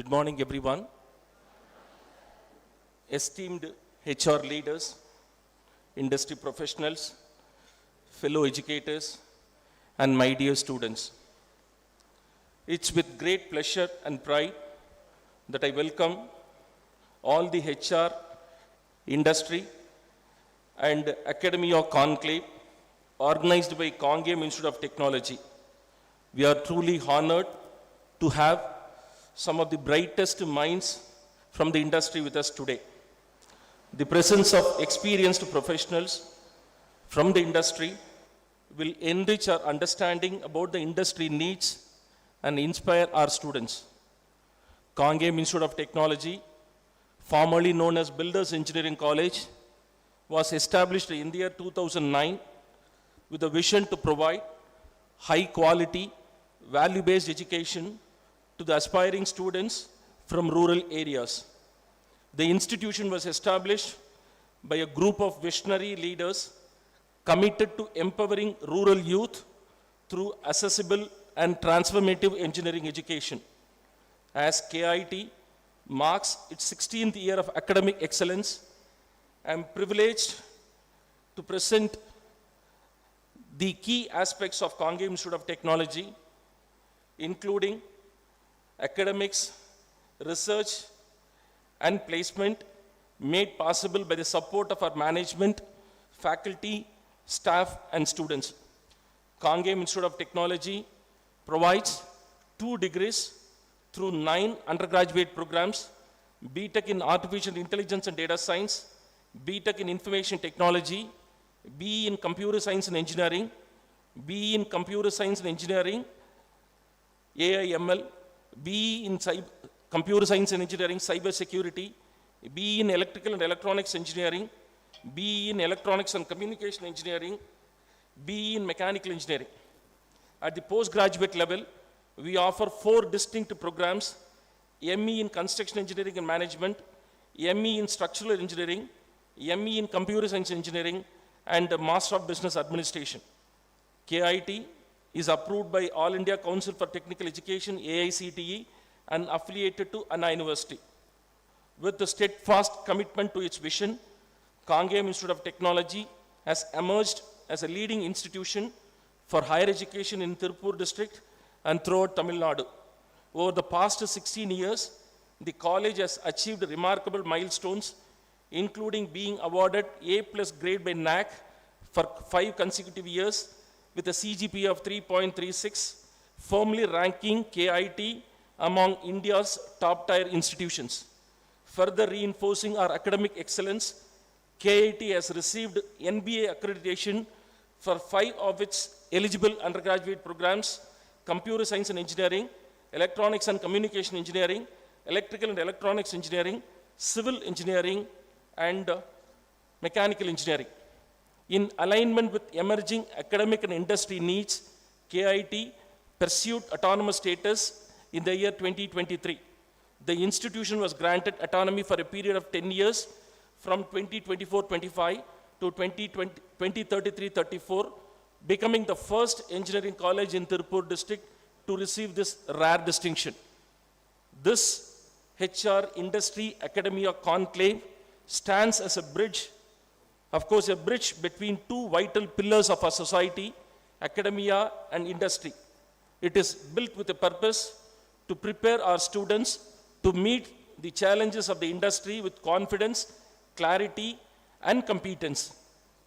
Good morning, everyone. Esteemed HR leaders, industry professionals, fellow educators, and my dear students. It's with great pleasure and pride that I welcome all the HR, industry, and academia conclave organized by Kangeyam Institute of Technology. We are truly honored to have some of the brightest minds from the industry with us today. The presence of experienced professionals from the industry will enrich our understanding about the industry needs and inspire our students. Kangeyam Institute of Technology, formerly known as Builders Engineering College, was established in the year 2009 with a vision to provide high quality, value-based education to the aspiring students from rural areas. The institution was established by a group of visionary leaders committed to empowering rural youth through accessible and transformative engineering education. As KIT marks its 16th year of academic excellence, I am privileged to present the key aspects of Kangeyam Institute of Technology, including academics, research, and placement made possible by the support of our management, faculty, staff, and students. Kangeyam Institute of Technology provides 2 degrees through 9 undergraduate programs: BTech in Artificial Intelligence and Data Science, BTech in Information Technology, BE in Computer Science and Engineering, BE in Computer Science and Engineering, AIML, BE in Computer Science and Engineering, Cyber Security, BE in Electrical and Electronics Engineering, BE in Electronics and Communication Engineering, BE in Mechanical Engineering. At the postgraduate level, we offer 4 distinct programs: ME in Construction Engineering and Management, ME in Structural Engineering, ME in Computer Science Engineering, and Master of Business Administration. KIT is approved by All India Council for Technical Education, AICTE, and affiliated to Anna University. With the steadfast commitment to its vision, Kangeyam Institute of Technology has emerged as a leading institution for higher education in Tirupur district and throughout Tamil Nadu. Over the past 16 years, the college has achieved remarkable milestones, including being awarded A+ grade by NAC for 5 consecutive years with a CGPA of 3.36, firmly ranking KIT among India's top-tier institutions. Further reinforcing our academic excellence, KIT has received NBA accreditation for 5 of its eligible undergraduate programs: Computer Science and Engineering, Electronics and Communication Engineering, Electrical and Electronics Engineering, Civil Engineering, and Mechanical Engineering. In alignment with emerging academic and industry needs, KIT pursued autonomous status in the year 2023. The institution was granted autonomy for a period of 10 years from 2024-25 to 2033-34, becoming the first engineering college in Tirupur district to receive this rare distinction. This HR industry academia conclave stands as a bridge, of course, a bridge between 2 vital pillars of our society, academia and industry. It is built with a purpose to prepare our students to meet the challenges of the industry with confidence, clarity, and competence.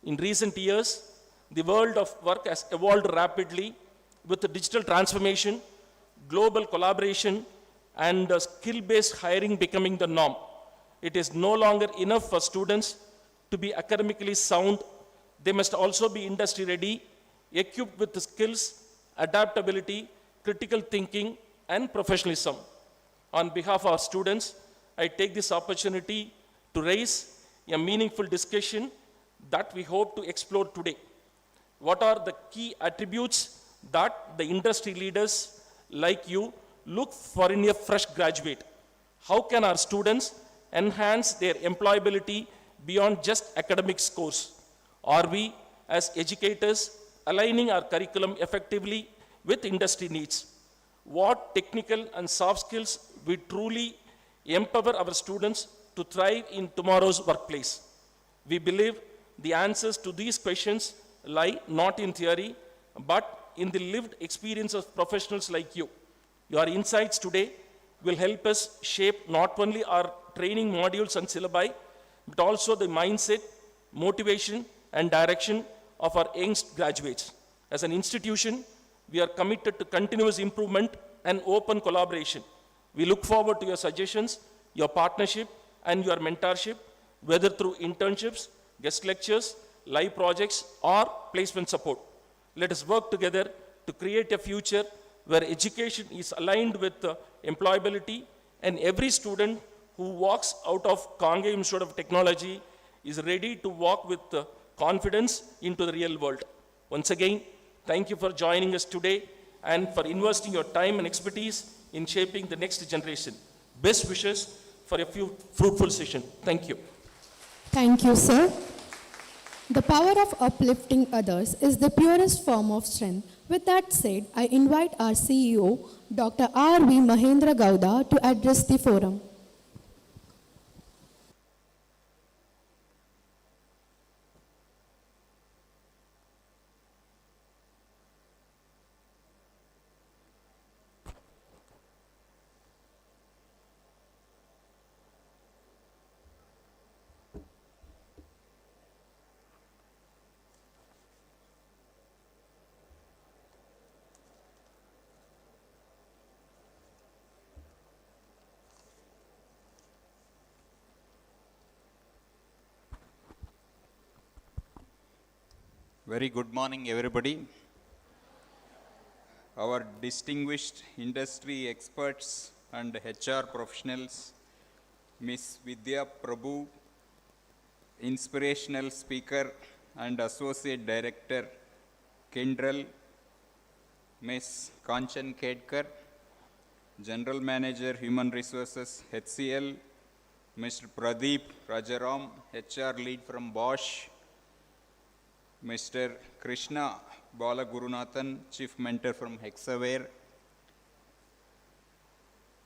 In recent years, the world of work has evolved rapidly with the digital transformation, global collaboration, and skill-based hiring becoming the norm. It is no longer enough for students to be academically sound. They must also be industry ready, equipped with the skills, adaptability, critical thinking, and professionalism. On behalf of our students, I take this opportunity to raise a meaningful discussion that we hope to explore today. What are the key attributes that the industry leaders like you look for in a fresh graduate? How can our students enhance their employability beyond just academic scores? Are we, as educators, aligning our curriculum effectively with industry needs? What technical and soft skills we truly empower our students to thrive in tomorrow's workplace. We believe the answers to these questions lie not in theory, but in the lived experience of professionals like you. Your insights today will help us shape not only our training modules and syllabi, but also the mindset, motivation, and direction of our young graduates. As an institution, we are committed to continuous improvement and open collaboration. We look forward to your suggestions, your partnership, and your mentorship, whether through internships, guest lectures, live projects, or placement support. Let us work together to create a future where education is aligned with employability, and every student who walks out of Kangeyam Institute of Technology is ready to walk with confidence into the real world. Once again, thank you for joining us today and for investing your time and expertise in shaping the next generation. Best wishes for a fruitful session. Thank you. Thank you, sir. The power of uplifting others is the purest form of strength. With that said, I invite our CEO, Dr. R.V. Mahendra Gowda, to address the forum. Very good morning, everybody. Our distinguished industry experts and HR professionals, Ms. Vidya Prabhu, inspirational speaker and associate director, Kendall, Ms. Kanchan Kedkar, general manager, human resources, HCL, Mr. Pradeep Rajaram, HR lead from Bosch, Mr. Krishna Balagurunathan, Chief Mentor from Hexaware,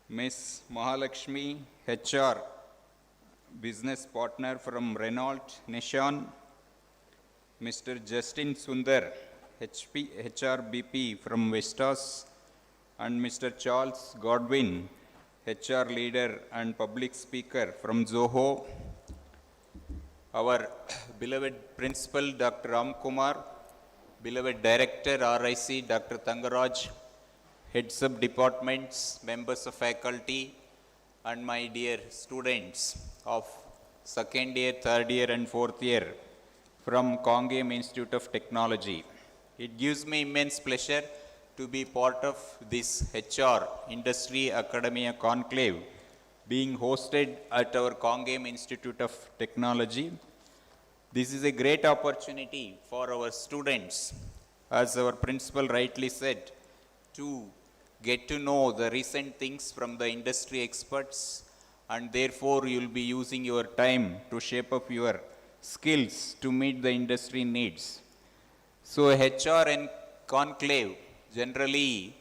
Ms. Mahalakshmi, HR Business Partner from Renault Nissan, Mr. Justin Sundar, HR BP from Vestas, and Mr. Charles Godwin, HR Leader and Public Speaker from Zoho, our beloved Principal Dr. Ram Kumar, beloved Director RIC Dr. Tangaraj, heads of departments, members of faculty, and my dear students of second year, third year, and fourth year from Kangeyam Institute of Technology. It gives me immense pleasure to be part of this HR Industry Academia Conclave being hosted at our Kangeyam Institute of Technology. This is a great opportunity for our students, as our principal rightly said, to get to know the recent things from the industry experts, and therefore you will be using your time to shape up your skills to meet the industry needs. So HR and Conclave generally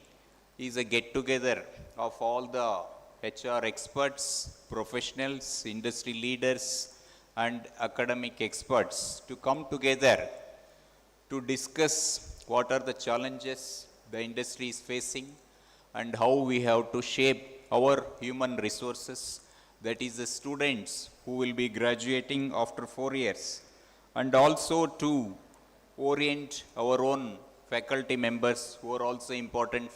is a get-together of all the HR experts, professionals, industry leaders, and academic experts to come together to discuss what are the challenges the industry is facing and how we have to shape our human resources, that is the students who will be graduating after 4 years, and also to orient our own faculty members who are also important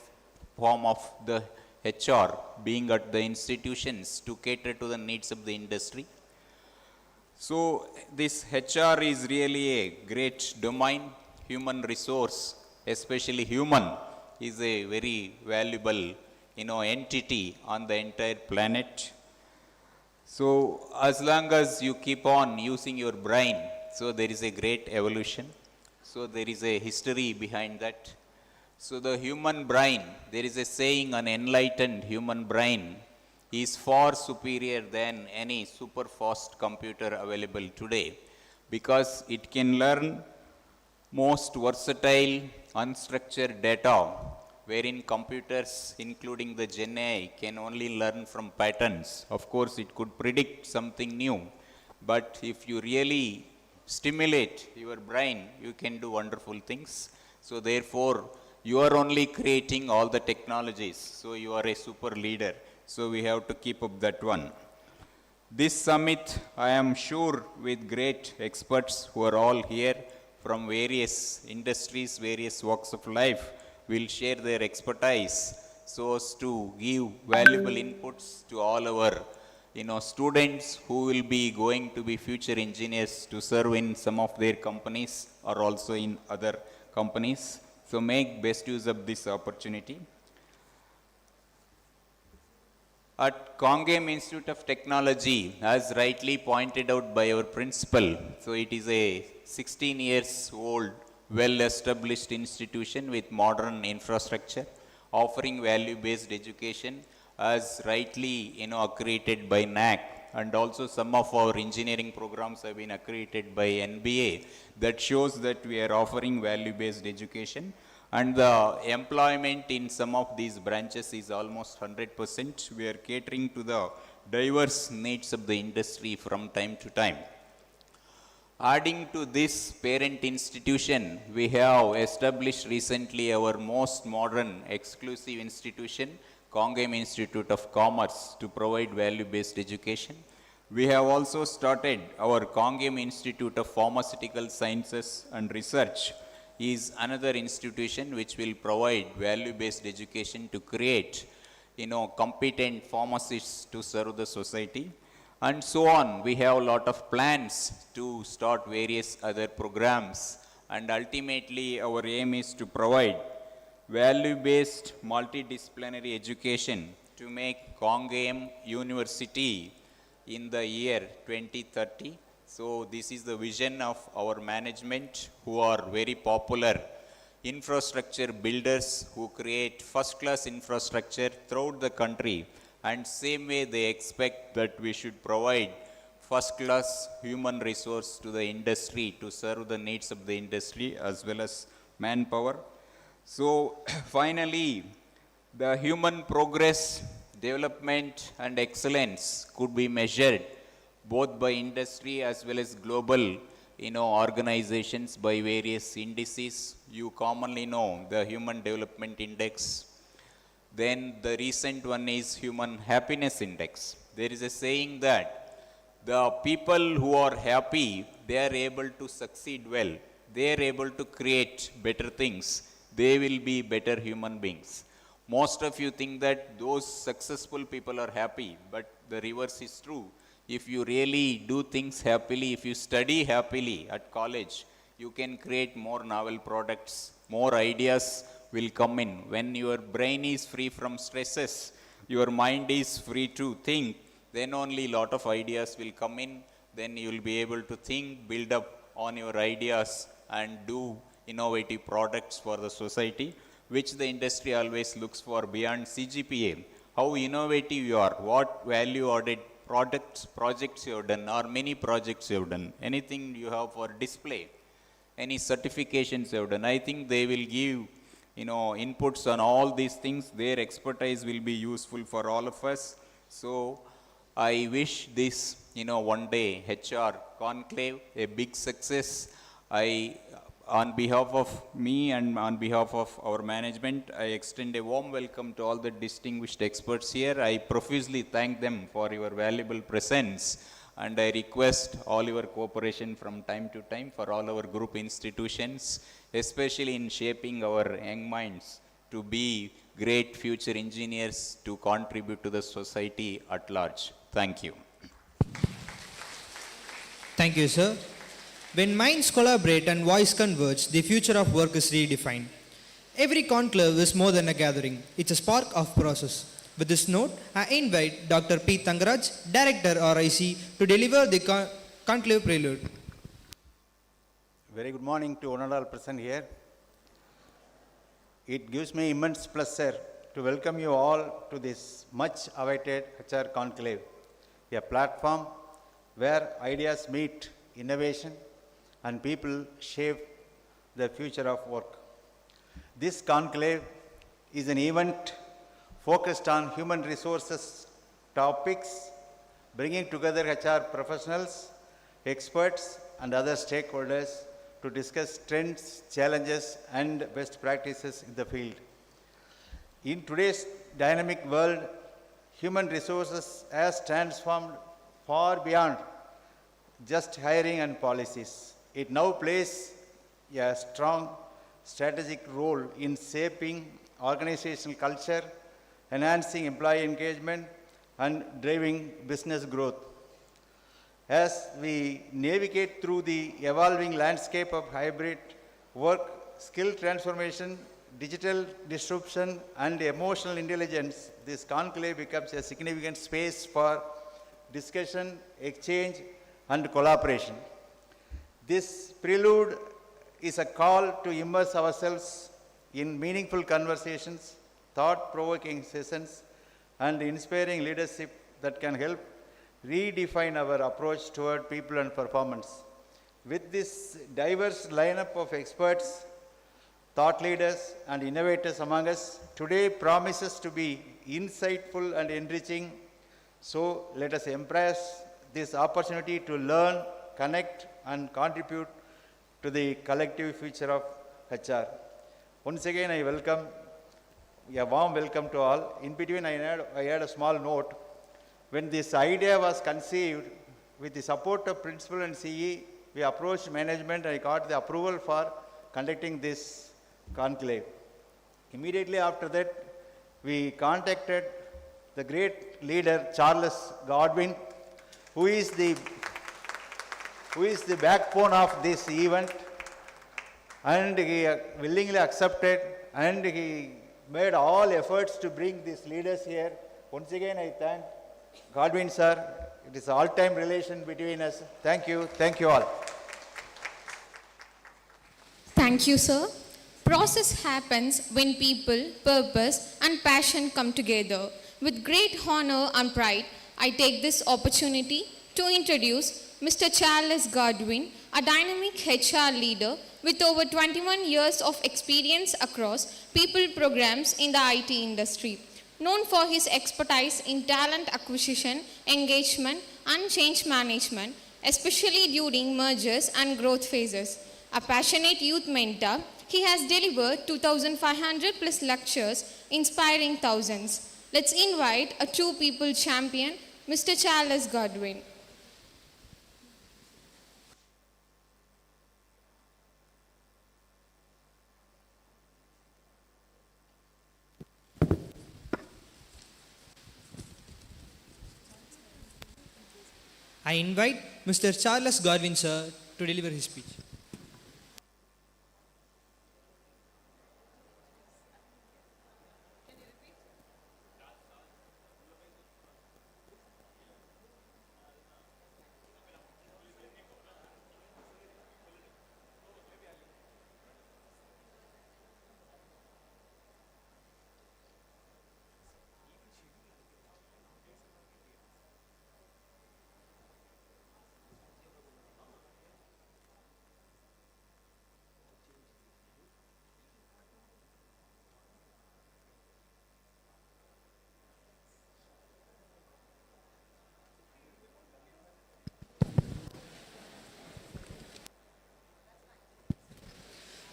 form of the HR being at the institutions to cater to the needs of the industry. So this HR is really a great domain. Human resource, especially human, is a very valuable, entity on the entire planet. So as long as you keep on using your brain, so there is a great evolution. So there is a history behind that. So the human brain, there is a saying, an enlightened human brain is far superior than any super fast computer available today, because it can learn most versatile unstructured data wherein computers, including the Gen AI, can only learn from patterns. Of course, it could predict something new, but if you really stimulate your brain, you can do wonderful things. So therefore, you are only creating all the technologies, so you are a super leader. So we have to keep up that one. This summit, I am sure, with great experts who are all here from various industries, various walks of life, will share their expertise so as to give valuable inputs to all our students who will be going to be future engineers to serve in some of their companies or also in other companies. So make best use of this opportunity. At Kangeyam Institute of Technology, as rightly pointed out by our principal, so it is a 16 years old, well-established institution with modern infrastructure, offering value-based education, as rightly accredited by NAC, and also some of our engineering programs have been accredited by NBA. That shows that we are offering value-based education. And the employment in some of these branches is almost 100%. We are catering to the diverse needs of the industry from time to time. Adding to this parent institution, we have established recently our most modern exclusive institution, Kangeyam Institute of Commerce, to provide value-based education. We have also started our Kangeyam Institute of Pharmaceutical Sciences and Research, is another institution which will provide value-based education to create, competent pharmacists to serve the society, and so on. We have a lot of plans to start various other programs, and ultimately our aim is to provide value-based multidisciplinary education to make Kangeyam University in the year 2030. So this is the vision of our management, who are very popular infrastructure builders who create first-class infrastructure throughout the country, and same way they expect that we should provide first-class human resource to the industry to serve the needs of the industry as well as manpower. So finally, the human progress, development and excellence could be measured both by industry as well as global organizations by various indices. You commonly know the Human Development Index. Then the recent one is Human Happiness Index. There is a saying that the people who are happy, they are able to succeed well. They are able to create better things. They will be better human beings. Most of you think that those successful people are happy, but the reverse is true. If you really do things happily, if you study happily at college, you can create more novel products, more ideas will come in. When your brain is free from stresses, your mind is free to think, then only lot of ideas will come in. Then you will be able to think, build up on your ideas and do innovative products for the society, which the industry always looks for beyond CGPA. How innovative you are, what value added projects you have done, or many projects you have done, anything you have for display, any certifications you have done. I think they will give inputs on all these things. Their expertise will be useful for all of us. So I wish this one day HR conclave a big success. On behalf of me and on behalf of our management, I extend a warm welcome to all the distinguished experts here. I profusely thank them for your valuable presence, and I request all your cooperation from time to time for all our group institutions, especially in shaping our young minds to be great future engineers to contribute to the society at large. Thank you. Thank you, sir. When minds collaborate and voice converge, the future of work is redefined. Every conclave is more than a gathering. It's a spark of process. With this note, I invite Dr. P. Thangaraj, Director RIC, to deliver the conclave prelude. Very good morning to one and all present here. It gives me immense pleasure to welcome you all to this much awaited HR conclave, a platform where ideas meet innovation and people shape the future of work. This conclave is an event focused on human resources topics, bringing together HR professionals, experts, and other stakeholders to discuss trends, challenges, and best practices in the field. In today's dynamic world, human resources has transformed far beyond just hiring and policies. It now plays a strong strategic role in shaping organizational culture, enhancing employee engagement, and driving business growth. As we navigate through the evolving landscape of hybrid work, skill transformation, digital disruption, and emotional intelligence, this conclave becomes a significant space for discussion, exchange, and collaboration. This prelude is a call to immerse ourselves in meaningful conversations, thought-provoking sessions, and inspiring leadership that can help redefine our approach toward people and performance. With this diverse lineup of experts, thought leaders, and innovators among us, today promises to be insightful and enriching. So let us embrace this opportunity to learn, connect, and contribute to the collective future of HR. Once again, I welcome, a warm welcome to all. In between, I had a small note. When this idea was conceived, with the support of principal and CE, we approached management and I got the approval for conducting this conclave. Immediately after that, we contacted the great leader, Charles Godwin, who is the backbone of this event, and he willingly accepted and he made all efforts to bring these leaders here. Once again, I thank Godwin sir. It is an all-time relation between us. Thank you all. Thank you, sir. Process happens when people, purpose, and passion come together. With great honor and pride, I take this opportunity to introduce Mr. Charles Godwin, a dynamic HR leader with over 21 years of experience across people programs in the IT industry. Known for his expertise in talent acquisition, engagement, and change management, especially during mergers and growth phases. A passionate youth mentor, he has delivered 2,500 plus lectures, inspiring thousands. Let's invite a true people champion, Mr. Charles Godwin. I invite Mr. Charles Godwin sir to deliver his speech.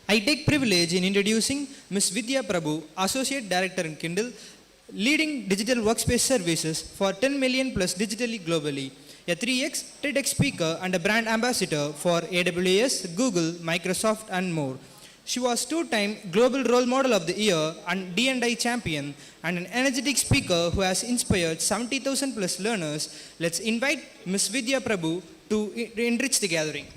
I take privilege in introducing Ms. Vidya Prabhu, Associate Director in Kindle, leading digital workspace services for 10 million plus digitally globally, a 3x TEDx speaker and a brand ambassador for AWS, Google, Microsoft and more. She was two-time Global Role Model of the Year and D&I champion and an energetic speaker who has inspired 70,000 plus learners. Let's invite Ms. Vidya Prabhu to enrich the gathering.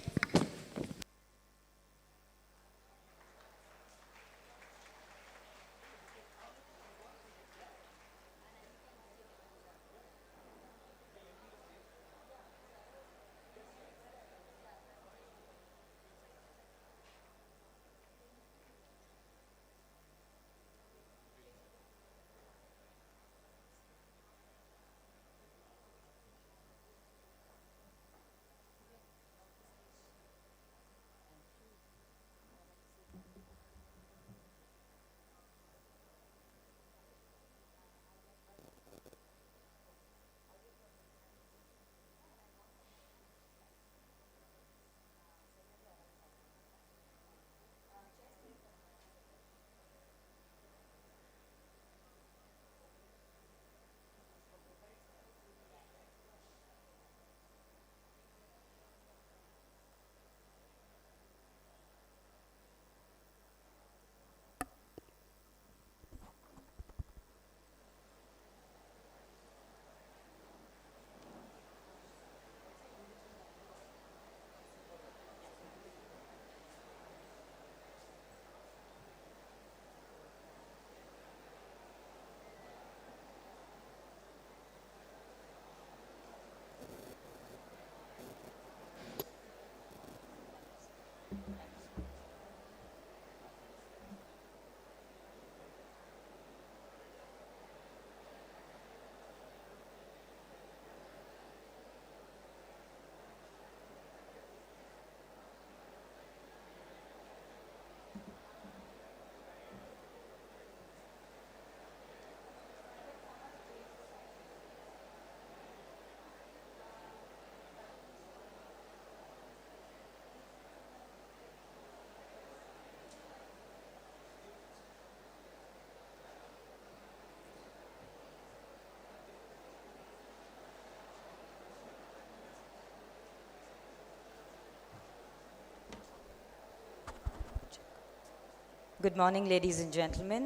Good morning, ladies and gentlemen.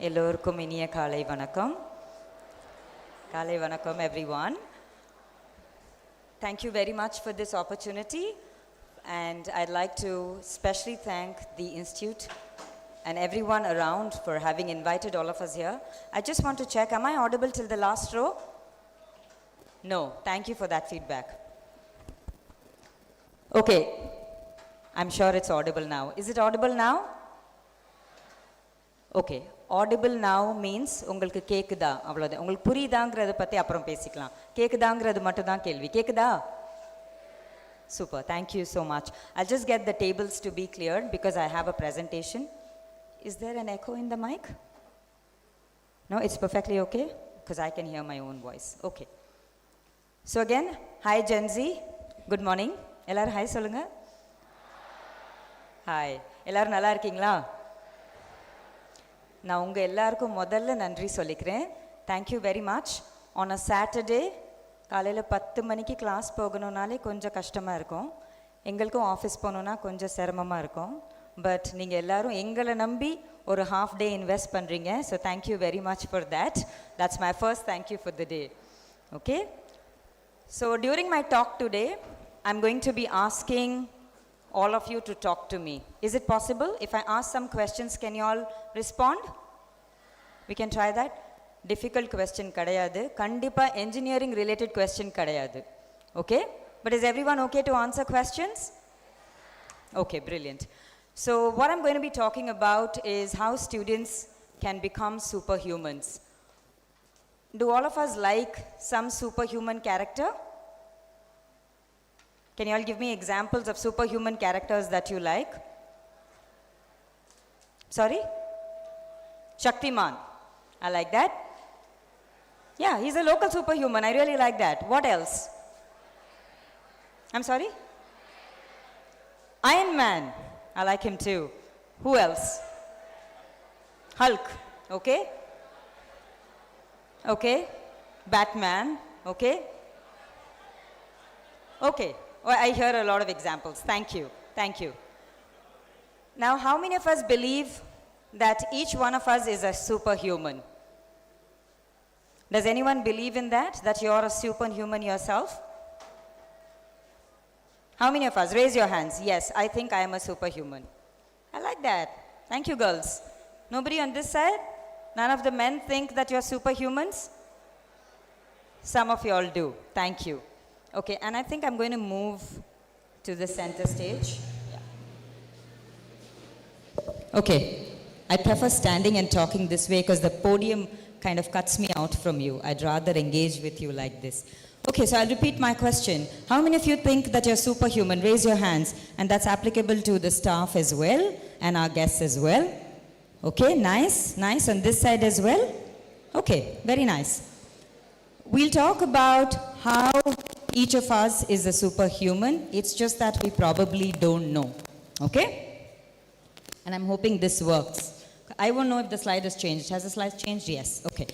எல்லோருக்கும் இனிய காலை வணக்கம். காலை வணக்கம், everyone. Thank you very much for this opportunity, and I'd like to specially thank the Institute and everyone around for having invited all of us here. I just want to check, am I audible till the last row? No, thank you for that feedback. Okay, I'm sure it's audible now. Is it audible now? Okay, audible now means உங்களுக்கு கேக்குதா அவ்வளவுதான். உங்களுக்கு புரியுதாங்கிறத பத்தி அப்புறம் பேசிக்கலாம். கேக்குதாங்கிறது மட்டும் தான் கேள்வி. கேக்குதா? Super, thank you so much. I'll just get the tables to be cleared because I have a presentation. Is there an echo in the mic? No, it's perfectly okay because I can hear my own voice. Okay. So again, hi Gen Z. Good morning. எல்லாரும் hi சொல்லுங்க. Hi. எல்லாரும் நல்லா இருக்கீங்களா? நான் உங்கள் எல்லாருக்கும் முதல்ல நன்றி சொல்லிக்கிறேன். Thank you very much. On a Saturday காலையில் 10 மணிக்கு கிளாஸ் போகணுன்னாலே கொஞ்சம் கஷ்டமாக இருக்கும். எங்களுக்கும் ஆஃபீஸ் போகணுன்னா கொஞ்சம் சிரமமாக இருக்கும். பட் நீங்கள் எல்லோரும் எங்களை நம்பி ஒரு ஹாஃப் டே இன்வெஸ்ட் பண்ணுறீங்க. So thank you very much for that. That's my first thank you for the day. Okay, so during my talk today I'm going to be asking all of you to talk to me. Is it possible? If I ask some questions, can you all respond? We can try that. Difficult question kadayadu. Kandipa engineering related question kadayadu. Okay? But is everyone okay to answer questions? Okay, brilliant. So what I'm going to be talking about is how students can become superhumans. Do all of us like some superhuman character? Can you all give me examples of superhuman characters that you like? Sorry? Shaktiman. I like that. Yeah, he's a local superhuman. I really like that. What else? I'm sorry? Iron Man. I like him too. Who else? Hulk. Okay? Okay. Batman. Okay? Okay. Well, I hear a lot of examples. Thank you. Thank you. Now, how many of us believe that each one of us is a superhuman? Does anyone believe in that? That you're a superhuman yourself? How many of us? Raise your hands. Yes, I think I am a superhuman. I like that. Thank you, girls. Nobody on this side? None of the men think that you're superhumans? Some of you all do. Thank you. Okay, and I think I'm going to move to the center stage. Yeah. Okay, I prefer standing and talking this way because the podium kind of cuts me out from you. I'd rather engage with you like this. Okay, so I'll repeat my question. How many of you think that you're superhuman? Raise your hands. And that's applicable to the staff as well and our guests as well. Okay, nice, nice. On this side as well? Okay, very nice. We'll talk about how each of us is a superhuman. It's just that we probably don't know. Okay? And I'm hoping this works. I won't know if the slide has changed. Has the slide changed? Yes. Okay.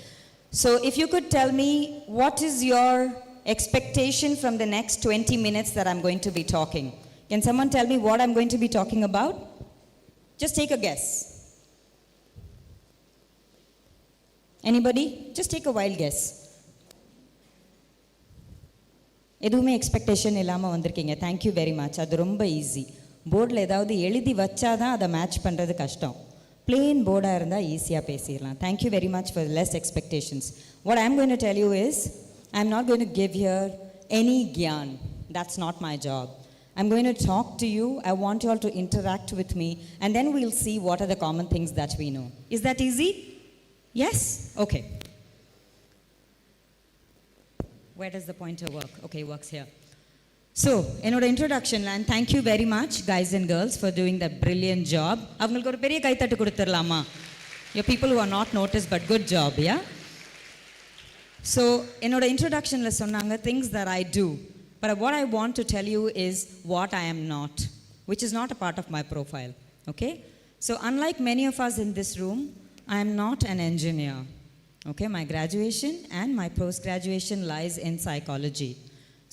So if you could tell me what is your expectation from the next 20 minutes that I'm going to be talking. Can someone tell me what I'm going to be talking about? Just take a guess. Anybody? Just take a wild guess. எதுவுமே expectation இல்லாமல் வந்திருக்கீங்க. Thank you very much. அது ரொம்ப easy. போர்டில் ஏதாவது எழுதி வச்சா தான் அதை மேட்ச் பண்ணுறது கஷ்டம். பிளெயின் போர்டாக இருந்தால் ஈஸியாக பேசிடலாம். Thank you very much for less expectations. What I'm going to tell you is I am not going to give here any gyaan. That's not my job. I'm going to talk to you. I want you all to interact with me and then we'll see what are the common things that we know. Is that easy? Yes? Okay. Where does the pointer work? Okay, it works here. So, என்னோட introduction and thank you very much guys and girls for doing that brilliant job. அவங்களுக்கு ஒரு பெரிய கைத்தட்டு கொடுத்துடலாமா? Your people who are not noticed but good job, yeah? So, என்னோட introductionல சொன்னாங்க things that I do. But what I want to tell you is what I am not, which is not a part of my profile. Okay? So, unlike many of us in this room, I am not an engineer. Okay, my graduation and my post-graduation lies in psychology.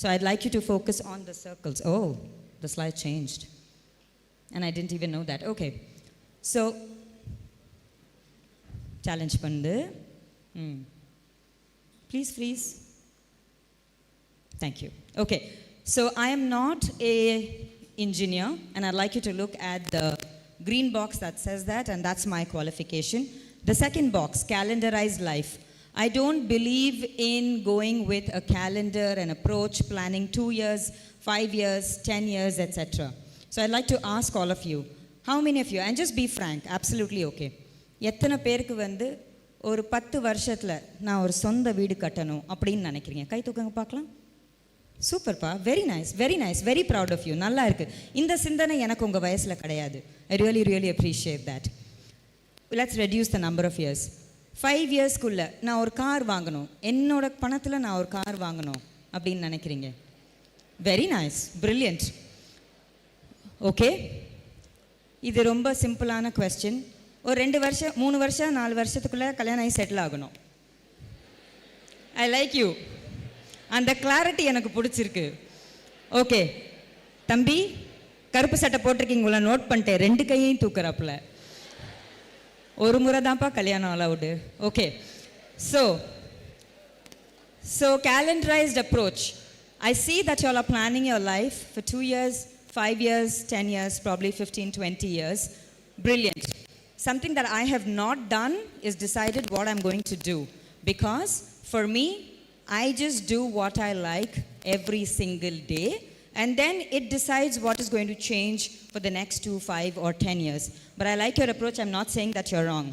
So I'd like you to focus on the circles. Oh, the slide changed. And I didn't even know that. Okay. So challenge பண்ணுது. Please freeze. Thank you. Okay, so I am not a engineer, and I'd like you to look at the green box that says that, and that's my qualification. The second box, calendarized life. I don't believe in going with a calendar and approach, planning 2 years, 5 years, 10 years, etc. So I'd like to ask all of you, how many of you, and just be frank, absolutely okay, எத்தனை பேருக்கு வந்து ஒரு 10 வருஷத்தில் நான் ஒரு சொந்த வீடு கட்டணும் அப்படின்னு நினைக்கிறீங்க? கை தூக்குங்க பார்க்கலாம். சூப்பர்ப்பா, very nice, very nice, very proud of you. நல்லா இருக்குது. இந்த சிந்தனை எனக்கு உங்கள் வயசில் கிடையாது. I really really appreciate that. Let's reduce the number of years. 5 இயர்ஸ்க்குள்ளே நான் ஒரு கார் வாங்கணும், என்னோட பணத்தில் நான் ஒரு கார் வாங்கணும் அப்படின்னு நினைக்கிறீங்க? Very nice, brilliant. ஓகே, இது ரொம்ப சிம்பிளான கொஸ்டின். ஒரு 2 வருஷம் 3 வருஷம் 4 வருஷத்துக்குள்ளே கல்யாணம் ஆகி செட்டில் ஆகணும். I like you. அந்த கிளாரிட்டி எனக்கு பிடிச்சிருக்கு. ஓகே தம்பி, கருப்பு சட்டை போட்டிருக்கீங்களா? நோட் பண்ணிட்டேன். 2 கையையும் தூக்குறாப்புல. ஒரு முறை தான்ப்பா கல்யாணம் allowed. Okay, so calendarized approach. I see that you all are planning your life for 2 years, 5 years, 10 years, probably 15, 20 years. Brilliant. Something that I have not done is decided what I'm going to do, because for me, I just do what I like every single day, and then it decides what is going to change for the next 2, 5 or 10 years. But I like your approach. I'm not saying that you're wrong.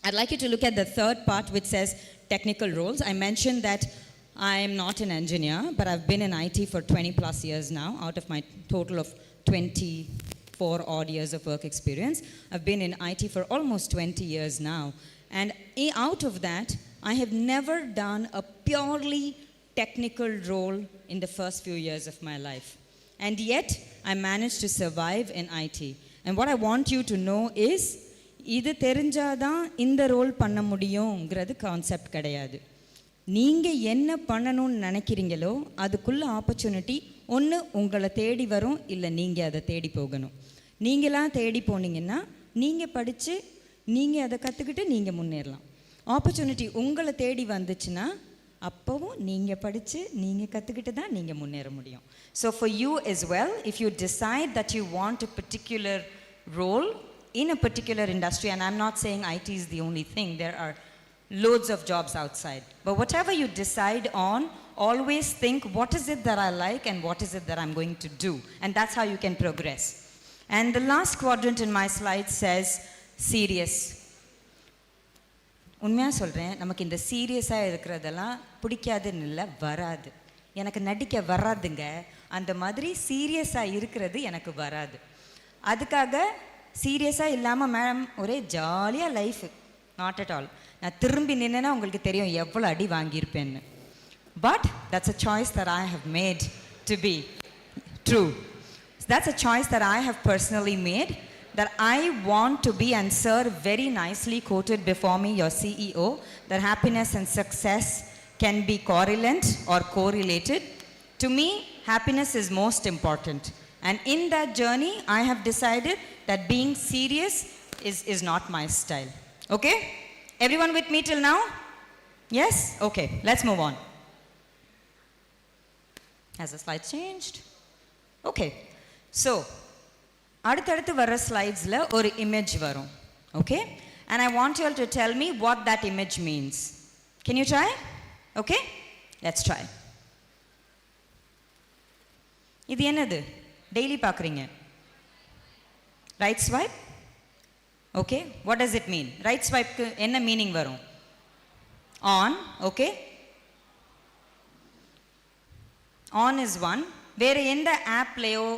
I'd like you to look at the third part, which says technical roles. I mentioned that I am not an engineer, but I've been in IT for 20 plus years now, out of my total of 24 odd years of work experience. I've been in IT for almost 20 years now. And out of that, I have never done a purely technical role in the first few years of my life. And yet, I managed to survive in IT. And what I want you to know is, இது தெரிஞ்சாதான் இந்த role பண்ண முடியுங்கிறது concept கிடையாது. நீங்கள் என்ன பண்ணணும்னு நினைக்கிறீங்களோ அதுக்குள்ள ஆப்பர்ச்சுனிட்டி ஒன்று உங்களை தேடி வரும், இல்லை நீங்கள் அதை தேடி போகணும். நீங்களாம் தேடி போனீங்கன்னா நீங்கள் படித்து நீங்கள் அதை கற்றுக்கிட்டு நீங்கள் முன்னேறலாம். ஆப்பர்ச்சுனிட்டி உங்களை தேடி வந்துச்சுன்னா அப்போவும் நீங்கள் படித்து நீங்கள் கற்றுக்கிட்டு தான் நீங்கள் முன்னேற முடியும். So for you as well, if you decide that you want a particular role in a particular industry, and I'm not saying IT is the only thing, there are loads of jobs outside, but whatever you decide on, always think what is it that I like and what is it that I'm going to do, and that's how you can progress. And the last quadrant in my slide says serious. உண்மையாக சொல்கிறேன், நமக்கு இந்த சீரியஸாக இருக்கிறதெல்லாம் பிடிக்காதுன்னு இல்லை, வராது. எனக்கு நடிக்க வராதுங்க. அந்த மாதிரி சீரியஸாக இருக்கிறது எனக்கு வராது. அதுக்காக சீரியஸாக இல்லாமல் மேம் ஒரே ஜாலியாக லைஃபு, நாட் அட் ஆல். நான் திரும்பி நின்னேன்னா உங்களுக்கு தெரியும் எவ்வளோ அடி வாங்கியிருப்பேன்னு. But that's a choice that I have made to be true. That's a choice that I have personally made, that I want to be, and sir very nicely quoted before me, your CEO, that happiness and success can be correlate or correlated. To me, happiness is most important. And in that journey, I have decided that being serious is not my style. Okay? Everyone with me till now? Yes? Okay, let's move on. Has the slide changed? Okay. So, அடுத்தடுத்து வர ஸ்லைட்ஸில் ஒரு image வரும். Okay, and I want you all to tell me what that image means. Can you try? Okay, let's try. இது என்னது? Daily பார்க்குறீங்க. Right swipe. Okay, what does it mean? Right ஸ்வைப்க்கு என்ன meaning வரும்? On. Okay, on is one. வேறு எந்த ஆப்லேயோ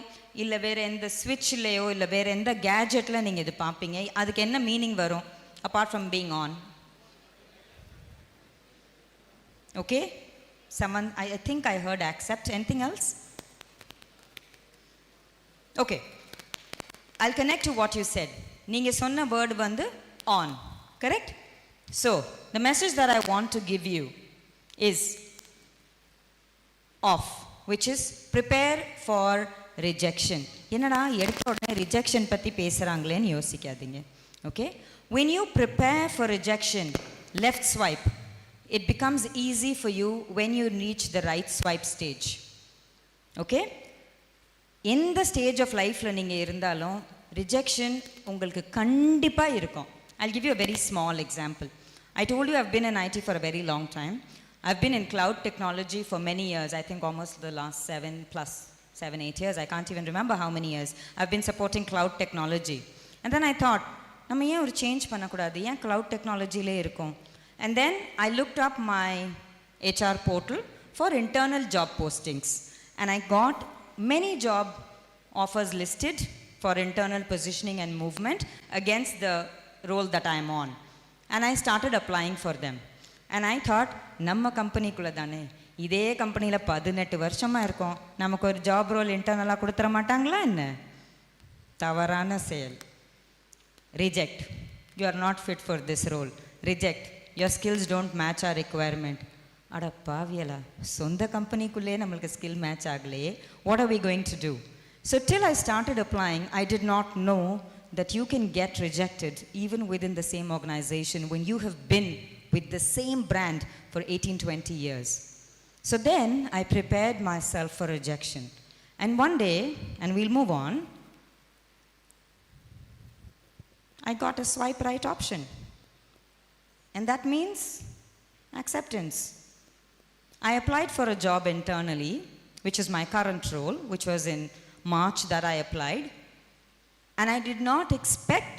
இல்லை வேறு எந்த ஸ்விட்ச்லேயோ இல்லை வேறு எந்த கேஜெட்டில் நீங்கள் இது பார்ப்பீங்க, அதுக்கு என்ன மீனிங் வரும் apart from being on? Okay, someone, I think I heard accept. Anything else? Okay, I'll connect to what you said. நீங்கள் சொன்ன வேர்டு வந்து on, correct? So, the message that I want to give you is off, which is prepare for rejection. என்னடா எடுத்த உடனே rejection பற்றி பேசுகிறாங்களேன்னு யோசிக்காதீங்க. Okay, When you prepare for rejection, left swipe, it becomes easy for you when you reach the right swipe stage. Okay? எந்த stage of லைஃப்பில் நீங்கள் இருந்தாலும் rejection உங்களுக்கு கண்டிப்பாக இருக்கும். I'll give you a very small example. I told you I've been in IT for a very long time. I've been in cloud technology for many years. I think almost the last 7-8 years. I can't even remember how many years. I've been supporting cloud technology. And then I thought, நம்ம ஏன் ஒரு change பண்ணக்கூடாது, ஏன் cloud technologyலே இருக்கும்? And then I looked up my HR portal for internal job postings. And I got many job offers listed for internal positioning and movement against the role that I am on. And I started applying for them. And I thought, நம்ம கம்பெனிக்குள்ளே தானே, இதே கம்பெனியில் 18 வருஷமாக இருக்கோம், நமக்கு ஒரு job role இன்டர்னலாக கொடுத்துட மாட்டாங்களா என்ன? தவறான செயல். Reject. You are not fit for this role. Reject. Your skills don't match our requirement. அட பாவியலா, சொந்த கம்பெனிக்குள்ளே நம்மளுக்கு ஸ்கில் மேட்ச் ஆகலையே, what are we going to do? So till I started applying, I did not know that you can get rejected even within the same organization when you have been with the same brand for 18-20 years. So then I prepared myself for rejection. And one day, and we'll move on, I got a swipe right option. And that means acceptance. I applied for a job internally, which is my current role, which was in March that I applied. And I did not expect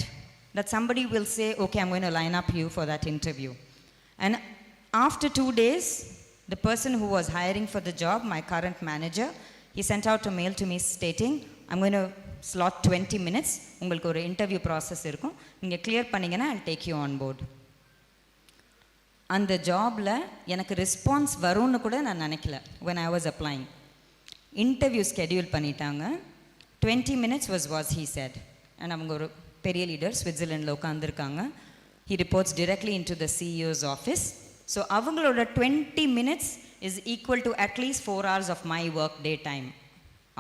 that somebody will say, okay, I'm going to line up you for that interview. And after 2 days, the person who was hiring for the job, my current manager, he sent out a mail to me stating, I'm going to slot 20 minutes. உங்களுக்கு ஒரு interview process இருக்கும். நீங்கள் clear பண்ணீங்கன்னா I'll take you on board. அந்த ஜாபில் எனக்கு response வரும்னு கூட நான் நினைக்கல. when I was applying. Interview schedule பண்ணிட்டாங்க. 20 minutes was what he said. And அவங்க ஒரு பெரிய லீடர் ஸ்விட்சர்லாண்டில் உட்காந்துருக்காங்க. He reports directly into the CEO's office. So அவங்களோட 20 minutes is equal to at least 4 hours of my work day time.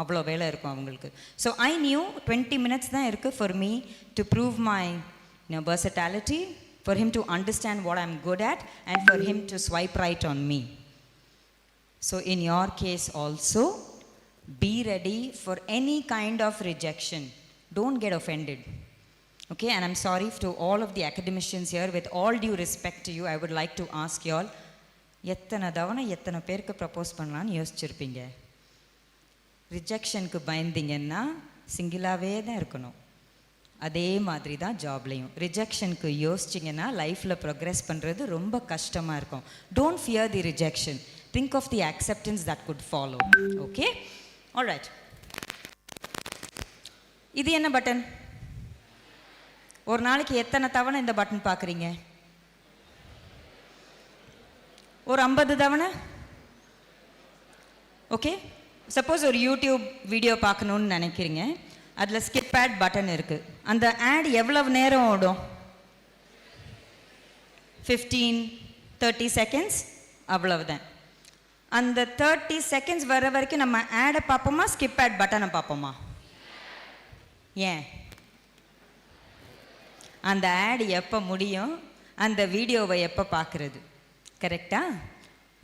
அவ்வளோ வேலை இருக்கும் அவங்களுக்கு. So I knew 20 minutes தான் இருக்குது for me to prove my versatility, for him to understand what I'm good at, and for him to swipe right on me. So in your case also, be ready for any kind of rejection. Don't get offended. Okay, and I'm sorry to all of the academicians here, with all due respect to you, I would like to ask you all, எத்தனை தவணை எத்தனை பேருக்கு propose பண்ணலான்னு யோசிச்சிருப்பீங்க? ரிஜெக்ஷனுக்கு பயந்தீங்கன்னா சிங்கிளாகவே தான் இருக்கணும். அதே மாதிரி தான் ஜாப்லேயும் ரிஜெக்ஷனுக்கு யோசிச்சிங்கன்னா லைஃப்பில் ப்ரோக்ரெஸ் பண்ணுறது ரொம்ப கஷ்டமாக இருக்கும். Don't fear the rejection, think of the acceptance that could follow. Okay, alright. இது என்ன பட்டன்? ஒரு நாளைக்கு எத்தனை தவணை இந்த பட்டன் பார்க்குறீங்க? ஒரு 50 தவணை. ஓகே, சப்போஸ் ஒரு யூடியூப் வீடியோ பார்க்கணுன்னு நினைக்கிறீங்க, அதில் ஸ்கிப் ஆட் பட்டன் இருக்குது. அந்த ஆட் எவ்வளவு நேரம் ஓடும்? 15-30 செகண்ட்ஸ், அவ்வளவுதான். அந்த 30 செகண்ட்ஸ் வர வரைக்கும் நம்ம ஆடை பார்ப்போமா, ஸ்கிப் ஆட் பட்டனை பார்ப்போமா? ஏன்? அந்த ஆட் எப்போ முடியும், அந்த வீடியோவை எப்போ பார்க்குறது? கரெக்டா?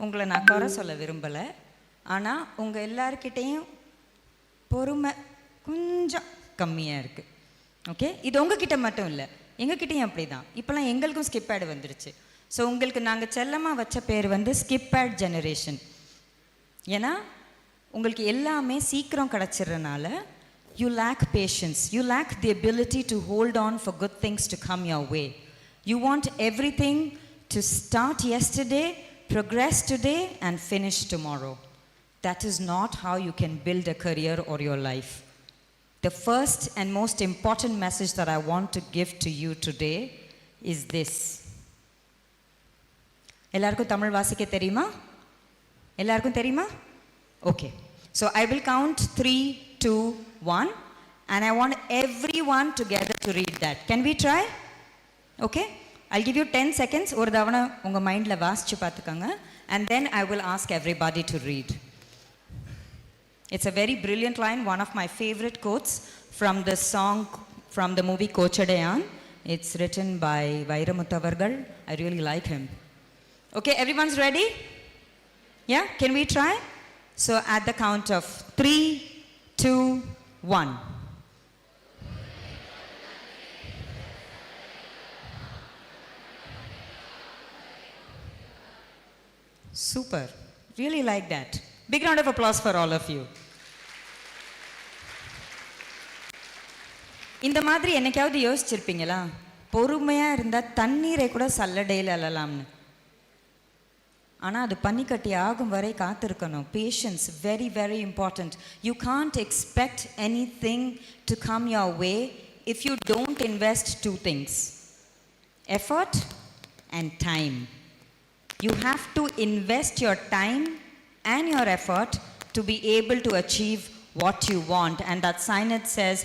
உங்களை நான் குறை சொல்ல விரும்பலை, ஆனால் உங்கள் எல்லாருக்கிட்டேயும் பொறுமை கொஞ்சம் கம்மியாக இருக்குது. ஓகே, இது உங்ககிட்ட மட்டும் இல்லை, எங்ககிட்டையும் அப்படி தான். இப்போலாம் எங்களுக்கும் ஸ்கிப் ஆட் வந்துருச்சு. ஸோ உங்களுக்கு நாங்கள் செல்லமாக வச்ச பேர் வந்து ஸ்கிப் ஆட் ஜெனரேஷன். ஏன்னா உங்களுக்கு எல்லாமே சீக்கிரம் கிடச்சிட்றனால you lack patience, you lack the ability to hold on for good things to come your way. You want everything to start yesterday, progress today, and finish tomorrow. That is not how you can build a career or your life. The first and most important message that I want to give to you today is this. எல்லாருக்கும் தமிழ் வாசிக்க தெரியுமா? எல்லாருக்கும் தெரியுமா? Okay. So I will count 3, 2, 1, and I want everyone together to read that. Can we try? Okay? I'll give you 10 seconds. ஒரு தவணை உங்கள் மைண்டில் வாசிச்சு பார்த்துக்கோங்க. And then I will ask everybody to read. It's a very brilliant line, one of my favorite quotes from the song, from the movie Kochadayan. It's written by Vairamuthavargal. I really like him. Okay, everyone's ready? Yeah, can we try? So at the count of 3, 2, 1. Super. Really like that. Big round of applause for all of you. இந்த மாதிரி என்னைக்காவது யோசிச்சிருப்பீங்களா? பொறுமையா இருந்தா தண்ணீரை கூட சல்லடையில் அள்ளலாம்னு. ஆனா அது பனிக்கட்டி ஆகும் வரை காத்திருக்கணும். Patience, very very important. You can't expect anything to come your way if you don't invest two things: effort and time. You have to invest your time and your effort to be able to achieve what you want. And that sign it says,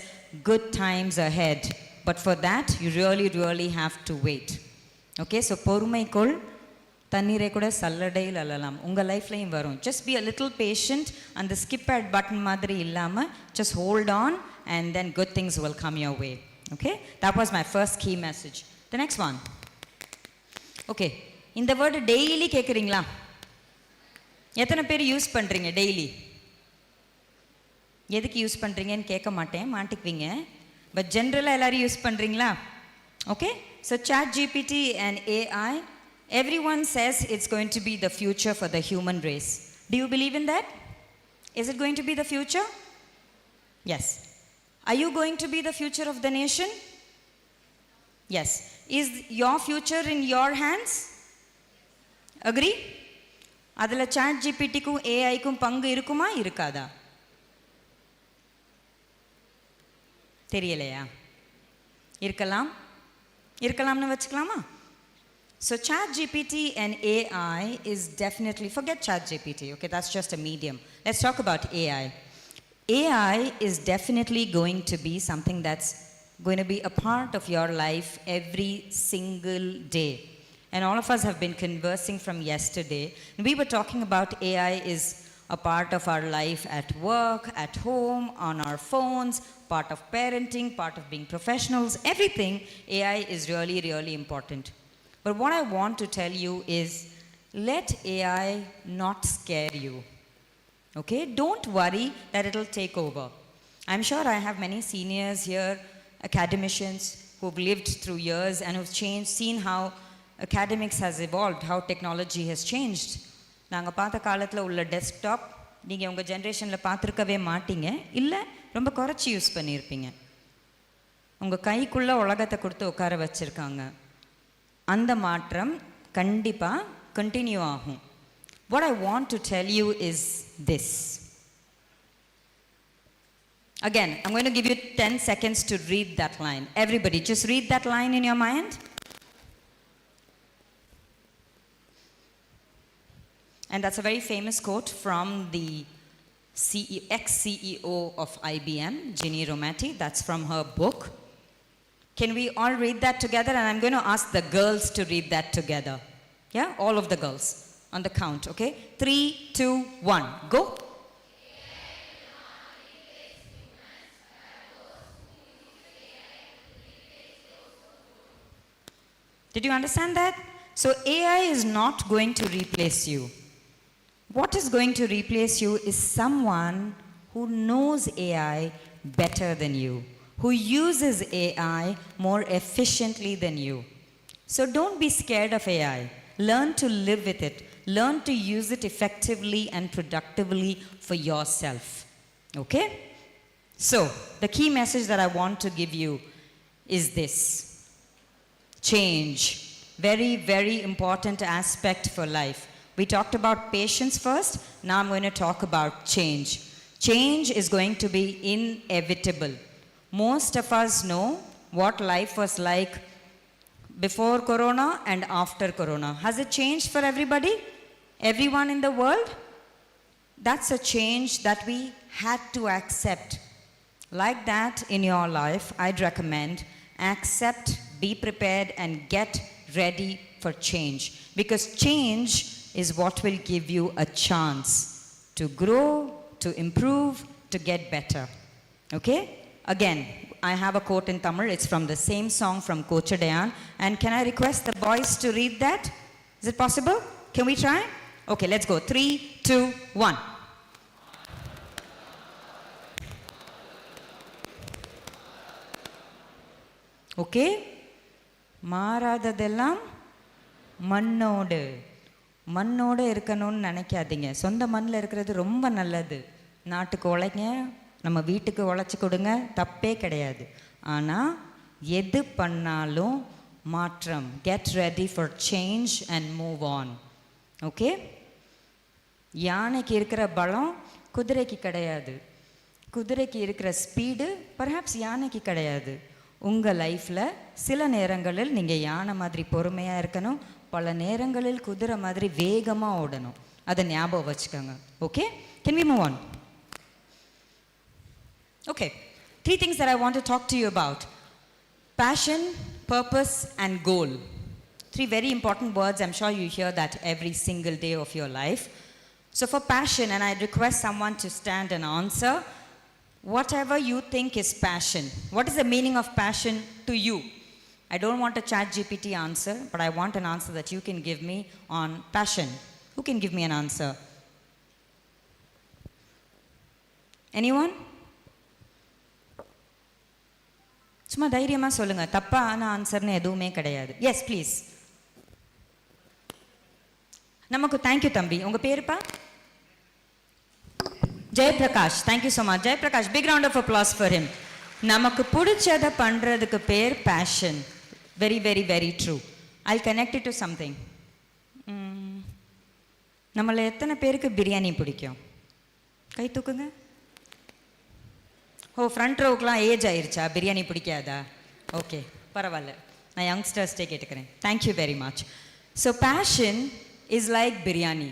good times ahead. But for that, you really have to wait. Okay, so பொறுமைக்குள் தண்ணீரை கூட சல்லடையில் அள்ளலாம். உங்க லைஃப்லயும் வரும். Just be a little patient. And the skip add button மாதிரி இல்லாம just hold on and then good things will come your way. Okay, that was my first key message. The next one. Okay, இந்த word daily கேட்குறீங்களா? எத்தனை பேர் use பண்ணுறீங்க daily? எதுக்கு use பண்ணுறீங்கன்னு கேட்க மாட்டேன், மாட்டிக்குவீங்க. பட் ஜென்ரலாக எல்லாரும் யூஸ் பண்ணுறீங்களா? Okay, so ChatGPT and AI, everyone says it's going to be the future for the human race. Do you believe in that? Is it going to be the future? Yes. Are you going to be the future of the nation? Yes. Is your future in your hands? Agree? அதில் ChatGPTக்கும் ஏஐக்கும் பங்கு இருக்குமா இருக்காதா? தெரியலையா? இருக்கலாம்னு வச்சுக்கலாமா? So ChatGPT and AI is definitely, forget ChatGPT, okay, that's just a medium. Let's talk about AI. AI is definitely going to be something that's going to be a part of your life every single day. And all of us have been conversing from yesterday. And we were talking about AI is a part of our life at work, at home, on our phones, part of parenting, part of being professionals, everything. AI is really important. But what I want to tell you is, let AI not scare you. Okay? Don't worry that it'll take over. I'm sure I have many seniors here, academicians, who've lived through years and who've seen how academics has evolved, how technology has changed. நாங்கள் பார்த்த காலத்தில் உள்ள desktop நீங்கள் உங்கள் ஜென்ரேஷனில் பார்த்துருக்கவே மாட்டீங்க, இல்லை ரொம்ப குறைச்சி யூஸ் பண்ணியிருப்பீங்க. உங்கள் கைக்குள்ளே உலகத்தை கொடுத்து உட்கார வச்சுருக்காங்க. அந்த மாற்றம் கண்டிப்பாக கண்டினியூ ஆகும். What I want to tell you is this. Again, I'm going to give you 10 seconds to read that line. Everybody, just read that line in your mind. And that's a very famous quote from the ex-CEO of IBM, Ginny Rometty. That's from her book. Can we all read that together? And I'm going to ask the girls to read that together. Yeah, all of the girls on the count, okay? 3, 2, 1, go. Did you understand that? So AI is not going to replace you. What is going to replace you is someone who knows AI better than you, who uses AI more efficiently than you. So don't be scared of AI. Learn to live with it. Learn to use it effectively and productively for yourself. Okay? So, the key message that I want to give you is this. Change. Very important aspect for life. We talked about patience first. Now I'm going to talk about change. Change is going to be inevitable. Most of us know what life was like before Corona and after Corona. Has it changed for everybody? Everyone in the world? That's a change that we had to accept. Like that in your life, I'd recommend accept, be prepared, and get ready for change. Because change is what will give you a chance to grow, to improve, to get better. Okay? Again, I have a quote in Tamil. It's from the same song from Kochadayan. And can I request the boys to read that? Is it possible? Can we try? Okay, let's go. 3, 2, 1. Okay? மாறாததெல்லாம் மண்ணோடு மண்ணோடு இருக்கணும்னு நினைக்காதீங்க. சொந்த மண்ணில் இருக்கிறது ரொம்ப நல்லது. நாட்டுக்கு உழைங்க, நம்ம வீட்டுக்கு உழைச்சி கொடுங்க, தப்பே கிடையாது. ஆனால் எது பண்ணாலும் மாற்றம். Get ready for change and move on. Okay? யானைக்கு இருக்கிற பலம் குதிரைக்கு கிடையாது. குதிரைக்கு இருக்கிற ஸ்பீடு பர்ஹாப்ஸ் யானைக்கு கிடையாது. உங்கள் லைஃப்பில் சில நேரங்களில் நீங்கள் யானை மாதிரி பொறுமையாக இருக்கணும், பல நேரங்களில் குதிரை மாதிரி வேகமாக ஓடணும். அதை ஞாபகம் வச்சுக்கோங்க. Okay? Can we move on? Okay. 3 things that I want to talk to you about. Passion, purpose and goal. 3 very important words. I'm sure you hear that every single day of your life. So for passion, and I request someone to stand and answer, whatever you think is passion. What is the meaning of passion to you? I don't want a ChatGPT answer, but I want an answer that you can give me on passion. Who can give me an answer? Anyone? சும்மா தைரியமா சொல்லுங்க. தப்பான ஆன்சர்னு எதுவுமே கிடையாது. Yes, please. நமக்கு thank you தம்பி. உங்க பேருப்பா? Jayaprakash. Thank you so much. Jayaprakash, big round of applause for him. நமக்கு பிடிச்சதை பண்ணுறதுக்கு பேர் passion. Very very very true. I connect to something. நம்மளை எத்தனை பேருக்கு பிரியாணி பிடிக்கும்? கை தூக்குங்க. ஓ, ஃப்ரண்ட் ரோவுக்குலாம் ஏஜ் ஆயிருச்சா? பிரியாணி பிடிக்காதா? ஓகே, பரவாயில்ல. நான் யங்ஸ்டர்ஸ்டே கேட்டுக்கிறேன். Thank you very much. So fashion is like biryani.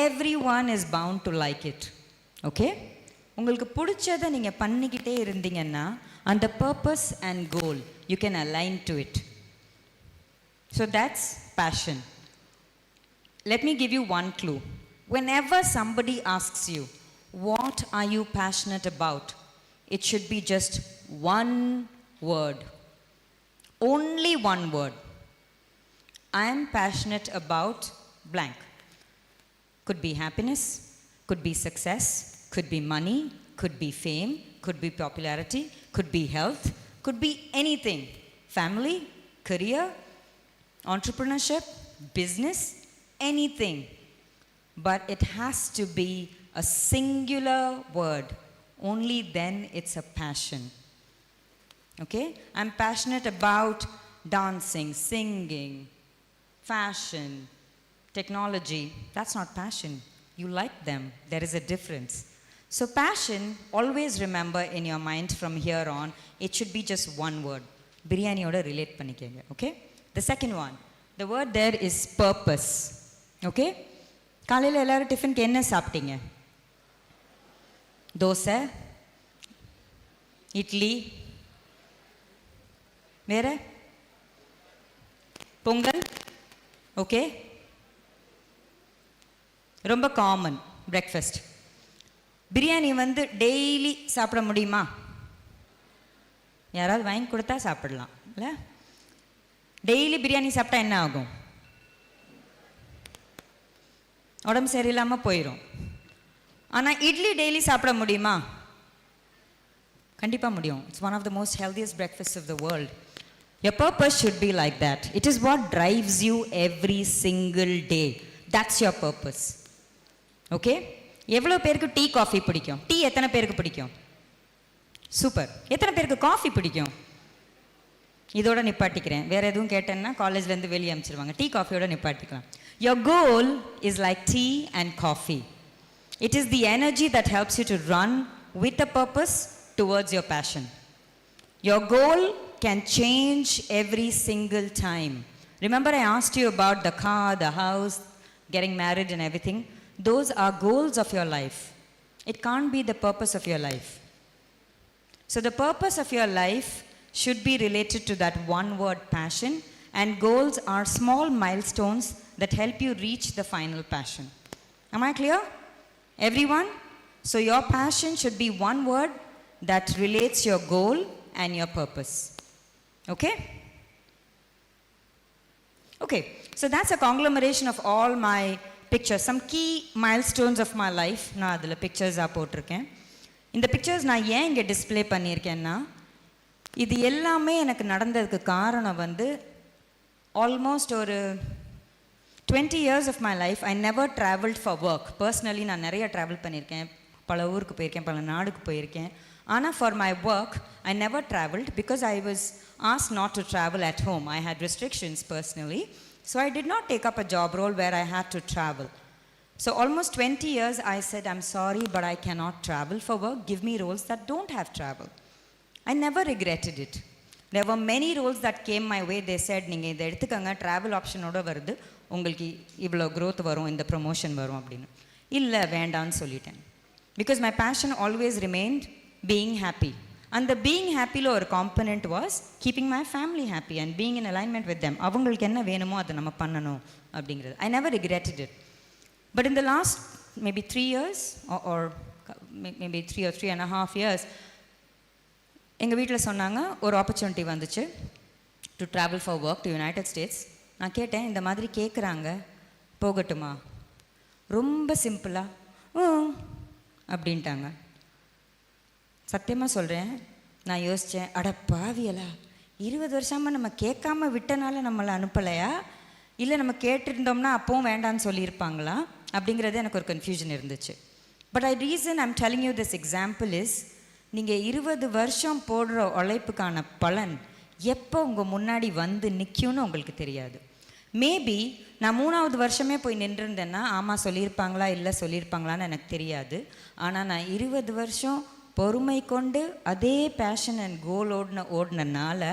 Everyone is bound to like it. Okay? உங்களுக்கு பிடிச்சதை நீங்கள் பண்ணிக்கிட்டே இருந்தீங்கன்னா அந்த purpose and goal you can align to it. So that's passion. Let me give you one clue. Whenever somebody asks you, what are you passionate about? It should be just one word. Only one word. I am passionate about blank. Could be happiness, could be success, could be money, could be fame, could be popularity, could be health, could be anything. Family, career, entrepreneurship, business, anything. But it has to be a singular word. Only then it's a passion. Okay? I'm passionate about dancing, singing, fashion, technology. That's not passion. You like them. There is a difference. So passion, always remember in your mind from here on, it should be just one word. Biryani oda relate panikkenga. Okay? The second one, the word there is purpose. Okay? காலையில் எல்லாரும் டிஃபனுக்கு என்ன சாப்பிட்டீங்க? தோசை, இட்லி, வேற Pongal. Okay? ரொம்ப common breakfast. Biryani daily சாப்பிட முடியுமா? யாராவது வாங்கி கொடுத்தா சாப்பிடலாம் இல்லை? டெய்லி பிரியாணி சாப்பிட்டா என்ன ஆகும்? உடம்பு சரியில்லாமல் போயிடும். ஆனால் இட்லி டெய்லி சாப்பிட முடியுமா? கண்டிப்பாக முடியும். It's one of the most healthiest breakfast of the world. Your purpose should be like that. It is what drives you every single day. That's your purpose. Okay? எவ்வளோ பேருக்கு டீ காஃபி பிடிக்கும்? Tea எத்தனை பேருக்கு பிடிக்கும்? Super. எத்தனை பேருக்கு coffee பிடிக்கும்? இதோட நிப்பாட்டிக்கிறேன். வேறு எதுவும் கேட்டேன்னா காலேஜ்லேருந்து வெளியே அனுப்பிச்சிருவாங்க. Tea காஃபியோட நிப்பாட்டிக்கலாம். Your goal is like tea and coffee. It is the energy that helps you to run with a purpose towards your passion. Your goal can change every single time. Remember I asked you about the car, the house, getting married and everything. Those are goals of your life. It can't be the purpose of your life. So the purpose of your life should be related to that one word passion, and goals are small milestones that help you reach the final passion. Am I clear? Everyone? So your passion should be one word that relates your goal and your purpose. Okay? Okay, so that's a conglomeration of all my pictures, some key milestones of my life. நான் அதில் பிக்சர்ஸாக போட்டிருக்கேன். இந்த pictures நான் ஏன் இங்கே display பண்ணியிருக்கேன்னா, இது எல்லாமே எனக்கு நடந்ததுக்கு காரணம் வந்து ஆல்மோஸ்ட் ஒரு 20 years of my life, I never traveled for work. Personally, நான் நிறைய ட்ராவல் பண்ணியிருக்கேன், பல ஊருக்கு போயிருக்கேன், பல நாடுக்கு போயிருக்கேன். ஆனால் for my work, I never traveled because I was asked not to travel at home. I had restrictions personally. So I did not take up a job role where I had to travel. So almost 20 years I said, I'm sorry, but I cannot travel for work. Give me roles that don't have travel. I never regretted it. There were many roles that came my way. They said, நீங்கள் இதை எடுத்துக்கங்க, travel ஆப்ஷனோட வருது, உங்களுக்கு இவ்வளோ growth வரும், இந்த promotion வரும் அப்படின்னு. இல்லை, வேண்டான்னு சொல்லிட்டேன். Because my passion always remained being happy. And the being happyல ஒரு component was keeping my family happy and being in alignment with them. அவங்களுக்கு என்ன வேணுமோ அதை நம்ம பண்ணணும் அப்படிங்கிறது. I never regretted it. But in the last maybe 3 years or maybe 3 or 3.5 years, எங்கள் வீட்டில் சொன்னாங்க, ஒரு ஆப்பர்ச்சுனிட்டி வந்துச்சு to travel for work to United states. நான் கேட்டேன், இந்த மாதிரி கேட்குறாங்க, போகட்டுமா? ரொம்ப சிம்பிளாக அப்படின்ட்டாங்க. சத்தியமாக சொல்கிறேன், நான் யோசித்தேன், அட பாவியலா, 20 வருஷமாக நம்ம கேட்காம விட்டனால நம்மளை அனுப்பலையா, இல்லை நம்ம கேட்டிருந்தோம்னா அப்பவும் வேண்டான்னு சொல்லியிருப்பாங்களா அப்படிங்கிறது எனக்கு ஒரு கன்ஃபியூஷன் இருந்துச்சு. But I'm telling you this example is, நீங்கள் 20 வருஷம் போடுற உழைப்புக்கான பலன் எப்போ உங்கள் முன்னாடி வந்து நிற்கும்னு உங்களுக்கு தெரியாது. மேபி நான் 3வது வருஷமே போய் நின்றுருந்தேன்னா ஆமாம் சொல்லியிருப்பாங்களா இல்லை சொல்லியிருப்பாங்களான்னு எனக்கு தெரியாது. ஆனால் நான் 20 வருஷம் பொறுமை கொண்டு அதே பேஷன் அண்ட் கோல் ஓடினால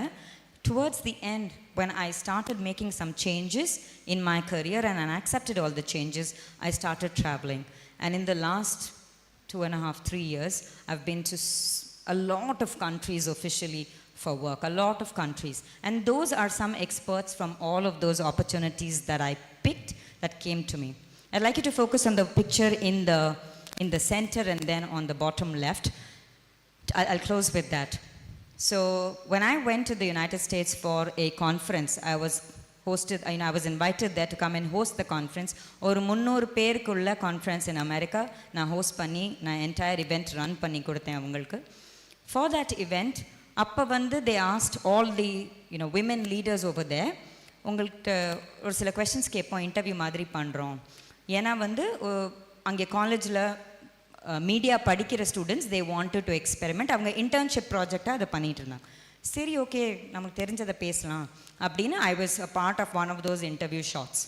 towards the end, when I started making some changes in my career and I accepted all the changes, I started traveling. And in the last 2.5-3 years, I've been to a lot of countries officially for work, a lot of countries. And those are some experts from all of those opportunities that I picked that came to me. I'd like you to focus on the picture in the center and then on the bottom left. I'll close with that. So when I went to the United States for a conference, I was invited there to come and host the conference. ஒரு 300 பேருக்குள்ள conference in America நான் host பண்ணி, நான் entire event run பண்ணி கொடுத்தேன் அவங்களுக்கு. For that event, அப்போ வந்து they asked all the women leaders over there, உங்கள்கிட்ட ஒரு சில questions கேட்போம், இன்டர்வியூ மாதிரி பண்ணுறோம். ஏன்னா வந்து அங்கே காலேஜில் மீடியா படிக்கிற students they wanted to experiment. அவங்க இன்டர்ன்ஷிப் ப்ராஜெக்டாக அதை பண்ணிகிட்டு இருந்தாங்க. சரி, ஓகே, நமக்கு தெரிஞ்சதை பேசலாம் அப்படின்னு I was a part of one of those interview shots.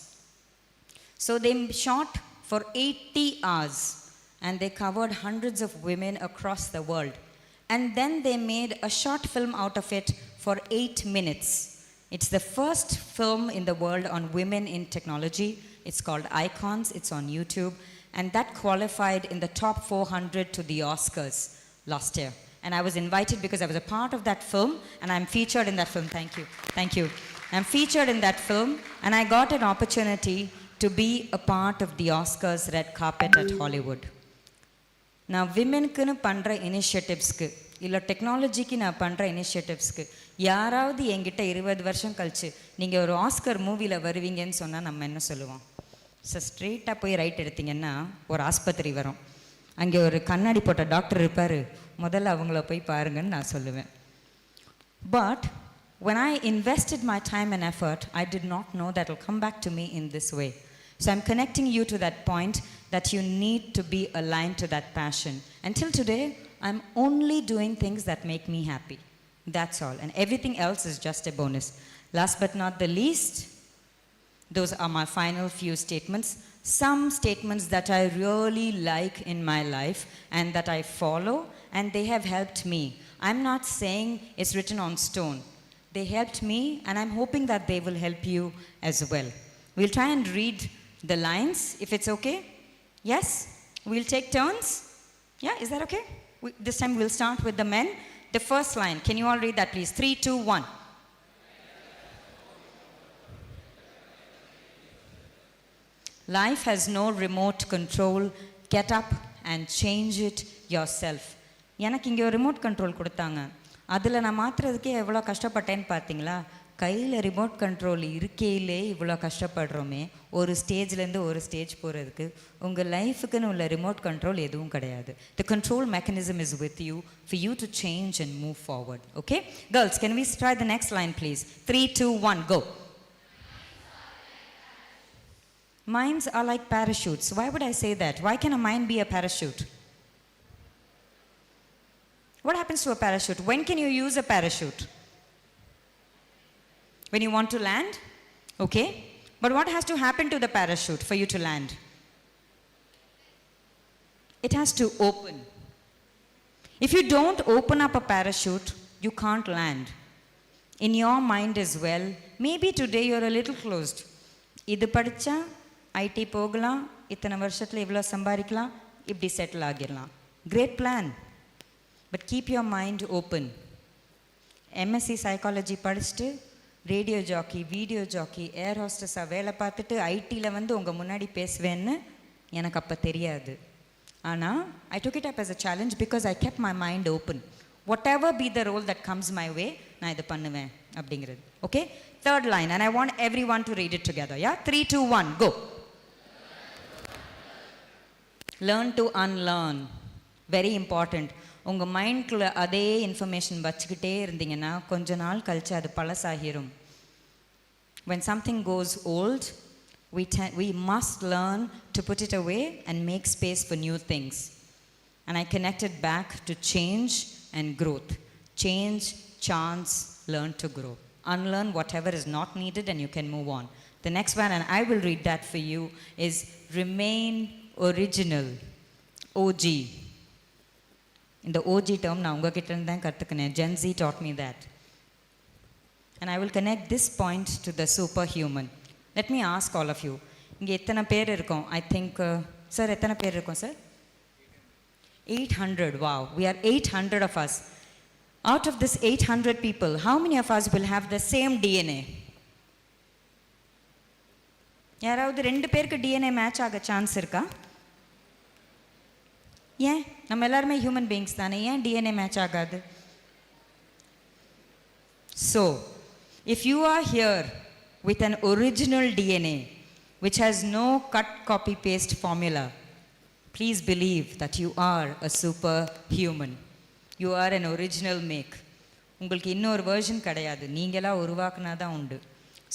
So they shot for 80 hours and they covered hundreds of women across the world. And then they made a short film out of it for 8 minutes. It's the first film in the world on women in technology. It's called Icons. It's on YouTube. And that qualified in the top 400 to the Oscars last year. And I was invited because I was a part of that film and I'm featured in that film. Thank you. I'm featured in that film and I got an opportunity to be a part of the Oscars red carpet at Hollywood. நான் விமெனுக்குன்னு பண்ணுற இனிஷியேட்டிவ்ஸ்க்கு இல்லை டெக்னாலஜிக்கு நான் பண்ணுற இனிஷியேட்டிவ்ஸ்க்கு யாராவது என்கிட்ட 20 வருஷம் கழிச்சு நீங்கள் ஒரு ஆஸ்கர் மூவியில் வருவீங்கன்னு சொன்னால் நம்ம என்ன சொல்லுவோம்? ஸோ ஸ்ட்ரெயிட்டாக போய் ரைட் எடுத்திங்கன்னா ஒரு ஆஸ்பத்திரி வரும், அங்கே ஒரு கண்ணாடி போட்ட டாக்டர் இருப்பார், முதல்ல அவங்கள போய் பாருங்கன்னு நான் சொல்லுவேன். But when I invested my time and effort, I did not know that it will come back to me in this way. So I'm connecting you to that point that you need to be aligned to that passion. Until today, I'm only doing things that make me happy. That's all. And everything else is just a bonus. Last but not the least, those are my final few statements. Some statements that I really like in my life and that I follow, and they have helped me. I'm not saying it's written on stone. They helped me, and I'm hoping that they will help you as well. We'll try and read the lines, if it's okay. Yes? We'll take turns. Yeah, is that okay? This time we'll start with the men. The first line, can you all read that please? 3, 2, 1. Life has no remote control. Get up and change it yourself. எனக்கு இங்கே ஒரு remote control கொடுத்தாங்க. அதில் நான் மாற்றுறதுக்கே எவ்வளோ கஷ்டப்பட்டேன்னு பார்த்தீங்களா? கையில் remote control இருக்கையிலே இவ்வளோ கஷ்டப்படுறோமே, ஒரு ஸ்டேஜ்லேருந்து ஒரு ஸ்டேஜ் போகிறதுக்கு. உங்கள் லைஃபுக்குன்னு உள்ள ரிமோட் கண்ட்ரோல் எதுவும் கிடையாது. The control mechanism is with you for you to change and move forward. Okay girls, can we try the next line please? 3, 2, 1, go. Minds are like parachutes. Why would I say that? Why can a mind be a parachute? What happens to a parachute? When can you use a parachute? When you want to land? Okay. But what has to happen to the parachute for you to land? It has to open. If you don't open up a parachute, you can't land. In your mind as well, maybe today you're a little closed. இது படித்தா ID போகலாம், இத்தனை வருஷத்தில் இவ்வளோ சம்பாதிக்கலாம், இப்படி settle ஆகிடலாம். Great plan. But keep your mind open. MSc psychology படிச்சுட்டு radio jockey, video jockey, air ஹோஸ்டஸாக வேலை பார்த்துட்டு ஐடியில் வந்து உங்கள் முன்னாடி பேசுவேன்னு எனக்கு அப்போ தெரியாது. ஆனால் I took it up as a challenge because I kept my mind open. Whatever be the role that comes my way, நான் இது பண்ணுவேன் அப்படிங்கிறது. Okay, third line, and I want everyone to read it together. Yeah, 3, 2, 1, go. Learn to unlearn. Very important. உங்கள் மைண்ட்குள்ளே அதே information வச்சுக்கிட்டே இருந்தீங்கன்னா கொஞ்ச நாள் கழிச்சு அது பழசாகிரும். When something goes old, we must learn to put it away and make space for new things. And I connected back to change and growth. Change, chance, learn to grow. Unlearn whatever is not needed and you can move on. The next one, and I will read that for you, is remain original. OG. In the OG term, நான் உங்ககிட்ட இருந்து தான் கற்றுக்கினேன். Gen Z taught me that. And I will connect this point to the superhuman. Let me ask all of you. இங்கே எத்தனை பேர் இருக்கோம்? I think, sir, எத்தனை பேர் இருக்கோம் sir? 800. Wow, we are 800 of us. Out of this 800 people, how many of us will have the same DNA? யாராவது 2 பேருக்கு DNA match ஆக சான்ஸ் இருக்கா? ஏன்? நம்ம எல்லாருமே ஹியூமன் பீயிங்ஸ் தானே, ஏன் DNA மேட்ச் ஆகாது? So, if you are here with an original DNA which has no cut, copy, paste formula, please believe that you are a superhuman. You are an original make. உங்களுக்கு இன்னொரு version கிடையாது, நீங்களாக உருவாக்குனா தான் உண்டு.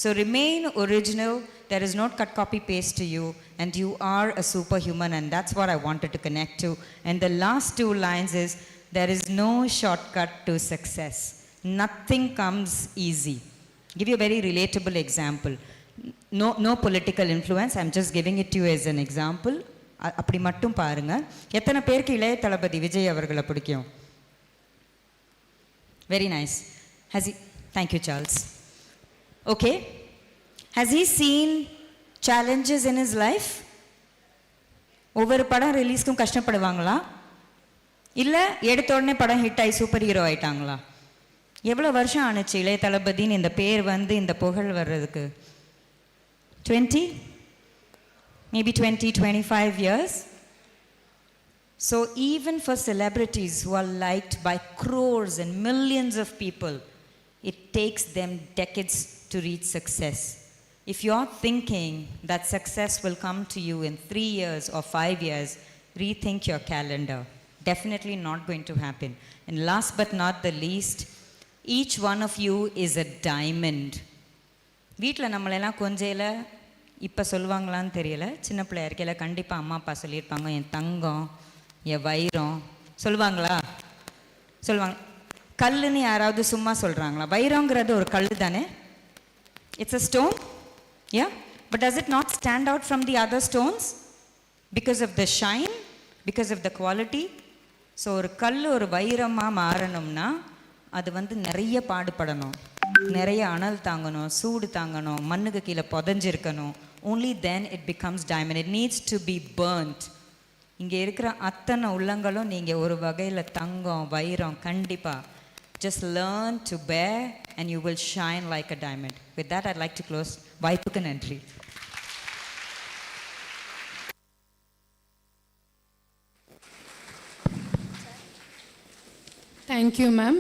So remain original. There is no cut, copy, paste to you, and you are a superhuman, and that's what I wanted to connect to. And the last 2 lines is, there is no shortcut to success. Nothing comes easy. Give you a very relatable example. No political influence. I'm just giving it to you as an example. அப்படி மட்டும் பாருங்க. எத்தனை பேருக்கு இளைய தளபதி விஜய் அவர்களை பிடிக்கும்? Very nice. Thank you, Charles. Okay. Has he seen challenges in his life? ஒவ்வொரு படம் ரிலீஸ்க்கும் கஷ்டப்படுவாங்களா? இல்லை எடுத்த உடனே படம் ஹிட் ஆகி சூப்பர் ஹீரோ ஆயிட்டாங்களா? எவ்வளோ வருஷம் ஆணுச்சு இளைய தளபதின்னு இந்த பேர் வந்து இந்த புகழ் வர்றதுக்கு? 20? Maybe 20, 25 years? So even for celebrities who are liked by crores and millions of people, it takes them decades to reach success. If you're thinking that success will come to you in 3 years or 5 years, rethink your calendar. Definitely not going to happen. And last but not the least, each one of you is a diamond. வீட்டில் நம்மளெல்லாம் கொஞ்சையில் இப்போ சொல்லுவாங்களான்னு தெரியல, சின்ன பிள்ளையா இருக்கையில் கண்டிப்பாக அம்மா அப்பா சொல்லியிருப்பாங்க, என் தங்கம், என் வைரம். சொல்லுவாங்களா? சொல்லுவாங்க. கல்லுன்னு யாராவது சும்மா சொல்கிறாங்களா? வைரங்கிறது ஒரு கல் தானே? It's a stone, yeah? But does it not stand out from the other stones? Because of the shine, because of the quality? So ஒரு கல் ஒரு வைரமாக மாறணும்னா அது வந்து நிறைய பாடுபடணும், நிறைய அனல் தாங்கணும், சூடு தாங்கணும், மண்ணுக்கு கீழே புதஞ்சிருக்கணும். Only then it becomes diamond. It needs to be burnt. இங்கே இருக்கிற அத்தனை உள்ளங்களும் நீங்கள் ஒரு வகையில் தங்கம், வைரம். கண்டிப்பாக just learn to bear and you will shine like a diamond. With that, I'd like to close. வாய்ப்புக்கு நன்றி. Thank you, ma'am.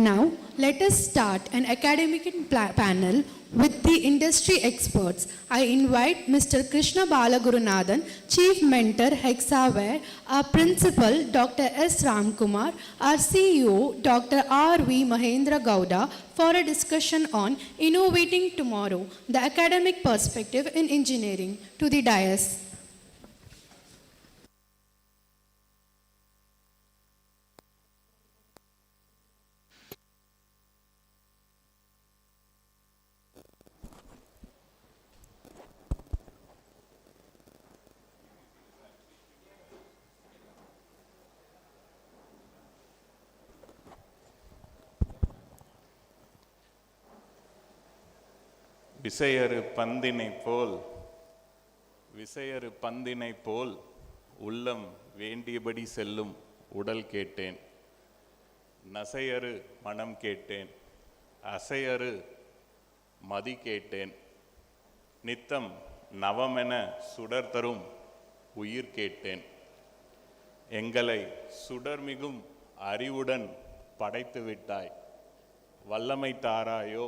Now, let us start an academic panel with the industry experts. I invite Mr. Krishna Balagurunathan, Chief Mentor, Hexaware, our Principal, Dr. S. Ramkumar, our CEO, Dr. R.V. Mahendra Gowda, for a discussion on Innovating Tomorrow, the academic perspective in engineering. To the dais. விசையறு பந்தினை போல் உள்ளம் வேண்டியபடி செல்லும் உடல் கேட்டேன், நசையறு மனம் கேட்டேன், அசையறு மதி கேட்டேன், நித்தம் நவமென சுடர் தரும் உயிர் கேட்டேன், எங்களை சுடர்மிகும் அறிவுடன் படைத்து விட்டாய், வல்லமை தாராயோ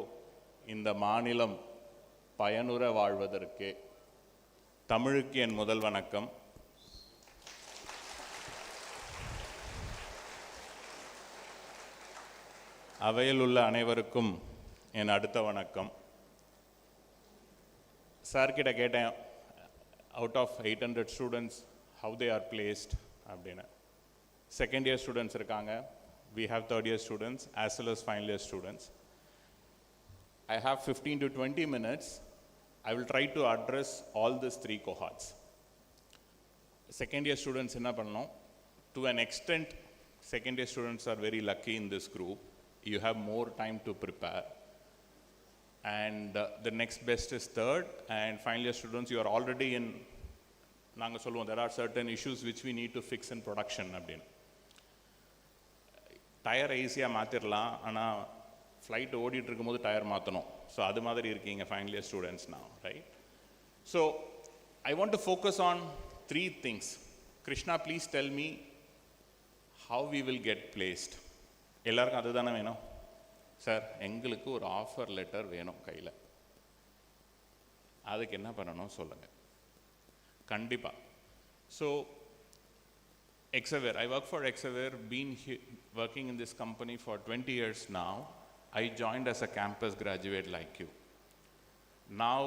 இந்த மாநிலம் பயனுற வாழ்வதற்கே. தமிழுக்கு என் முதல் வணக்கம். அவையில் உள்ள அனைவருக்கும் என் அடுத்த வணக்கம். சார்கிட்ட கேட்டேன், out of 800 students how they are placed அப்படின்னு. செகண்ட் இயர் ஸ்டூடெண்ட்ஸ் இருக்காங்க, we have third year students as well as final year students. I have 15 to 20 minutes. I will try to address all these three cohorts. Second year students enna pannom, to an extent second year students are very lucky in this group. You have more time to prepare, and the next best is third, and final year students you are already in. Naanga solluvom, there are certain issues which we need to fix in production appdin. Tire easy-a maathiralam, ana flight ஓடிட்டு இருக்கும்போது tyre மாற்றணும். So அது மாதிரி இருக்கீங்க final year students now, right? So I want to focus on three things. Krishna, please tell me how we will get placed. எல்லாருக்கும் அதுதானே வேணும் sir? எங்களுக்கு ஒரு ஆஃபர் லெட்டர் வேணும் கையில், அதுக்கு என்ன பண்ணணும் சொல்லுங்கள். கண்டிப்பாக. So Hexaware, I work for Hexaware, been working in this company for 20 years now. I joined as a campus graduate like you. Now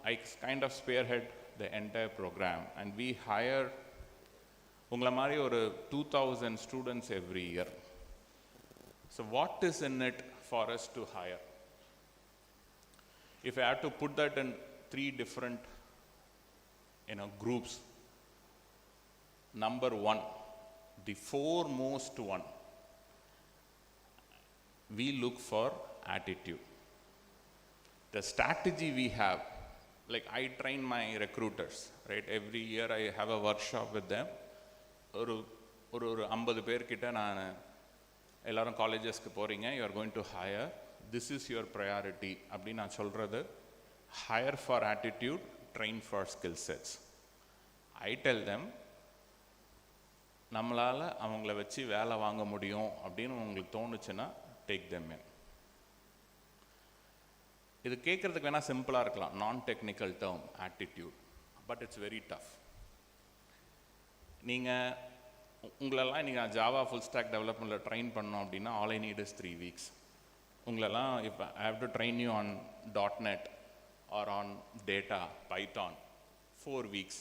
I kind of spearhead the entire program, and we hire ungala mari or 2000 students every year. So what is in it for us to hire? If I had to put that in three different groups, number one, the foremost one, we look for attitude. The strategy we have, like I train my recruiters, right? Every year I have a workshop with them. ஒரு 50 பேர்கிட்ட நான் எல்லாரும் காலேஜஸ்க்கு போகிறீங்க, you are going to hire, this is your priority அப்படின்னு நான் சொல்கிறது. Hire for attitude, train for skill sets. I tell them, நம்மளால் அவங்கள வச்சு வேலை வாங்க முடியும் அப்படின்னு உங்களுக்கு தோணுச்சுன்னா take them in. இது கேட்குறதுக்கு வேணால் சிம்பிளாக இருக்கலாம், நான் technical term attitude, but it's very tough. நீங்கள் உங்களெல்லாம் நீங்கள் ஜாவா ஃபுல் ஸ்டாக் டெவலப்மெண்ட்டில் ட்ரெயின் பண்ணோம் அப்படின்னா all I need is 3 weeks. உங்களெல்லாம் இப்போ I have to train you on .NET or on data Python 4 weeks.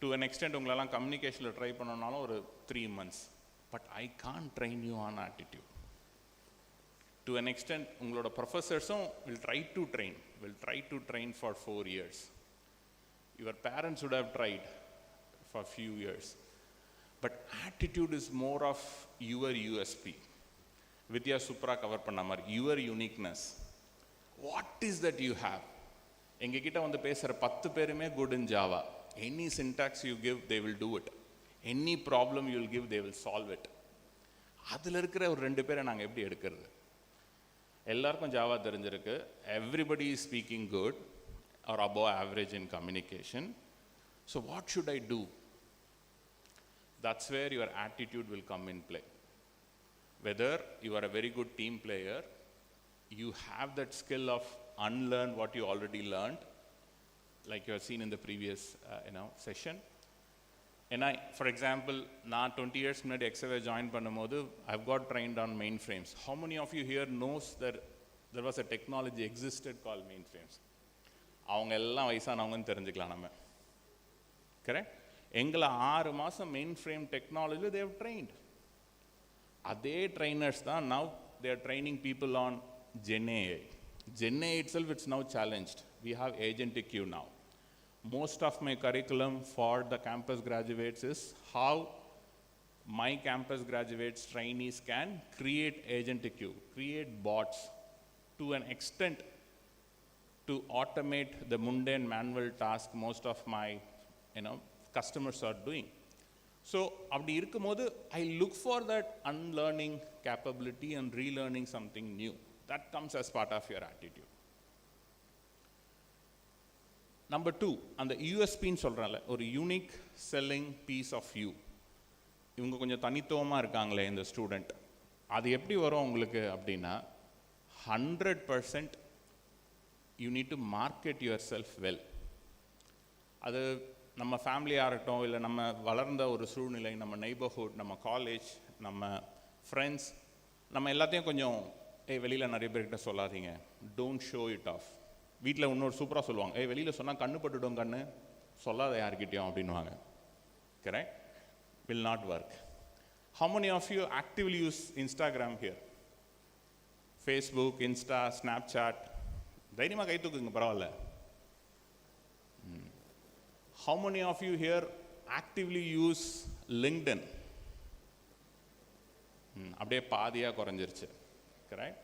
To an extent உங்களெல்லாம் கம்யூனிகேஷனில் ட்ரை பண்ணோன்னாலும் ஒரு 3 months. But I can't train you on attitude. To an extent, உங்களோட ப்ரொஃபஸர்ஸும் will try to train for 4 years. Your parents would have tried for a few years. But attitude is more of your USP. Vidya Supra cover பண்ண மாதிரி your uniqueness. What is that you have? எங்ககிட்ட வந்து பேசுகிற 10 பேருமே good in Java. Any syntax you give, they will do it. Any problem you will give, they will solve it. அதில் இருக்கிற ஒரு 2 பேரை நாங்கள் எப்படி எடுக்கிறது? எல்லாருக்கும் ஜாவா தெரிஞ்சிருக்கு, everybody is speaking good or above average in communication, So what should I do? That's where your attitude will come in play. Whether you are a very good team player, you have that skill of unlearn what you already learned, like you have seen in the previous session. And for example, நான் 20 years முன்னாடி XAV join பண்ணும்போது I've got trained on mainframes. How many of you here knows that there was a technology existed called mainframes? அவங்க எல்லாம் வயசானவங்கன்னு தெரிஞ்சுக்கலாம் நம்ம. Correct? எங்களை 6 மாதம் mainframe technology they have trained. அதே trainers தான் now they are training people on Gen AI. Gen AI itself it's now challenged. We have agentic queue now. Most of my curriculum for the campus graduates is how my campus graduates, trainees can create agentic queue, create bots to an extent to automate the mundane manual task most of my customers are doing. So, அப்படி இருக்கும்போது I look for that unlearning capability and relearning something new. That comes as part of your attitude. Number 2, அந்த USPன்னு சொல்கிறேன்ல, ஒரு unique selling piece of you. இவங்க கொஞ்சம் தனித்துவமாக இருக்காங்களே இந்த ஸ்டூடெண்ட், அது எப்படி வரும் உங்களுக்கு அப்படின்னா 100% you need to market your self well. அது நம்ம ஃபேமிலியாக இருக்கட்டும், இல்லை நம்ம வளர்ந்த ஒரு சூழ்நிலை, நம்ம நெய்பர்ஹுட், நம்ம காலேஜ், நம்ம ஃப்ரெண்ட்ஸ், நம்ம எல்லாத்தையும் கொஞ்சம் வெளியில் நிறைய பேர்கிட்ட சொல்லாதீங்க, டோன்ட் ஷோ இட் ஆஃப். வீட்டில் இன்னொரு சூப்பராக சொல்லுவாங்க, வெளியில் சொன்னால் கண்ணு பட்டுடும், கண்ணு சொல்லாத யார்கிட்டையும் அப்படின்வாங்க. Correct? Will not work. How many of you actively use Instagram here? Facebook, Insta, Snapchat? தைரியமாக கை தூக்குங்க, பரவாயில்ல. How many of you here actively use LinkedIn? அப்படியே பாதியாக குறைஞ்சிருச்சு. கரெக்ட்?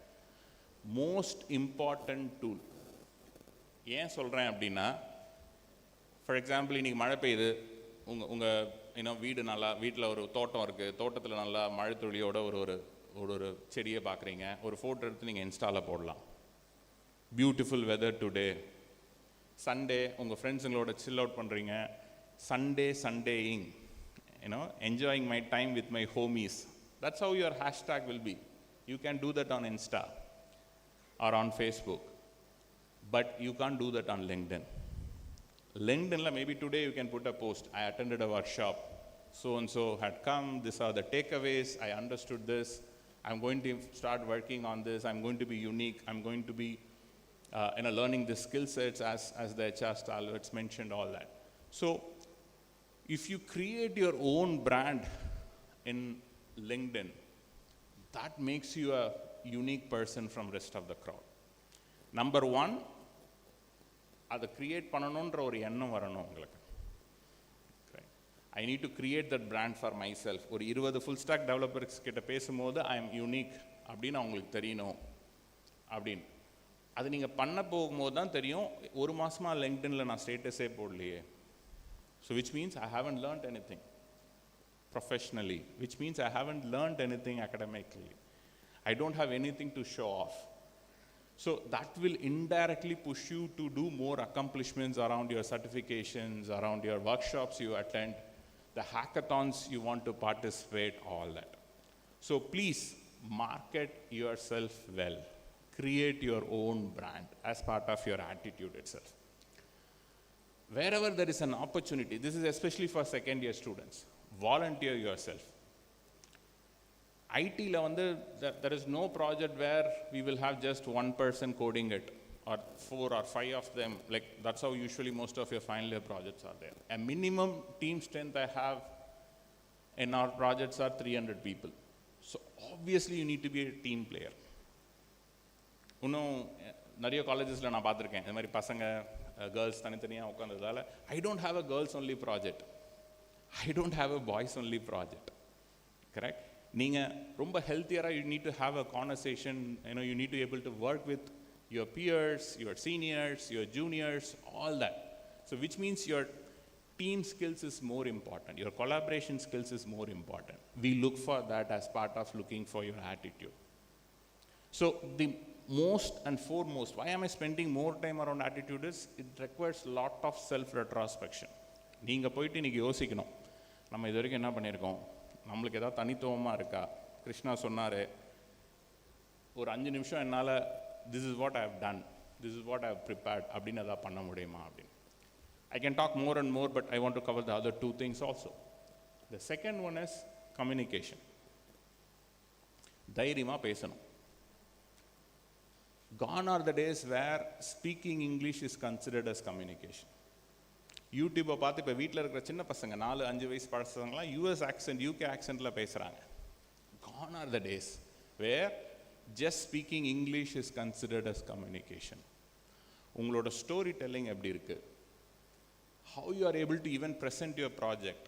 Most important tool. ஏன் சொல்கிறேன் அப்படின்னா, ஃபார் எக்ஸாம்பிள் இன்றைக்கி மழை பெய்யுது, உங்கள் வீடு நல்லா, வீட்டில் ஒரு தோட்டம் இருக்குது, தோட்டத்தில் நல்லா மழை துளியோட ஒரு செடியை பார்க்குறீங்க, ஒரு ஃபோட்டோ எடுத்து நீங்கள் இன்ஸ்டாவில் போடலாம். Beautiful weather today. சண்டே உங்கள் ஃப்ரெண்ட்ஸுங்களோட சில் அவுட் பண்ணுறீங்க, Sundaying, enjoying my time with my homies. That's how your hashtag will be. You can do that on Insta or on Facebook, but you can't do that on LinkedIn. LinkedIn, maybe today you can put a post, I attended a workshop, so and so had come, these are the takeaways, I understood this, I'm going to start working on this, I'm going to be unique, I'm going to be learning the skill sets as the HR stalwarts mentioned, all that. So if you create your own brand in LinkedIn, that makes you a unique person from rest of the crowd. Number 1, அதை create பண்ணணுன்ற ஒரு எண்ணம் வரணும் உங்களுக்கு. I need to create that brand for my self. ஒரு 20 full stock developers கிட்ட பேசும்போது I am unique அப்படின்னு அவங்களுக்கு தெரியணும் அப்படின்னு. அது நீங்கள் பண்ண போகும்போது தான் தெரியும். ஒரு மாதமாக லிங்க்டின்ல நான் ஸ்டேட்டஸே போடலையே. So which means I haven't learnt anything professionally, which means I haven't learnt anything academically. I don't have anything to show off. So that will indirectly push you to do more accomplishments around your certifications, around your workshops you attend, the hackathons you want to participate, all that. So please market yourself well. Create your own brand as part of your attitude itself. Wherever there is an opportunity, this is especially for second year students, volunteer yourself. IT-ல there is no project where we will have just one person coding it, or 4 or 5 of them. Like that's how usually most of your final year projects are there. A minimum team strength I have in our projects are 300 people. So obviously you need to be a team player. இன்னும் நிறைய காலேஜஸில் நான் பார்த்துருக்கேன், இந்த மாதிரி பசங்க girls தனித்தனியாக உட்காந்துறதால I don't have a girls only project, I don't have a boys only project. Correct? நீங்கள் ரொம்ப ஹெல்த்தியராக you need to have a conversation, you need to be able to work with your peers, your seniors, your juniors, all that. So which means your team skills is more important, your collaboration skills is more important. We look for that as part of looking for your attitude. So the most and foremost, why am I spending more time around attitude is, it requires a lot of self-retrospection. நீங்கள் போயிட்டு இன்றைக்கி யோசிக்கணும், நம்ம இது வரைக்கும் என்ன பண்ணியிருக்கோம், நம்மளுக்கு ஏதாவது தனித்துவமாக இருக்கா. கிருஷ்ணா சொன்னார், ஒரு 5 நிமிஷம் என்னால் this is what I have done, this is what I have prepared அப்படின்னு எதாவது பண்ண முடியுமா அப்படின்னு. I can talk more and more, but I want to cover the other 2 things also. The second one is communication. தைரியமாக பேசணும். Gone are the days where speaking English is considered as communication. யூடியூப்பை பார்த்து இப்போ வீட்டில் இருக்கிற சின்ன பசங்க 4-5 வயசு பசங்களாம் யூஎஸ் ஆக்சென்ட் யூகே ஆக்சென்ட்டில் பேசுகிறாங்க. Gone are the days where just speaking English is considered as communication. உங்களோட ஸ்டோரி டெல்லிங் எப்படி இருக்குது, how you are able to even present your project,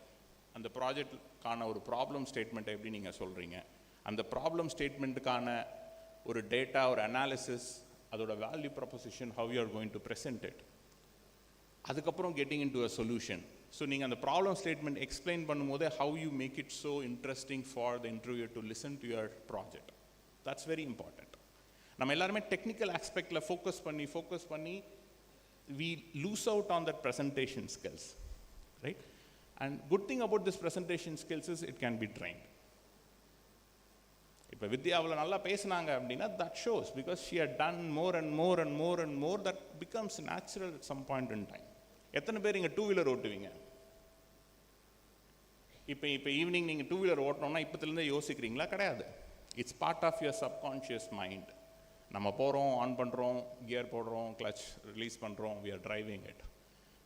அந்த ப்ராஜெக்டுக்கான ஒரு ப்ராப்ளம் ஸ்டேட்மெண்ட்டை எப்படி நீங்கள் சொல்கிறீங்க, அந்த ப்ராப்ளம் ஸ்டேட்மெண்ட்டுக்கான ஒரு டேட்டா, ஒரு அனாலிசிஸ், அதோட value proposition, how you are going to present it. அதுக்கப்புறம் getting into a solution. So நீங்கள் அந்த ப்ராப்ளம் ஸ்டேட்மெண்ட் எக்ஸ்பிளைன் பண்ணும்போது how you make it so interesting for the interviewer to listen to your project. That's very important. நம்ம எல்லாருமே technical ஆஸ்பெக்டில் focus பண்ணி we lose out on that presentation skills, right? And good thing about this presentation skills is it can be trained. இப்போ வித்யா அவ்வளோ நல்லா பேசினாங்க அப்படின்னா that shows because she had done more and more that becomes natural at some point in time. எத்தனை பேர் இங்கே two-wheeler ஓட்டுவீங்க? இப்போ evening நீங்கள் 2-வீலர் ஓட்டணும்னா இப்போத்துலேருந்தே யோசிக்கிறீங்களா? கிடையாது. It's part of your subconscious mind. நம்ம போகிறோம், ஆன் பண்ணுறோம், கியர் போடுறோம், கிளச் ரிலீஸ் பண்ணுறோம், we are driving it.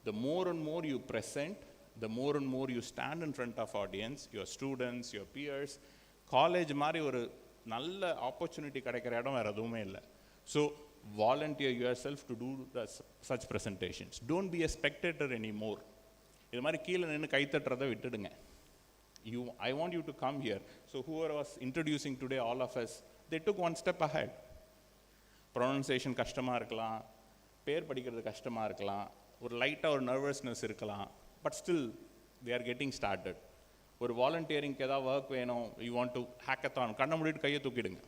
The more and more you present, the more and more you stand in front of audience, your students, your peers. College மாதிரி ஒரு நல்ல opportunity கிடைக்கிற இடம் வேறு எதுவுமே இல்லை. So volunteer yourself to do such presentations. Don't be a spectator anymore. இது மாதிரி கீழே நின்று கைத்தட்டுறதை விட்டுடுங்க. I want you to come here. So whoever was introducing today, all of us, they took one step ahead. Pronunciation கஷ்டமாக இருக்கலாம், பேர் படிக்கிறது கஷ்டமாக இருக்கலாம், ஒரு லைட்டாக ஒரு நர்வஸ்னஸ் இருக்கலாம், but still they are getting started. ஒரு வாலண்டியரிங்க்கு ஏதாவது ஒர்க் வேணும், யூ வாண்ட் டு ஹேக்கத்தான், கண்ணை மூடிட்டு கையை தூக்கிடுங்க.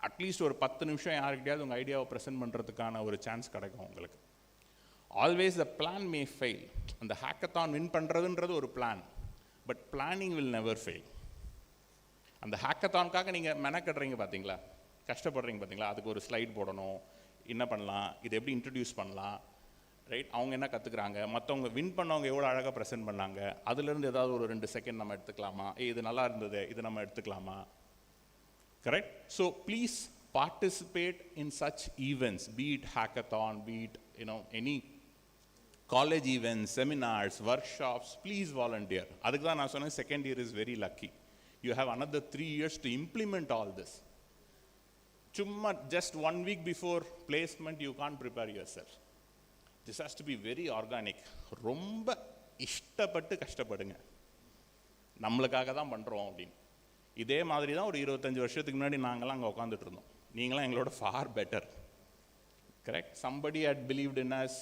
அட்லீஸ்ட் ஒரு 10 நிமிஷம் யாருக்கிட்டையாவது உங்கள் ஐடியாவை ப்ரெசென்ட் பண்ணுறதுக்கான ஒரு சான்ஸ் கிடைக்கும் உங்களுக்கு. Always the plan May fail. அந்த ஹேக்கத்தான் வின் பண்ணுறதுன்றது ஒரு plan, but planning will never fail. அந்த ஹேக்கத்தானுக்காக நீங்கள் மெனக்கடுறீங்க பார்த்தீங்களா, கஷ்டப்படுறீங்க பார்த்தீங்களா, அதுக்கு ஒரு ஸ்லைட் போடணும், என்ன பண்ணலாம், இதை எப்படி இன்ட்ரடியூஸ் பண்ணலாம், ரைட்? அவங்க என்ன கற்றுக்குறாங்க, மற்றவங்க வின் பண்ணவங்க எவ்வளோ அழகாக ப்ரெசென்ட் பண்ணாங்க, அதுலேருந்து ஏதாவது ஒரு 2 செகண்ட் நம்ம எடுத்துக்கலாமா, இது நல்லா இருந்தது, இது நம்ம எடுத்துக்கலாமா, correct? So please participate in such events, be it hackathon, be it any college events, seminars, work shops, please volunteer. அதுக்கு தான் நான் சொன்னேன் second year is very lucky. You have another 3 years to implement all this. சும்மா just 1 week before placement you can't prepare yourself. This has to be very organic. ரொம்ப இஷ்டப்பட்டு கஷ்டப்படுங்க, நம்மளுக்காக தான் பண்ணுறோம் அப்படின்னு. இதே மாதிரி தான் ஒரு 25 வருஷத்துக்கு முன்னாடி நாங்களாம் அங்கே உட்காந்துட்டு இருந்தோம். நீங்களாம் எங்களோட far better, correct? Somebody had believed in us,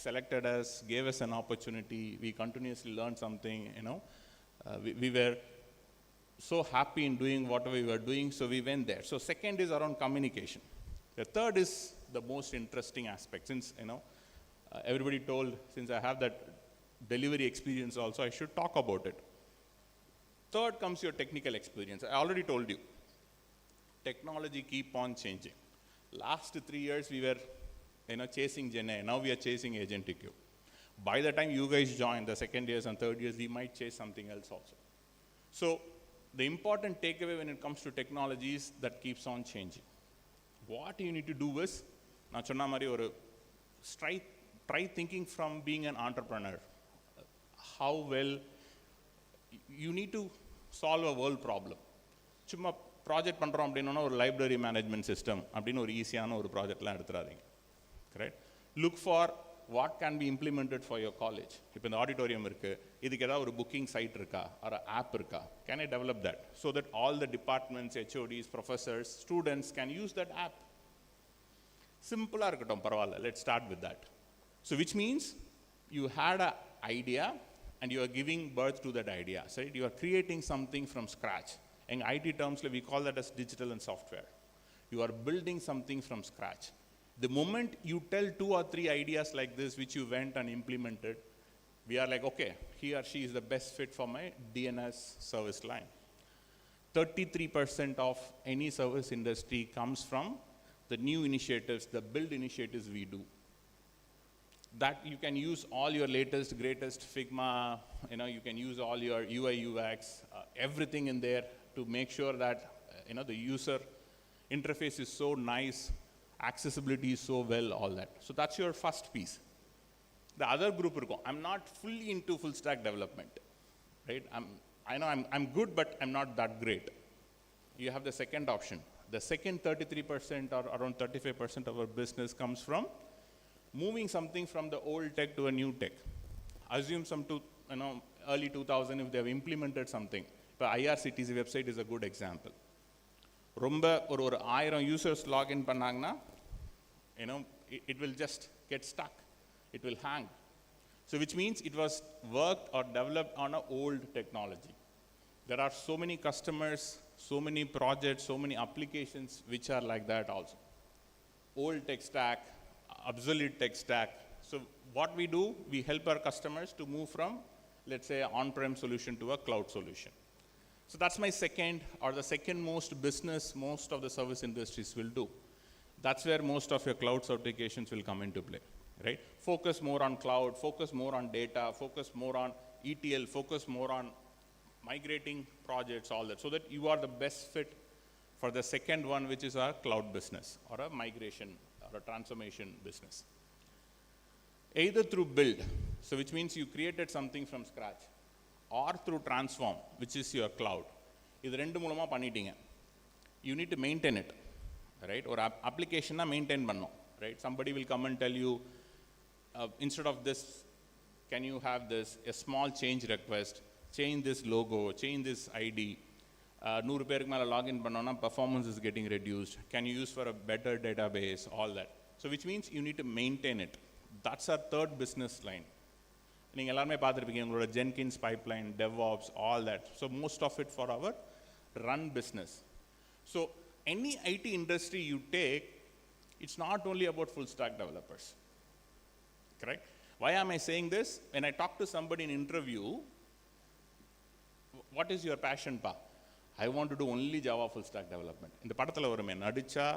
selected us, gave us an opportunity, we continuously learned something, we were so happy in doing whatever we were doing, so we went there. So second is around communication. The third is the most interesting aspect. Since everybody told, since I have that delivery experience also, I should talk about it. Third comes your technical experience. I already told you, technology keep on changing. Last 3 years we were chasing Gen A, now we are chasing agentic. By the time you guys join the second years and third years, we might chase something else also. So the important takeaway when it comes to technology is that keeps on changing. What you need to do is, நான் சொன்ன மாதிரி ஒரு try thinking from being an entrepreneur. How well you need to solve a world problem. சும்மா project பண்ணுறோம் அப்படின்னா ஒரு library management system அப்படின்னு ஒரு ஈஸியான ஒரு ப்ராஜெக்ட்லாம் எடுத்துடாதீங்க, correct? Look for what can be implemented for your college. இப்போ இந்த ஆடிட்டோரியம் இருக்குது, இதுக்கு ஏதாவது ஒரு புக்கிங் சைட் இருக்கா, ஒரு ஆப் இருக்கா, can I develop that so that all the departments, HODs, professors, students can use that app. சிம்பிளாக இருக்கட்டும், பரவாயில்ல, let start with that. So which means you had a idea and you are giving birth to that idea, right? You are creating something from scratch. In IT terms, we call that as digital and software. You are building something from scratch. The moment you tell 2 or 3 ideas like this, which you went and implemented, We are like, okay, he or she is the best fit for my DNS service line. 33% of any service industry comes from the new initiatives, the build initiatives we do. That you can use all your latest, greatest Figma, you can use all your UI, UX, everything in there to make sure that, the user interface is so nice, accessibility is so well, all that. So that's your first piece. The other group, I'm not fully into full stack development, right? I know I'm good, but I'm not that great. You have the second option. The second 33% or around 35% of our business comes from moving something from the old tech to a new tech. Assume early 2000 if they have implemented something. But IRCTC website is a good example. Romba or 1000 users log in பண்ணாங்கன்னா, it will just get stuck. It will hang. So which means it was worked or developed on an old technology. There are so many customers, so many projects, so many applications which are like that also. Old tech stack, obsolete tech stack. So what we do, we help our customers to move from, let's say, on-prem solution to a cloud solution. So that's my second, or the second most business most of the service industries will do. That's where most of your cloud certifications will come into play, right? Focus more on cloud, focus more on data, focus more on ETL, focus more on migrating projects, all that, so that you are the best fit for the second one, which is our cloud business, or a migration, or a transformation business. Either through build, so which means you created something from scratch, or through transform, which is your cloud. இது ரெண்டு மூலமா பண்ணிட்டீங்க. You need to maintain it, right? Or application maintain பண்ணணும், right? Somebody will come and tell you, instead of this, can you have this, a small change request, change this logo, change this ID, 100 பேருக்கு மேல login பண்ணோம்னா performance is getting reduced. Can you use for a better database, all that. So which means you need to maintain it. That's our third business line. நீங்க எல்லாரும் பார்த்திருப்பீங்க உங்களோட Jenkins pipeline, DevOps, all that. So most of it for our run business. So any IT industry you take, it's not only about full stack developers. Correct? Why am I saying this? When I talk to somebody in interview, what is your passion pa? I want to do only Java full stack development. இந்த படத்துல வருமே நடிச்சா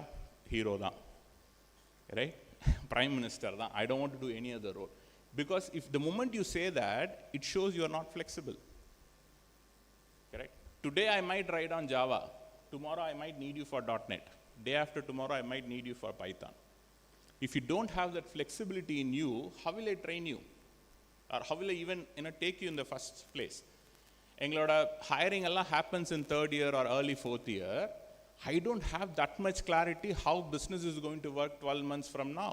hero தான். Right? Prime Minister தான். I don't want to do any other role. Because if the moment you say that, it shows you are not flexible. Correct? Today I might write on Java. Tomorrow I might need you for .NET. Day after tomorrow I might need you for Python. If you don't have that flexibility in you, how will I train you? Or how will I even take you in the first place? எங்களோட hiring எல்லாம் happens in third year or early fourth year. I don't have that much clarity how business is going to work 12 months from now.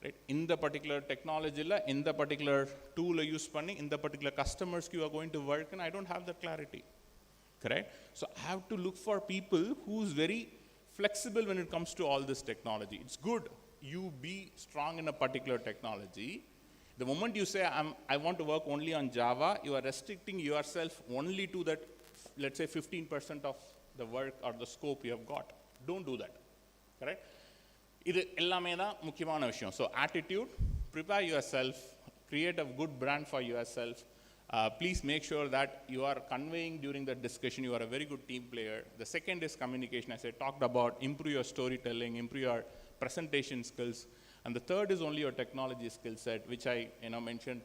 Right? In the particular technology, in the particular tool use panni, in the particular customers you are going to work, and I don't have that clarity. Correct? So I have to look for people who's very flexible when it comes to all this technology. It's good you be strong in a particular technology. The moment you say, I want to work only on Java, you are restricting yourself only to that, let's say 15% of the work or the scope you have got. Don't do that. Correct? இது எல்லாமே தான் முக்கியமான விஷயம். So attitude, prepare yourself, create a good brand for yourself. Please make sure that you are conveying during the discussion, you are a very good team player. The second is communication, as I talked about, improve your storytelling, improve your presentation skills. And the third is only your technology skill set, which I mentioned,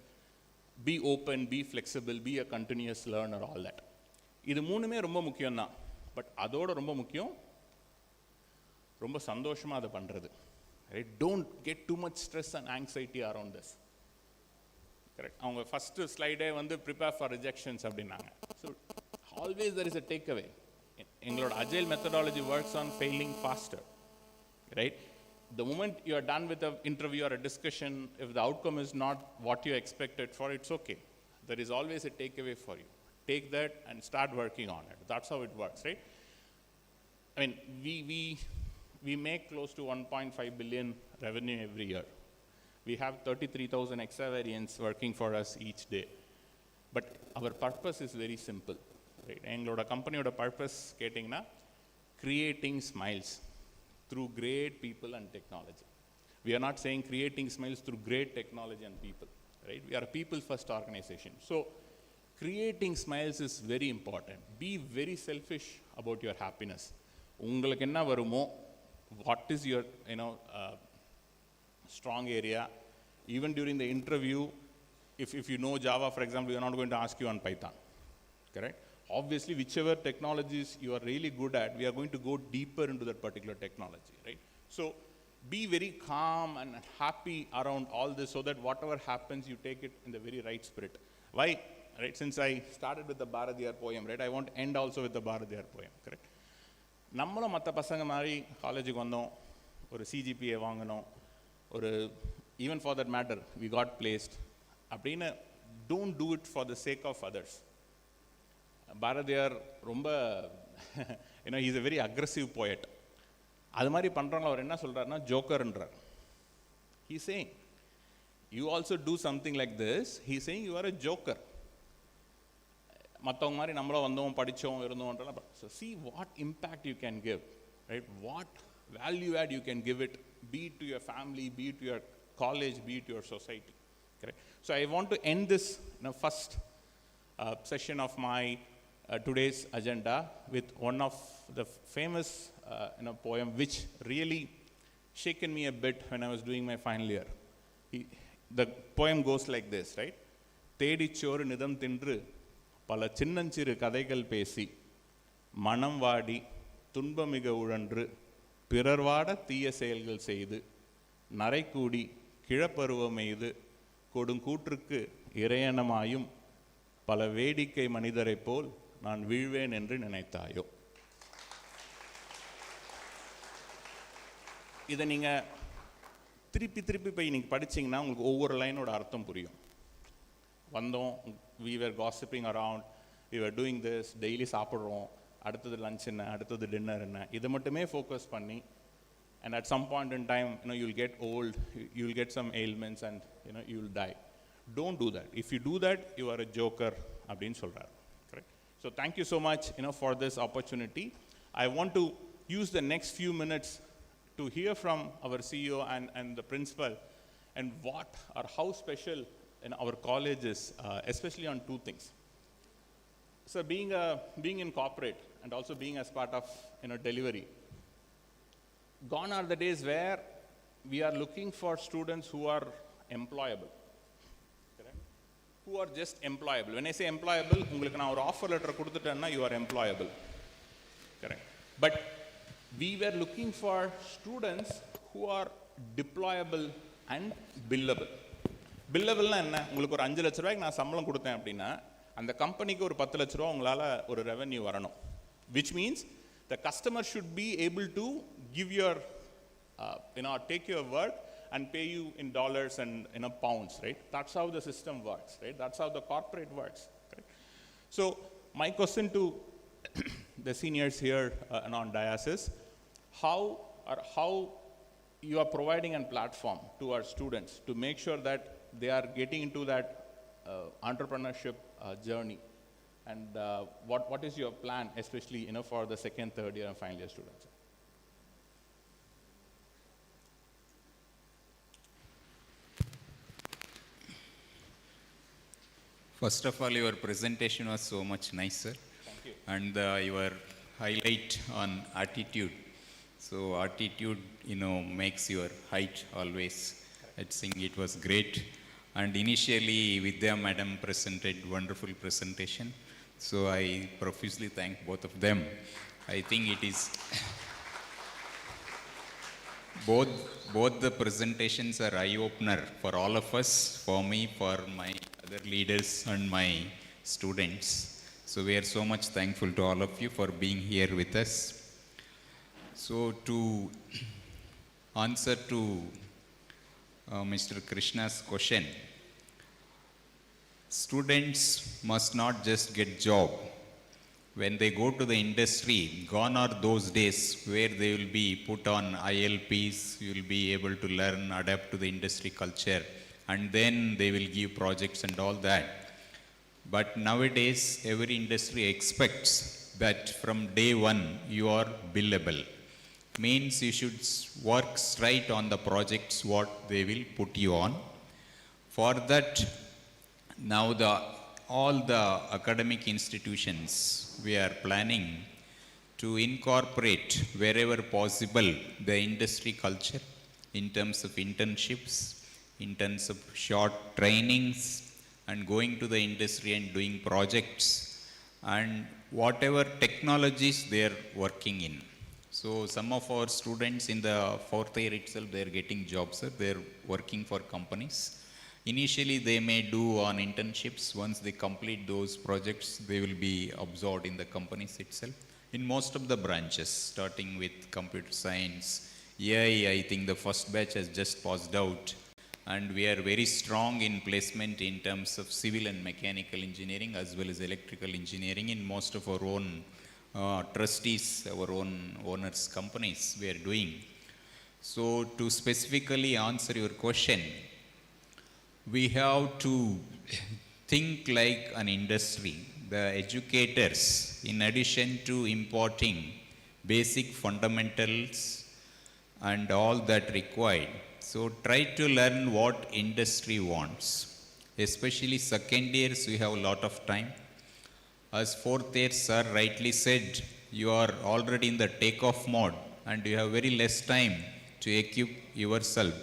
be open, be flexible, be a continuous learner, all that. இது மூணுமே ரொம்ப முக்கியம் தான். But அதோட ரொம்ப முக்கியம் ரொம்ப சந்தோஷமா அதை பண்றது. Right? Don't get too much stress and anxiety around this. Correct? அவங்க first slide prepare for rejections அப்படினாங்க. So always there is a takeaway. எங்களோட agile methodology works on failing faster. Right? The moment you are done with an interview or a discussion, if the outcome is not what you expected for, it's okay. There is always a takeaway for you. Take that and start working on it. That's how it works, right? I mean, we make close to 1.5 billion revenue every year. We have 33,000 extra variants working for us each day. But our purpose is very simple, right? எங்களோட கம்பெனியோட purpose கேட்டிங்கன்னா creating smiles through great people and technology. We are not saying creating smiles through great technology and people, right? We are a people-first organization. So creating smiles is very important. Be very selfish about your happiness. உங்களுக்கு என்ன வருமோ, what is your strong area. Even during the interview, if you know Java, for example, we are not going to ask you on Python, correct? Obviously, whichever technologies you are really good at, we are going to go deeper into that particular technology, right? So be very calm and happy around all this, so that whatever happens, you take it in the very right spirit. Why? Right? Since I started with the Bharadiyar poem, right? I want to end also with the Bharadiyar poem, correct? நம்மளும் மற்ற பசங்க மாதிரி காலேஜுக்கு வந்தோம், ஒரு CGPA வாங்கினோம், ஒரு even for that matter we got placed அப்படின்னு. Don't do it for the sake of others. Bharathiar ரொம்ப is a very aggressive poet. அது மாதிரி பண்ணுறவங்க அவர் என்ன சொல்கிறாருன்னா ஜோக்கர்ன்றார். He is saying, you also do something like this. He is saying you are a joker. மற்றவங்க மாதிரி நம்மளும் வந்தோம், படித்தோம், இருந்தோம். So see what impact you can give, right? What value add you can give it, be it to your family, be it to your college, be it to your society, correct? So I want to end this first session of my today's agenda with one of the famous poem which really shaken me a bit when I was doing my final year. The poem goes like this, right? தேடிச்சோறு நிதம் தின்று பல சின்னஞ்சிறு கதைகள் பேசி மனம் வாடி துன்பமிக உழன்று பிறர் வாட தீய செயல்கள் செய்து நரைக்கூடி கிழப்பருவமெய்து கொடுங்கூற்றுக்கு இறையனமாயும் பல வேடிக்கை மனிதரைப் போல் நான் வீழ்வேன் என்று நினைத்தாயோ. இதை நீங்கள் திருப்பி திருப்பி போய் நீங்கள் படிச்சிங்கன்னா உங்களுக்கு ஒவ்வொரு லைனோட அர்த்தம் புரியும். வந்தோம், we were gossiping around, we were doing this, daily சாப்பிட்றோம், அடுத்தது லஞ்ச் என்ன, அடுத்தது டின்னர் என்ன, இதை மட்டுமே ஃபோக்கஸ் பண்ணி, and at some point in time, you'll get old, you'll get some ailments, and you'll die. Don't do that. If you do that, you are a joker, அப்படின்னு சொல்றார். Correct? So thank you so much, for this opportunity. I want to use the next few minutes to hear from our CEO and the principal, and what or how special our college is, especially on two things. So being in corporate and also being as part of delivery, gone are the days where we are looking for students who are employable, correct? Who are just employable. When I say employable, உங்களுக்கு நான் ஒரு offer letter கொடுத்துட்டேன்னா you are employable, correct? But we were looking for students who are deployable and billable. பில்லபிள்னா என்ன? உங்களுக்கு ஒரு 5 லட்ச ரூபாய்க்கு நான் சம்பளம் கொடுத்தேன் அப்படின்னா அந்த கம்பெனிக்கு ஒரு 10 லட்ச ரூபா உங்களால் ஒரு ரெவென்யூ வரணும். Which means the customer should be able to give your take your work and pay you in dollars and pounds, right? That's how the system works, right? That's how the corporate works, right? So my question to the seniors here on dais is, how you are providing a platform to our students to make sure that they are getting into that entrepreneurship journey, and what is your plan, especially for the second, third year and final year students? First of all, your presentation was so much nicer. Thank you. And your highlight on attitude. So attitude, makes your height always. I think it was great. And initially, Vidya Madam presented wonderful presentation. So I profusely thank both of them. I think it is both the presentations are eye-opener for all of us, for me, for my other leaders and my students. So we are so much thankful to all of you for being here with us. So to answer to Mr. Krishna's question, students must not just get job. When they go to the industry, gone are those days where they will be put on ILPs, you will be able to learn, adapt to the industry culture, and then they will give projects and all that. But nowadays, every industry expects that from day one, you are billable. Means you should work straight on the projects what they will put you on. For that, now all the academic institutions, we are planning to incorporate wherever possible the industry culture in terms of internships, in terms of short trainings, and going to the industry and doing projects and whatever technologies they are working in. So some of our students in the fourth year itself, they are getting jobs, sir. They are working for companies. Initially, they may do on internships. Once they complete those projects, they will be absorbed in the companies itself. In most of the branches, starting with computer science, AI, I think the first batch has just passed out. And we are very strong in placement in terms of civil and mechanical engineering as well as electrical engineering in most of our own trustees, our own owners' companies we are doing. So to specifically answer your question, we have to think like an industry. The educators, in addition to imparting basic fundamentals and all that required, so try to learn what industry wants. Especially second years, we have a lot of time. As fourth years, sir rightly said, you are already in the takeoff mode and you have very less time to equip yourself.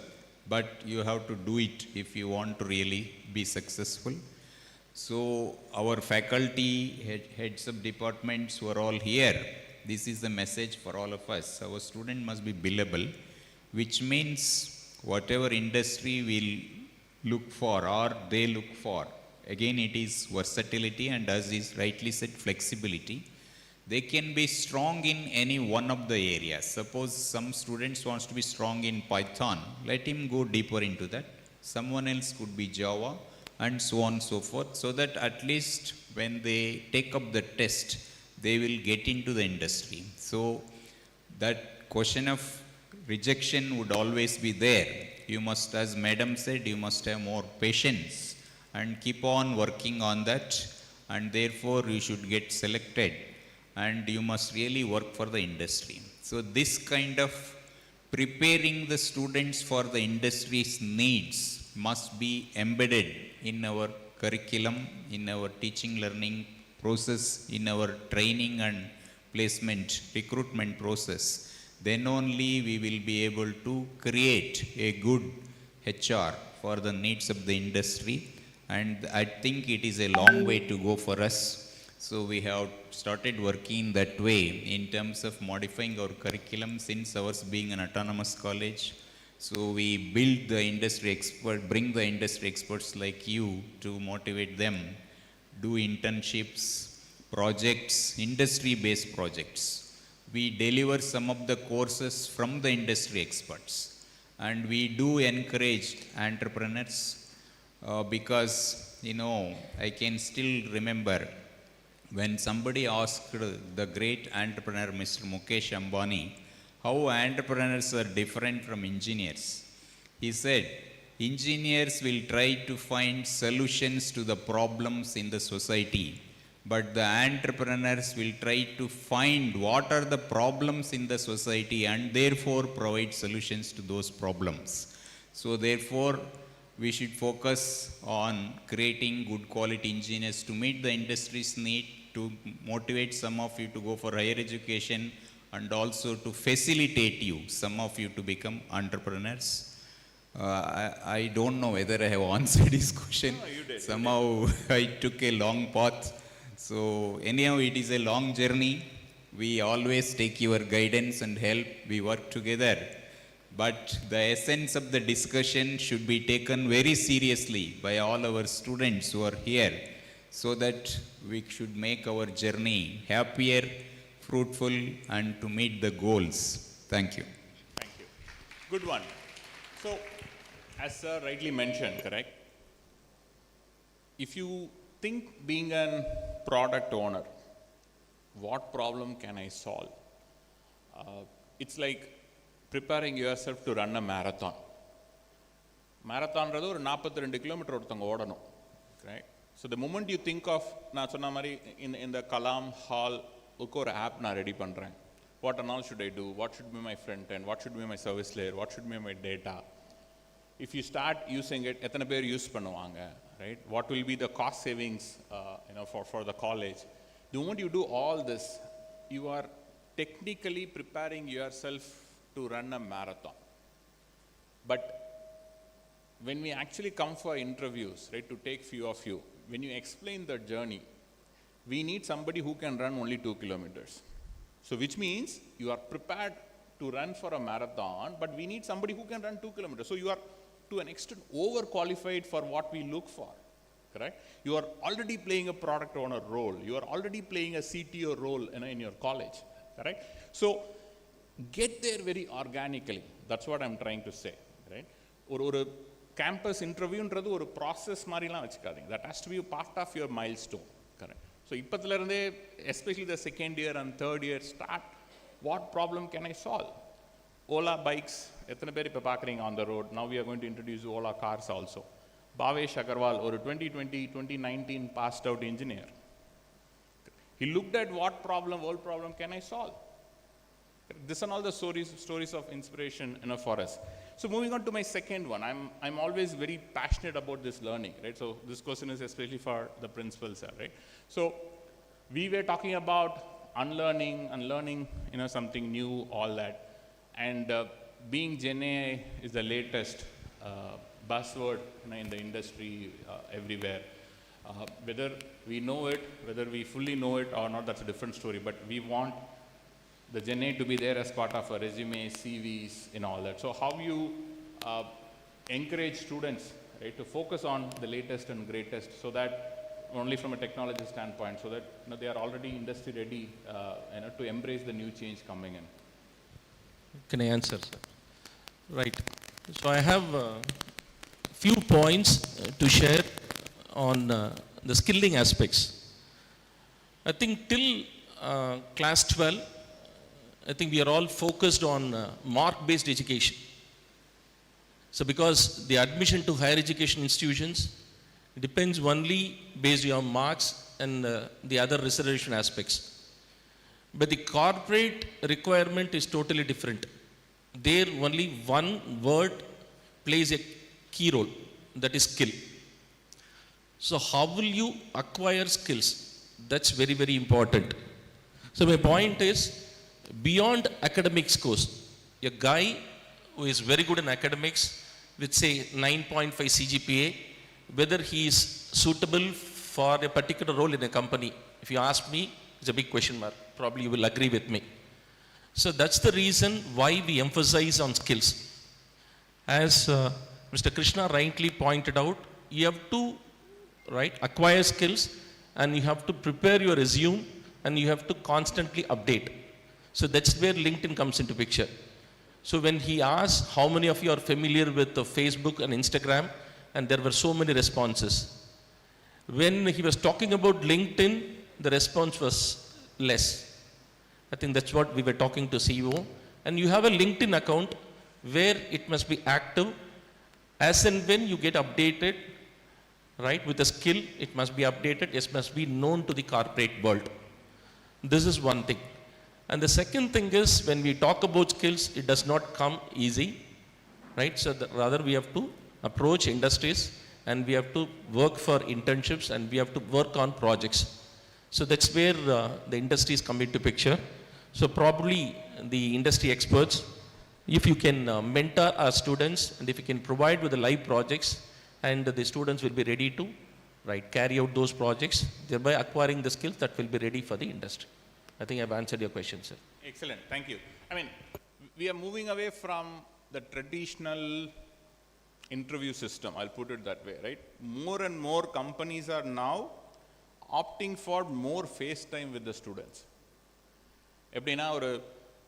But you have to do it if you want to really be successful. So our faculty, heads of departments who are all here, this is the message for all of us. Our student must be billable, which means whatever industry will look for or they look for, again it is versatility and as is rightly said, flexibility. They can be strong in any one of the areas. Suppose some students wants to be strong in Python, let him go deeper into that. Someone else could be Java and so on and so forth, so that at least when they take up the test, they will get into the industry. So that question of rejection would always be there. You must, as madam said, you must have more patience and keep on working on that, and therefore you should get selected and you must really work for the industry. So this kind of preparing the students for the industry's needs must be embedded in our curriculum, in our teaching learning process, in our training and placement recruitment process. Then only we will be able to create a good HR for the needs of the industry, and I think it is a long way to go for us. So we have started working that way in terms of modifying our curriculum, since ours being an autonomous college. So we build the industry expert, bring the industry experts like you to motivate them, do internships, projects, industry-based projects. We deliver some of the courses from the industry experts, and we do encourage entrepreneurs because, you know, I can still remember when somebody asked the great entrepreneur Mr. Mukesh Ambani how entrepreneurs are different from engineers. He said, engineers will try to find solutions to the problems in the society, but the entrepreneurs will try to find what are the problems in the society and therefore provide solutions to those problems. So therefore, we should focus on creating good quality engineers to meet the industry's need, to motivate some of you to go for higher education, and also to facilitate you, some of you, to become entrepreneurs. I don't know whether I have answered this question. No, you did. Somehow I took a long path. So anyhow, it is a long journey. We always take your guidance and help. We work together. But the essence of the discussion should be taken very seriously by all our students who are here, so that we should make our journey happier, fruitful, and to meet the goals. Thank you. Thank you. Good one. So, as sir rightly mentioned, correct? If you think being a product owner, what problem can I solve? It's like preparing yourself to run a marathon. Marathonறது ஒரு 42 kilometre ஒருத்தங்க ஓடணும், right? So the moment you think of, நான் சொன்ன மாதிரி in the Kalam Hall ஒரு app நான் ready பண்ணுறேன். What and all should I do? What should be my front end? What should be my service layer? What should be my data? if you start using it, எத்தனை பேர் use பண்ணுவாங்க, right? What will be the cost savings, for the college? The moment you do all this, you are technically preparing yourself to run a marathon. But when we actually come for interviews, right, to take few of you, when you explain the journey, we need somebody who can run only 2 kilometers. So which means you are prepared to run for a marathon, but we need somebody who can run 2 kilometers. So you are to an extent overqualified for what we look for, correct? You are already playing a product owner role. You are already playing a CTO role in your college, correct? So get there very organically. That's what I'm trying to say, right? ஒரு campus interviewன்றது ஒரு process மாதிரிலாம் வச்சுக்காதீங்க. That has to be a part of your milestone, correct? So இப்பத்திலிருந்தே, especially the second year and third year, start what problem can I solve? Ola bikes, எத்தனை பேர் இப்போ பார்க்குறீங்க on the road? Now we are going to introduce Ola cars also. Bhavesh Agarwal, ஒரு 2019 passed out engineer. He looked at what world problem can I solve? This and all the stories of inspiration, for us. So moving on to my second one, I'm always very passionate about this learning, right? So this question is especially for the principals, right? So we were talking about unlearning and learning, something new, all that. And being Gen AI is the latest buzzword in the industry everywhere. Whether we know it, whether we fully know it or not, that's a different story. But we want the Gen A to be there as part of a resume, CVs, and all that. So how you encourage students, right, to focus on the latest and greatest, so that only from a technology standpoint, so that they are already industry ready, to embrace the new change coming in. Can I answer, sir? Right. So I have a few points to share on the skilling aspects. I think till class 12, I think we are all focused on mark-based education. So because the admission to higher education institutions depends only based on marks and the other reservation aspects. But the corporate requirement is totally different. There only one word plays a key role, that is skill. So how will you acquire skills? That's very, very important. So my point is, beyond academic scores, a guy who is very good in academics with say 9.5 CGPA, whether he is suitable for a particular role in a company, if you ask me, it's a big question mark. Probably you will agree with me. So that's the reason why we emphasize on skills. As Mr. Krishna rightly pointed out, you have to acquire skills, and you have to prepare your resume, and you have to constantly update. So that's where LinkedIn comes into picture. So when he asked how many of you are familiar with Facebook and Instagram, and there were so many responses. When he was talking about LinkedIn, the response was less. I think that's what we were talking to CEO. And you have a LinkedIn account where it must be active. As and when you get updated, right, with a skill, it must be updated. It must be known to the corporate world. This is one thing. And the second thing is, when we talk about skills, it does not come easy, right? So rather we have to approach industries, and we have to work for internships, and we have to work on projects. So that's where the industries come into picture. So probably the industry experts, if you can mentor our students, and if you can provide with the live projects, and the students will be ready to carry out those projects, thereby acquiring the skills that will be ready for the industry. I think I've answered your question, sir. Excellent, thank you. I mean, we are moving away from the traditional interview system, I'll put it that way, right? More and more companies are now opting for more face time with the students. எப்படின்னா ஒரு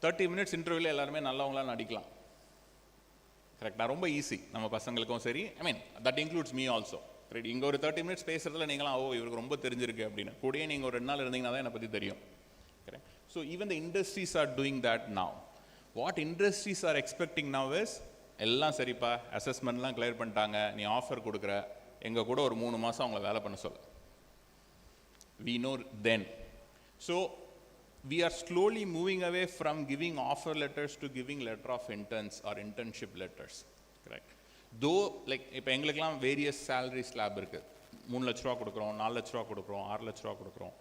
30 minutes இன்டர்வியூவில் எல்லாருமே நல்லவங்களாம் நடிக்கலாம், கரெக்டாக? ரொம்ப easy நம்ம பசங்களுக்கும் சரி. I mean that includes me also, right? இங்கே ஒரு 30 minutes பேசுறதுல நீங்களாம் இவருக்கு ரொம்ப தெரிஞ்சிருக்கு அப்படின்னு, கூடயே நீங்கள் ஒரு 2 நாள் இருந்தீங்கன்னா தான் என்னை பற்றி தெரியும், correct? So even the industries are doing that now. What industries are expecting now is, எல்லாம் சரிப்பா, அசஸ்மெண்ட்லாம் கிளியர் பண்ணிட்டாங்க, நீ ஆஃபர் கொடுக்குற, எங்கள் கூட ஒரு 3 மாதம் அவங்கள வேலை பண்ண சொல்ல. We know then. So we are slowly moving away from giving offer letters to giving letter of intents or internship letters, correct? தோ லைக் இப்போ எங்களுக்கெல்லாம் வேரியஸ் சேலரி ஸ்லாப் இருக்குது. 3 லட்ச ரூபா கொடுக்குறோம், 4 லட்ச ரூபா கொடுக்குறோம், 6 லட்ச ரூபா கொடுக்குறோம்.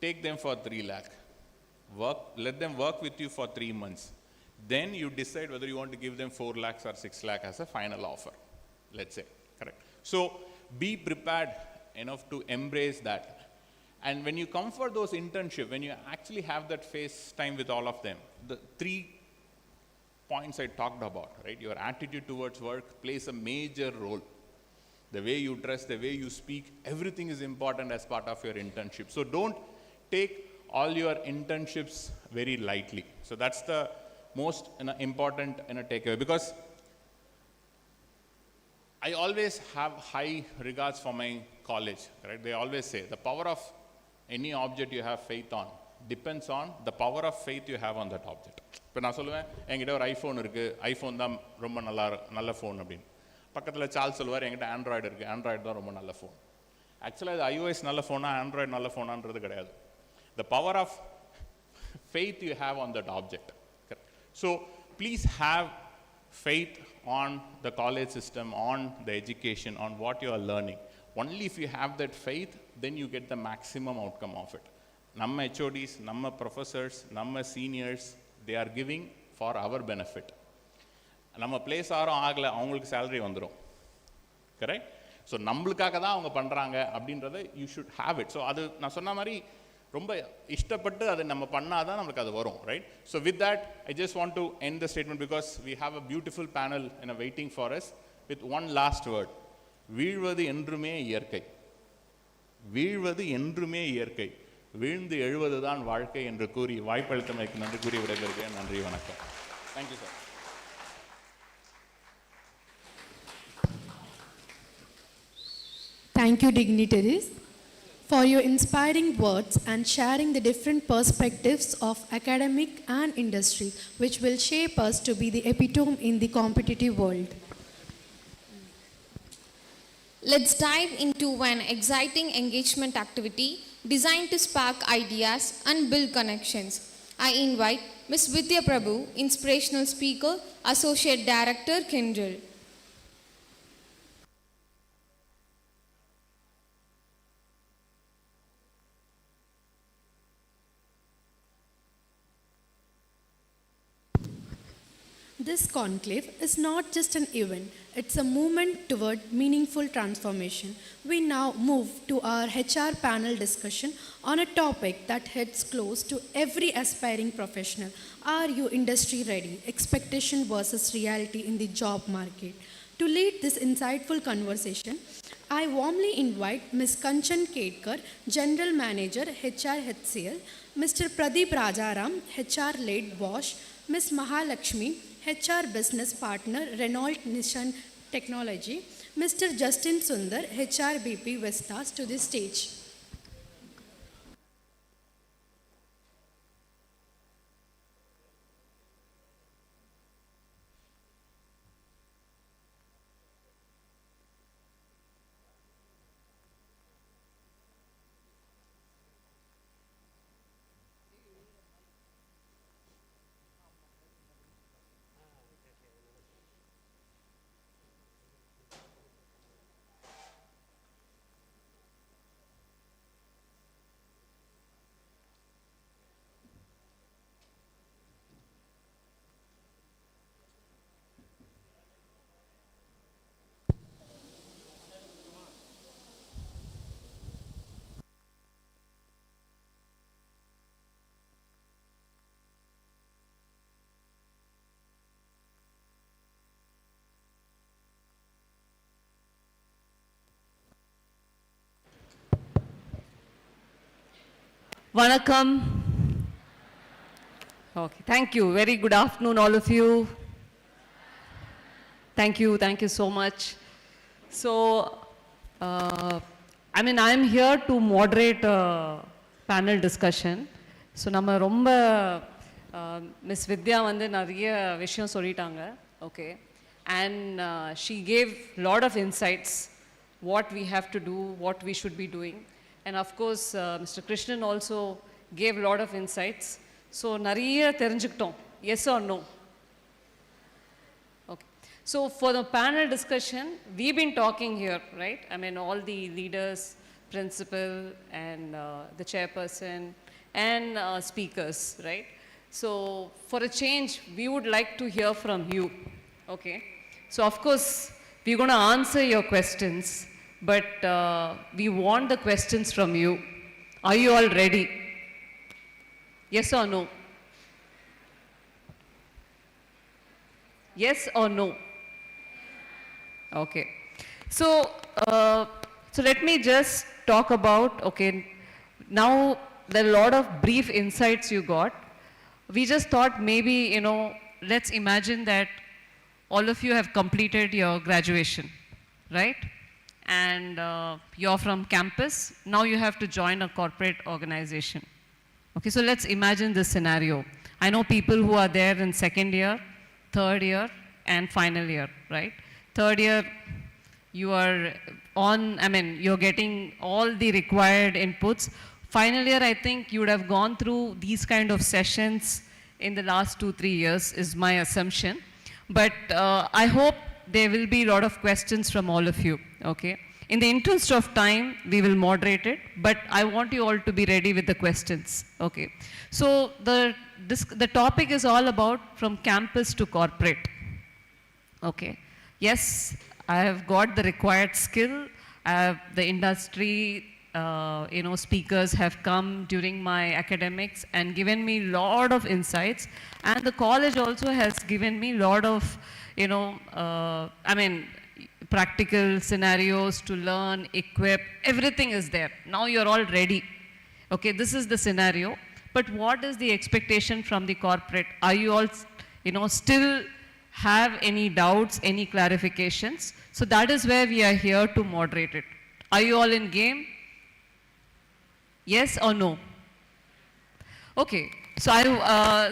Take them for 3 lakh. Let them work with you for 3 months. Then you decide whether you want to give them 4 lakhs or 6 lakh as a final offer, let's say, correct? So be prepared enough to embrace that. And when you come for those internship, when you actually have that face time with all of them, the 3 points I talked about, right? Your attitude towards work plays a major role. The way you dress, the way you speak, everything is important as part of your internship. So don't take all your internships very lightly. So that's the most important takeaway, because I always have high regards for my college, right? They always say the power of any object you have faith on depends on the power of faith you have on that object. இப்போ நான் சொல்லுவேன் என்கிட்ட ஒரு iPhone இருக்குது, iPhone தான் ரொம்ப நல்ல phone அப்படின்னு. பக்கத்தில் சார்ல்ஸ் சொல்லுவார் என்கிட்ட ஆண்ட்ராய்டு இருக்குது, ஆண்ட்ராய்டு தான் ரொம்ப நல்ல ஃபோன். ஆக்சுவலாக இது iOS நல்ல ஃபோனா ஆண்ட்ராய்டு நல்ல ஃபோனான்றது கிடையாது. The power of faith you have on that object. So please have faith on the college system, on the education, on what you are learning. Only if you have that faith, then you get the maximum outcome of it. Namma HODs, namma professors, namma seniors, they are giving for our benefit. நம்ம place ஆகலை அவங்களுக்கு salary வந்துடும், correct? So நம்மளுக்காக தான் அவங்க பண்ணுறாங்க அப்படின்றத you should have it. So அது நான் சொன்ன மாதிரி ரொம்ப இஷ்டப்பட்டு அதை நம்ம பண்ணால் தான் நம்மளுக்கு அது வரும், right? So with that I just want to end the statement because we have a beautiful panel in a waiting for us with one last word. வீழ்வது என்றுமே இயற்கை, வீழ்வது என்றுமே இயற்கை, வீழ்ந்து எழுவது தான் வாழ்க்கை என்று கூறி வாய்ப்பளித்தமைக்கு நன்றி கூறி விடைபெறுகிறேன். நன்றி, வணக்கம். Thank you sir. Thank you, dignitaries, for your inspiring words and sharing the different perspectives of academic and industry, which will shape us to be the epitome in the competitive world. Let's dive into an exciting engagement activity designed to spark ideas and build connections. I invite Ms. Vidya Prabhu, Inspirational Speaker, Associate Director, Kindle. This conclave is not just an event, it's a movement toward meaningful transformation. We now move to our HR panel discussion on a topic that hits close to every aspiring professional. Are you industry ready? Expectation versus reality in the job market. To lead this insightful conversation, I warmly invite Ms. Kanchan Kedkar, General Manager, HR HCL, Mr. Pradeep Rajaram, HR Lead Bosch, Ms. Mahalakshmi, HR Business Partner, Renault Nissan Technology, Mr. Justin Sundar, HR BP Vestas, to the stage. Vanakkam. Okay, thank you. Very good afternoon, all of you. Thank you so much. So, I'm here to moderate a panel discussion. So, nama romba Miss Vidya vande nariya vishayam sollitaanga. Okay, and she gave lot of insights, what we have to do, what we should be doing. And of course, Mr. Krishnan also gave a lot of insights. So, nariya therinjuktom, yes or no? Okay. So for the panel discussion, we've been talking here, right? I mean, all the leaders, principal, and the chairperson, and speakers, right? So for a change, we would like to hear from you, okay? So of course, we're going to answer your questions, but we want the questions from you. Are you all ready? Yes or no? Yes or no? Okay. So, so let me just talk about, okay, now there are a lot of brief insights you got. We just thought maybe, you know, let's imagine that all of you have completed your graduation, right? And you're from campus. Now you have to join a corporate organization. Okay, so let's imagine this scenario. I know people who are there in second year, third year, and final year, right? Third year, you are on, I mean, you're getting all the required inputs. Final year, I think you would have gone through these kind of sessions in the last 2-3 years, is my assumption. But I hope there will be a lot of questions from all of you, okay? In the interest of time, we will moderate it, but I want you all to be ready with the questions, okay? So the topic is all about from campus to corporate, okay? Yes, I have got the required skill. I have the industry, you know, speakers have come during my academics and given me a lot of insights. And the college also has given me a lot of, you know, I mean, practical scenarios to learn, equip, everything is there. Now you're all ready. Okay, this is the scenario. But what is the expectation from the corporate? Are you all, you know, still have any doubts, any clarifications? So that is where we are here to moderate it. Are you all in game? Yes or no? Okay, so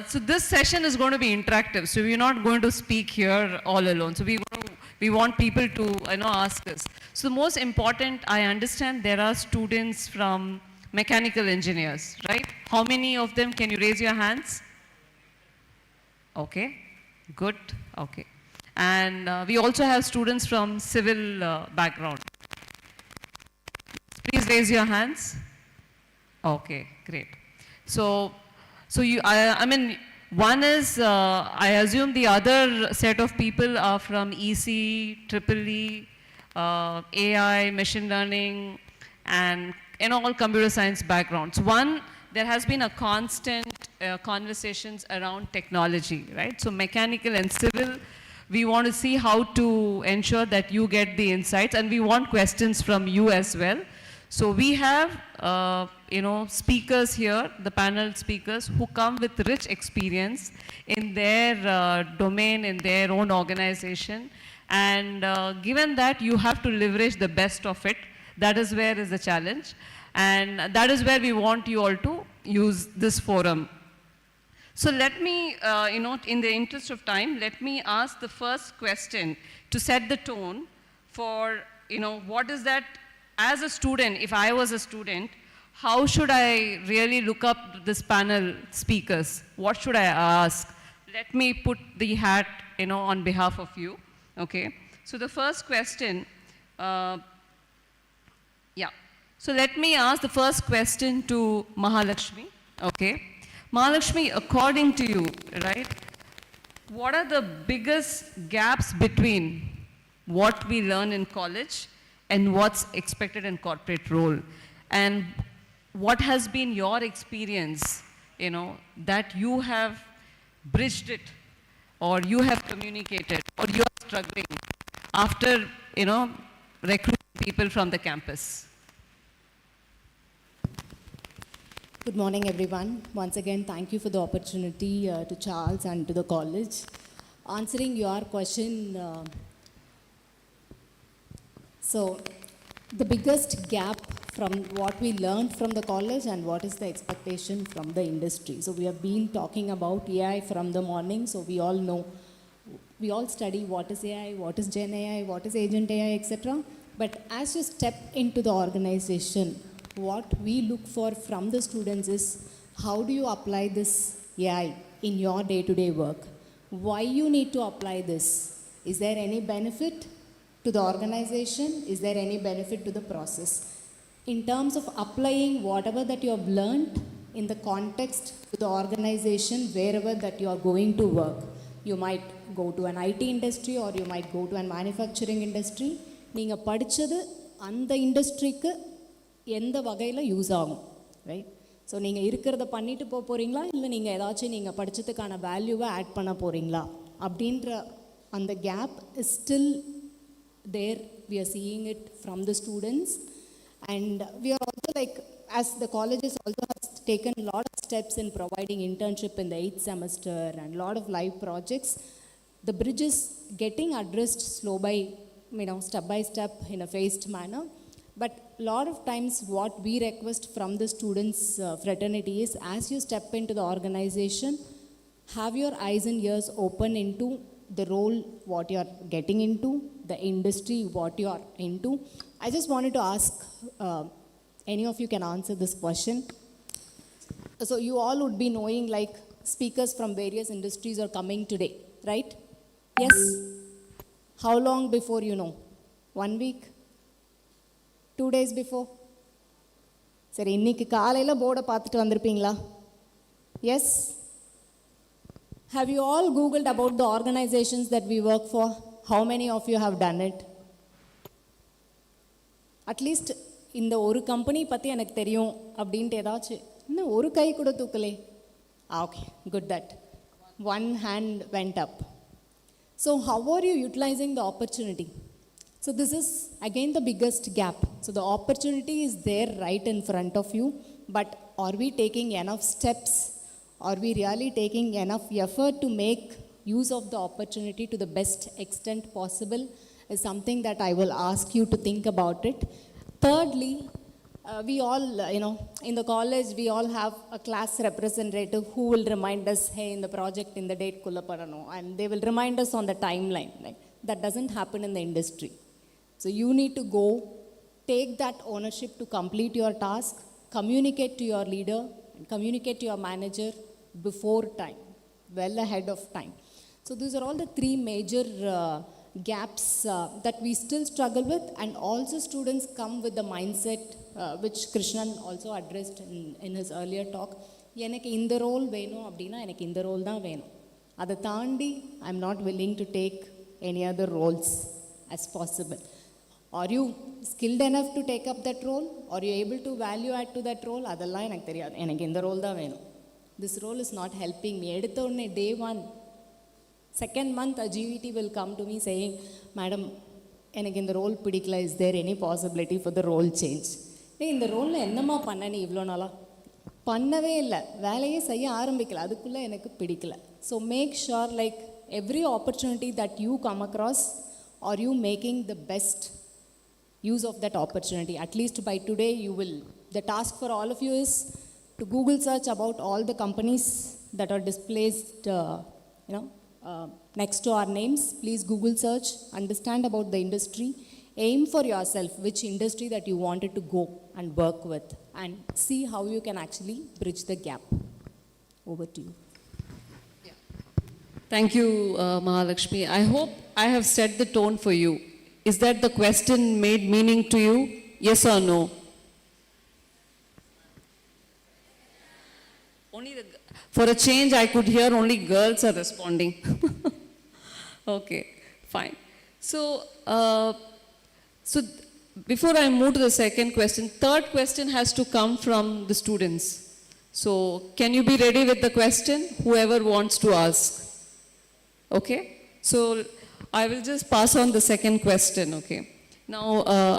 so this session is going to be interactive. So we're not going to speak here all alone. So we want people to, you know, ask us. So the most important, I understand there are students from mechanical engineers, right? How many of them? Can you raise your hands? Okay, good, okay. And we also have students from civil background. Please raise your hands. Okay, great. So you, I mean, one is, I assume the other set of people are from EC, EEE, AI, machine learning, and all computer science backgrounds. One, there has been a constant conversations around technology, right? So mechanical and civil, we want to see how to ensure that you get the insights, and we want questions from you as well. So we have, you know, speakers here, the panel speakers, who come with rich experience in their domain, in their own organization. And given that, you have to leverage the best of it. That is where is the challenge. And that is where we want you all to use this forum. So let me, you know, in the interest of time, let me ask the first question to set the tone for, you know, what is that, as a student, if I was a student, how should I really look up this panel speakers? What should I ask? Let me put the hat, you know, on behalf of you, okay? So the first question, yeah. So let me ask the first question to Mahalakshmi, okay? Mahalakshmi, according to you, right, what are the biggest gaps between what we learn in college and what's expected in corporate role? And what has been your experience, you know, that you have bridged it, or you have communicated, or you're struggling after, you know, recruiting people from the campus? Good morning, everyone. Once again, thank you for the opportunity to Charles and to the college. Answering your question, so the biggest gap from what we learned from the college and what is the expectation from the industry. So we have been talking about AI from the morning, so we all know, we all study what is AI, what is Gen AI, what is Agent AI, etc. But as you step into the organization, what we look for from the students is, how do you apply this AI in your day-to-day work? Why you need to apply this? Is there any benefit to the organization? Is there any benefit to the process? In terms of applying whatever that you have learned in the context to the organization, wherever that you are going to work. You might go to an IT industry or you might go to a manufacturing industry. நீங்கள் படித்தது அந்த இண்டஸ்ட்ரிக்கு எந்த வகையில் use ஆகும், right? So நீங்கள் இருக்கிறத பண்ணிட்டு போக போகிறீங்களா, இல்லை நீங்கள் ஏதாச்சும் நீங்கள் படித்ததுக்கான வேல்யூவை ஆட் பண்ண போகிறீங்களா அப்படின்ற அந்த gap is still there. We are seeing it from the students and we are also like, as the colleges also has taken a lot of steps in providing internship in the 8th semester and a lot of live projects, the bridge is getting addressed slow by, step by step in a phased manner. But a lot of times what we request from the students fraternity is, as you step into the organization, have your eyes and ears open into the role what you are getting into, the industry what you are into. I just wanted to ask, any of you can answer this question. So you all would be knowing like speakers from various industries are coming today, right? Yes? How long before you know? 1 week? 2 days before? சரி, இன்னைக்கு காலையில் போர்டை பார்த்துட்டு வந்திருப்பீங்களா? Yes? Have you all Googled about the organizations that we work for? How many of you have done it? At least இந்த ஒரு company பற்றி எனக்கு தெரியும் அப்படின்ட்டு ஏதாச்சும் இன்னும் ஒரு கை கூட தூக்கலே? Okay, good, that one hand went up. So how are you utilising the opportunity? So this is again the biggest gap. So the opportunity is there right in front of you, but are we taking enough steps? Are we really taking enough effort to make use of the opportunity to the best extent possible is something that I will ask you to think about it. Thirdly, we all, in the college, we all have a class representative who will remind us, hey, in the project, in the date, kulla parano, and they will remind us on the timeline. Like, that doesn't happen in the industry. So you need to go, take that ownership to complete your task, communicate to your leader, and communicate to your manager before time, well ahead of time. So these are all the three major gaps that we still struggle with, and also students come with the mindset which Krishnan also addressed in his earlier talk. எனக்கு இந்த role வேணும் அப்படின்னா எனக்கு இந்த role தான் வேணும். அதை தாண்டி I M not willing to take any other roles as possible. Are you skilled enough to take up that role? Are you able to value add to that role? அதெல்லாம் எனக்கு தெரியாது, எனக்கு இந்த ரோல் தான் வேணும். This role is not helping me. எடுத்த உடனே day 1, second month a GVT will come to me saying, madam, எனக்கு இந்த ரோல் பிடிக்கல, is there any possibility for the role change? இந்த ரோலில் என்னம்மா பண்ண நீ இவ்வளோ நாளாக? பண்ணவே இல்லை, வேலையே செய்ய ஆரம்பிக்கல, அதுக்குள்ளே எனக்கு பிடிக்கல. So make sure like every opportunity that you come across, are you making the best use of that opportunity? At least by today you will, the task for all of you is to Google search about all the companies that are displayed, next to our names. Please Google search, understand about the industry, aim for yourself which industry that you wanted to go and work with, and see how you can actually bridge the gap. Over to you. Thank you, Mahalakshmi. I hope I have set the tone for you. Is that the question made meaning to you? Yes or no? For a change, I could hear only girls are responding. Okay, fine. So before I move to the second question, third question has to come from the students. So can you be ready with the question? Whoever wants to ask. Okay? So I will just pass on the second question, okay? Now,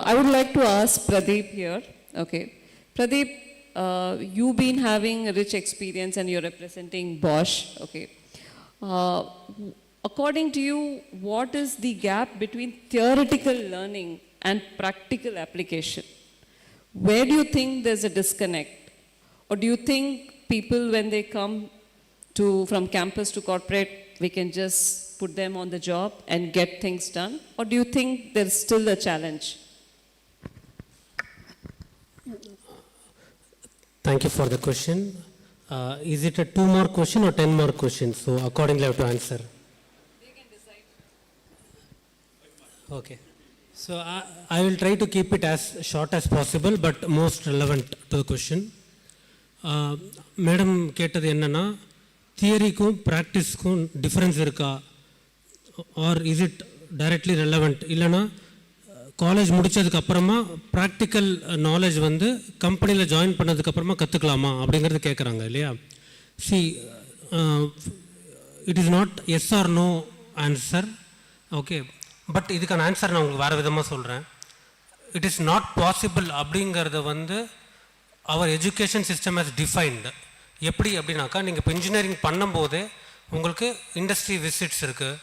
I would like to ask Pradeep here, okay? Pradeep, you've been having a rich experience and you're representing Bosch, okay? According to you, what is the gap between theoretical learning and practical application? Where do you think there's a disconnect? Or do you think people, when they come from campus to corporate, we can just put them on the job and get things done? Or do you think there's still a challenge? Thank you for the question. Is it a 2 more question or 10 more questions? So accordingly I have to answer. They can decide. Okay. So I will try to keep it as short as possible, but most relevant to the question. Madam கேட்டது என்னென்னா, தியரிக்கும் ப்ராக்டிஸ்க்கும் difference இருக்கா, or is it directly relevant, இல்லைனா college முடித்ததுக்கப்புறமா practical knowledge வந்து கம்பெனியில் join பண்ணதுக்கப்புறமா கற்றுக்கலாமா அப்படிங்கிறது கேட்குறாங்க இல்லையா. See, it is not yes or no answer. Okay, but இதுக்கான ஆன்சர் நான் உங்களுக்கு வேறு விதமாக சொல்கிறேன். இட் இஸ் நாட் பாசிபிள் அப்படிங்கிறத வந்து அவர் எஜுகேஷன் சிஸ்டம் ஹஸ் டிஃபைன்டு. எப்படி அப்படின்னாக்கா, நீங்கள் இப்போ இன்ஜினியரிங் பண்ணும்போதே உங்களுக்கு இண்டஸ்ட்ரி விசிட்ஸ் இருக்குது,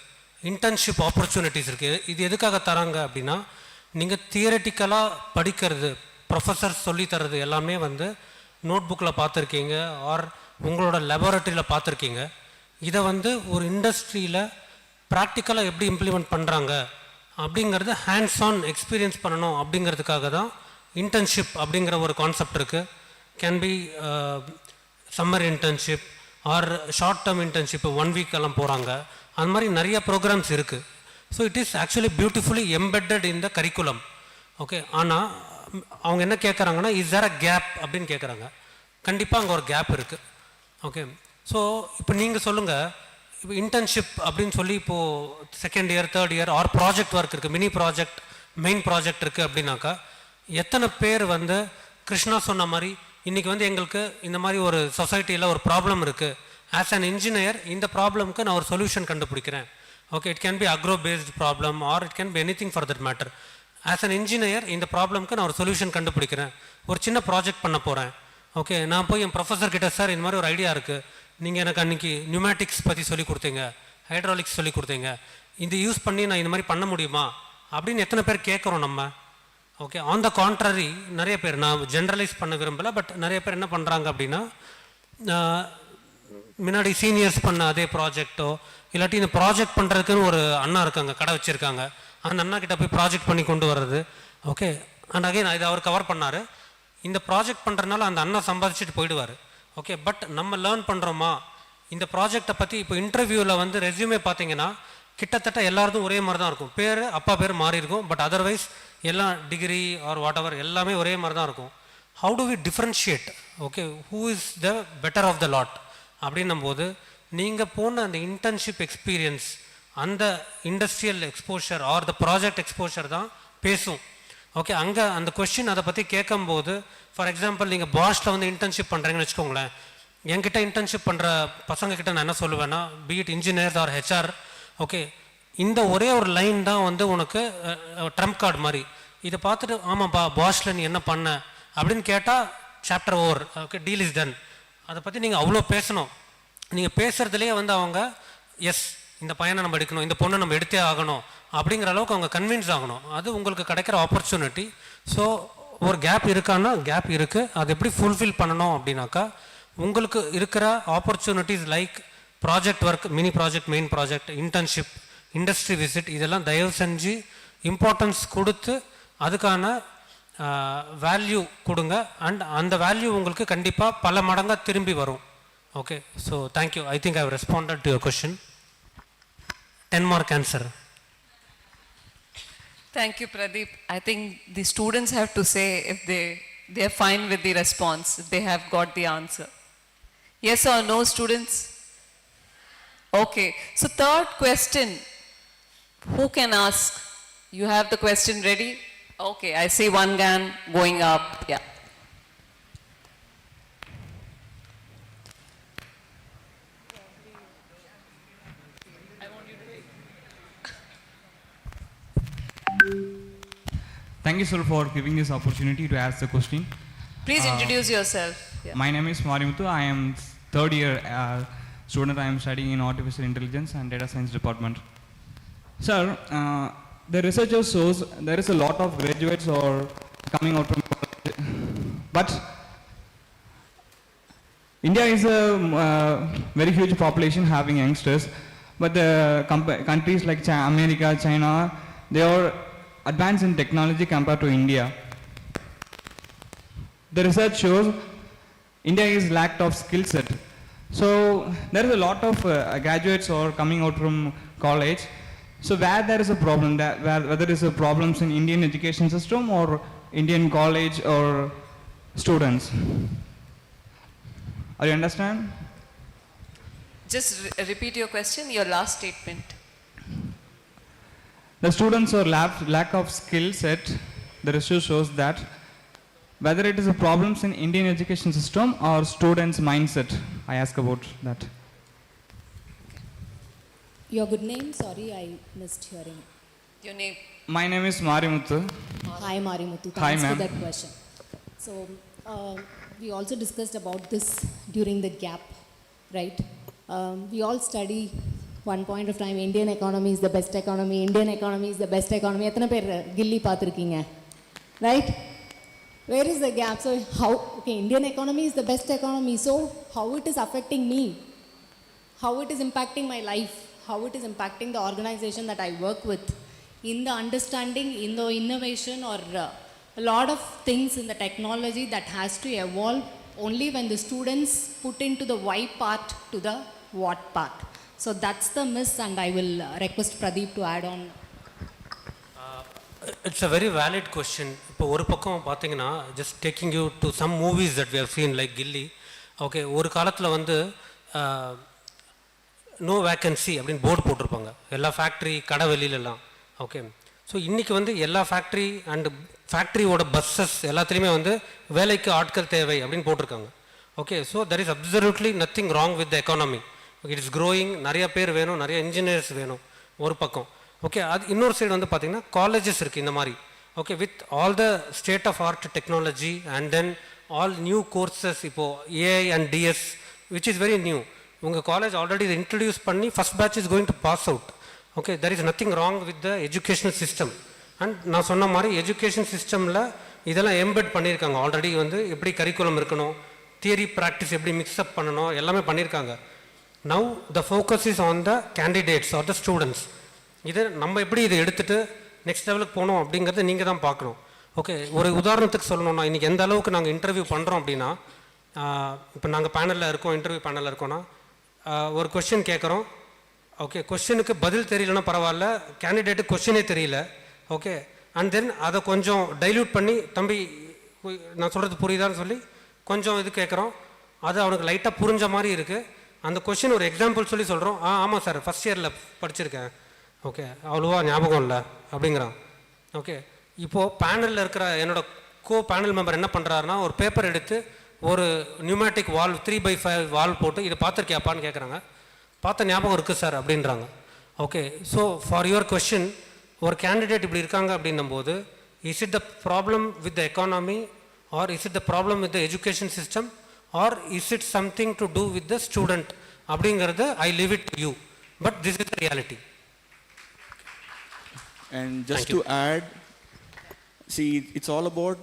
இன்டர்ன்ஷிப் ஆப்பர்ச்சுனிட்டிஸ் இருக்குது. இது எதுக்காக தராங்க அப்படின்னா, நீங்கள் தியரட்டிக்கலாக படிக்கிறது, ப்ரொஃபஸர் சொல்லி தர்றது எல்லாமே வந்து நோட் புக்கில் பார்த்துருக்கீங்க, ஆர் உங்களோட லெபார்ட்டரியில் பார்த்துருக்கீங்க. இதை வந்து ஒரு இண்டஸ்ட்ரியில் ப்ராக்டிக்கலாக எப்படி இம்ப்ளிமெண்ட் பண்ணுறாங்க அப்படிங்கிறது ஹேண்ட்ஸ் ஆன் எக்ஸ்பீரியன்ஸ் பண்ணணும். அப்படிங்கிறதுக்காக தான் இன்டர்ன்ஷிப் அப்படிங்கிற ஒரு கான்செப்ட் இருக்குது. Can be summer internship or short term internship, 1 week எல்லாம் போகிறாங்க. அந்த மாதிரி நிறைய ப்ரோக்ராம்ஸ் இருக்குது. So it is actually beautifully embedded in the curriculum. Okay, ஆனால் அவங்க என்ன கேட்குறாங்கன்னா, இஸ் தேர் அ கேப் அப்படின்னு கேட்குறாங்க. கண்டிப்பாக அங்கே ஒரு கேப் இருக்குது. ஓகே, ஸோ இப்போ நீங்கள் சொல்லுங்கள், இப்போ இன்டர்ன்ஷிப் அப்படின்னு சொல்லி இப்போது second year, third year R project work இருக்குது, மினி ப்ராஜெக்ட், மெயின் ப்ராஜெக்ட் இருக்குது அப்படின்னாக்கா, எத்தனை பேர் வந்து கிருஷ்ணா சொன்ன மாதிரி இன்றைக்கி வந்து எங்களுக்கு இந்த மாதிரி ஒரு சொசைட்டியில் ஒரு ப்ராப்ளம் இருக்குது, ஆஸ் அன் இன்ஜினியர் இந்த ப்ராப்ளம்க்கு நான் ஒரு சொல்யூஷன் கண்டுபிடிக்கிறேன். Okay, it can be agro paste problem R it can be any thing for that matter. As an engineer இந்த ப்ராப்ளம்க்கு நான் ஒரு சொல்யூஷன் கண்டுபிடிக்கிறேன், ஒரு சின்ன ப்ராஜெக்ட் பண்ண போகிறேன். ஓகே, நான் போய் என் ப்ரொஃபஸர் கிட்ட, சார் இந்த மாதிரி ஒரு ஐடியா இருக்குது, நீங்கள் எனக்கு அன்றைக்கி நியூமேட்டிக்ஸ் பற்றி சொல்லிக் கொடுத்தீங்க, ஹைட்ராலிக்ஸ் சொல்லிக் கொடுத்தீங்க, இது யூஸ் பண்ணி நான் இந்த மாதிரி பண்ண முடியுமா அப்படின்னு எத்தனை பேர் கேட்குறோம் நம்ம. ஓகே, ஆன் த கான்ட்ரரி நிறைய பேர், நான் ஜென்ரலைஸ் பண்ண விரும்பலை, பட் நிறைய பேர் என்ன பண்ணுறாங்க அப்படின்னா, முன்னாடி சீனியர்ஸ் பண்ண அதே ப்ராஜெக்டோ இல்லாட்டி இந்த ப்ராஜெக்ட் பண்ணுறதுக்குன்னு ஒரு அண்ணா இருக்காங்க, கடை வச்சுருக்காங்க, அந்த அண்ணா கிட்ட போய் ப்ராஜெக்ட் பண்ணி கொண்டு வர்றது. ஓகே, அண்ட் அகைன் இது அவர் கவர் பண்ணார். இந்த ப்ராஜெக்ட் பண்ணுறதுனால அந்த அண்ணா சம்பாதிச்சுட்டு போயிடுவார். ஓகே, பட் நம்ம லேர்ன் பண்ணுறோமா இந்த ப்ராஜெக்டை பற்றி? இப்போ இன்டர்வியூவில் வந்து ரெஸ்யூமே பார்த்தீங்கன்னா கிட்டத்தட்ட எல்லாருக்கும் ஒரே மாதிரி தான் இருக்கும், பேர் அப்பா பேர் மாறி இருக்கும், பட் அதர்வைஸ் எல்லாம் டிகிரி ஆர் வாட் எவர் எல்லாமே ஒரே மாதிரி தான் இருக்கும். How do we differentiate? Okay, who is the better off the lot அப்படின்னும் போது, நீங்கள் போன அந்த இன்டர்ன்ஷிப் எக்ஸ்பீரியன்ஸ், அந்த industrial exposure or the project exposure தான் பேசும். ஓகே, அங்கே அந்த கொஸ்டின் அதை பற்றி கேட்கும்போது, ஃபார் எக்ஸாம்பிள் நீங்கள் பாஷில் வந்து இன்டர்ன்ஷிப் பண்ணுறீங்கன்னு வச்சுக்கோங்களேன், என்கிட்ட இன்டர்ன்ஷிப் பண்ணுற பசங்கக்கிட்ட நான் என்ன சொல்லுவேன்னா, be it engineers or HR, okay, இந்த ஒரே ஒரு லைன் தான் வந்து உனக்கு ட்ரம்ப் கார்டு மாதிரி. இதை பார்த்துட்டு ஆமாப்பா பாஷில் நீ என்ன பண்ண அப்படின்னு கேட்டால் chapter over. Okay, deal is done. அதை பற்றி நீங்கள் அவ்வளோ பேசணும். நீங்கள் பேசுகிறதுலேயே வந்து அவங்க எஸ் இந்த பையனை நம்ம எடுக்கணும், இந்த பொண்ணை நம்ம எடுத்தே ஆகணும் அப்படிங்கிற அளவுக்கு அவங்க கன்வின்ஸ் ஆகணும். அது உங்களுக்கு கிடைக்கிற ஆப்பர்ச்சுனிட்டி. ஸோ ஒரு கேப் இருக்கான்னா கேப் இருக்குது, அது எப்படி ஃபுல்ஃபில் பண்ணணும் அப்படின்னாக்கா, உங்களுக்கு இருக்கிற opportunities like project work, mini project, main project, internship, industry visit, இதெல்லாம் தயவு செஞ்சு இம்பார்ட்டன்ஸ் கொடுத்து அதுக்கான வேல்யூ கொடுங்க. அண்ட் அந்த வேல்யூ உங்களுக்கு கண்டிப்பாக பல மடங்காக திரும்பி வரும். Okay, so thank you. I think I have responded to your question. 10 mark answer. Thank you, Pradeep. I think the students have to say if they are fine with the response, if they have got the answer. Yes or no, students? Okay. So third question, who can ask? You have the question ready? Okay, I see one hand going up. Yeah. Thank you, sir, for giving this opportunity to ask the question. Please introduce yourself. Yeah. My name is Marimuthu. I am third year student. I am studying in artificial intelligence and data science department. Sir, the researchers shows there is a lot of graduates are coming out from college, but India is a very huge population having youngsters, but the countries like America, China, they are advanced in technology compared to India. The research shows India is lacked of skill set. So there is a lot of graduates are coming out from college. So where there is a problem, whether there is a problems in Indian education system or Indian college or students. Are you understand? Just repeat your question, your last statement. The students or lack of skill set, the research shows that whether it is a problems in Indian education system or students' mindset. I ask about that. Your good name? Sorry, I missed hearing. Your name? My name is Marimuthu. Hi, Marimuthu. Hi, Thanks for ma'am. that question. So, we also discussed about this during the gap, right? We all study one point of time, Indian economy is the best economy, Indian economy is the best economy. எத்தனை பேர் கில்லி பார்த்துருக்கீங்க? Right? Where is the gap? So, how, okay, Indian economy is the best economy. So, how it is affecting me? How it is impacting my life? How it is impacting the organization that I work with? In the understanding, in the innovation, or a lot of things in the technology that has to evolve only when the students put into the why part to the what part. So that's the miss, and I will request Pradeep to add on. It's a very valid question. இப்போ ஒரு பக்கம் பார்த்தீங்கன்னா just taking you to some movies that we have seen like Gilly. Okay, ஒரு காலத்தில் வந்து no vacancy அப்படின்னு board போட்டிருப்பாங்க எல்லா ஃபேக்ட்ரி கடை வெளியிலலாம். ஓகே, ஸோ இன்றைக்கி வந்து எல்லா ஃபேக்ட்ரி அண்டு ஃபேக்ட்ரியோட பஸ்ஸஸ் எல்லாத்துலேயுமே வந்து வேலைக்கு ஆட்கள் தேவை அப்படின்னு போட்டிருக்காங்க. Okay, so there is absolutely nothing wrong with the economy. Okay, it is growing, நிறைய பேர் வேணும், நிறைய இன்ஜினியர்ஸ் வேணும் ஒரு பக்கம். ஓகே, அது இன்னொரு சைடு வந்து பார்த்திங்கன்னா காலேஜஸ் இருக்குது இந்த மாதிரி. Okay, with all the state of art technology and then all new courses, இப்போது AI and DS which is very new. உங்கள் காலேஜ் ஆல்ரெடி இதை இன்ட்ரடியூஸ் பண்ணி first batch is going to pass out. Okay, there is nothing wrong with the educational system. And நான் சொன்ன மாதிரி education சிஸ்டமில் இதெல்லாம் embed பண்ணியிருக்காங்க ஆல்ரெடி. வந்து எப்படி கரிக்குலம் இருக்கணும், தியரி ப்ராக்டிஸ் எப்படி மிக்ஸ்அப் பண்ணணும், எல்லாமே பண்ணியிருக்காங்க. Now the focus is on the candidates R the students. இதை நம்ம எப்படி இதை எடுத்துகிட்டு நெக்ஸ்ட் லெவலுக்கு போகணும் அப்படிங்கிறத நீங்கள் தான் பார்க்கணும். ஓகே, ஒரு உதாரணத்துக்கு சொல்லணும்னா இன்றைக்கி எந்த அளவுக்கு நாங்கள் இன்டர்வியூ பண்ணுறோம் அப்படின்னா, இப்போ நாங்கள் பேனலில் இருக்கோம், இன்டர்வியூ பேனலில் இருக்கோன்னா ஒரு கொஸ்டின் கேட்குறோம். ஓகே, கொஸ்டினுக்கு பதில் தெரியலன்னா பரவாயில்ல, கேண்டிடேட்டு கொஸ்டினே தெரியல. ஓகே, அண்ட் தென் அதை கொஞ்சம் டைல்யூட் பண்ணி தம்பி நான் சொல்கிறது புரியுதான்னு சொல்லி கொஞ்சம் இது கேட்குறோம். அது அவனுக்கு லைட்டாக புரிஞ்ச மாதிரி இருக்குது. அந்த கொஸ்டின் ஒரு எக்ஸாம்பிள் சொல்லி சொல்கிறோம். ஆமாம் சார், ஃபஸ்ட் இயரில் படிச்சிருக்கேன். ஓகே, அவ்வளோவா ஞாபகம் இல்லை அப்படிங்கிறான். ஓகே, இப்போது பேனலில் இருக்கிற என்னோடய பேனல் மெம்பர் என்ன பண்ணுறாருன்னா ஒரு பேப்பர் எடுத்து ஒரு நியூமேட்டிக் வால்வ் 3/5 வால்வ் போட்டு இதை பார்த்துருக்கியாப்பான்னு கேட்குறாங்க. பார்த்த ஞாபகம் இருக்குது சார் அப்படின்றாங்க. Okay, so for your question, ஒரு கேண்டிடேட் இப்படி இருக்காங்க அப்படின்னும்போது is it the problem with the economy or is it the problem with the education system or is it something to do with the student அப்படிங்கிறது I leave it to you, but this is the reality. And just to add, see, it's all about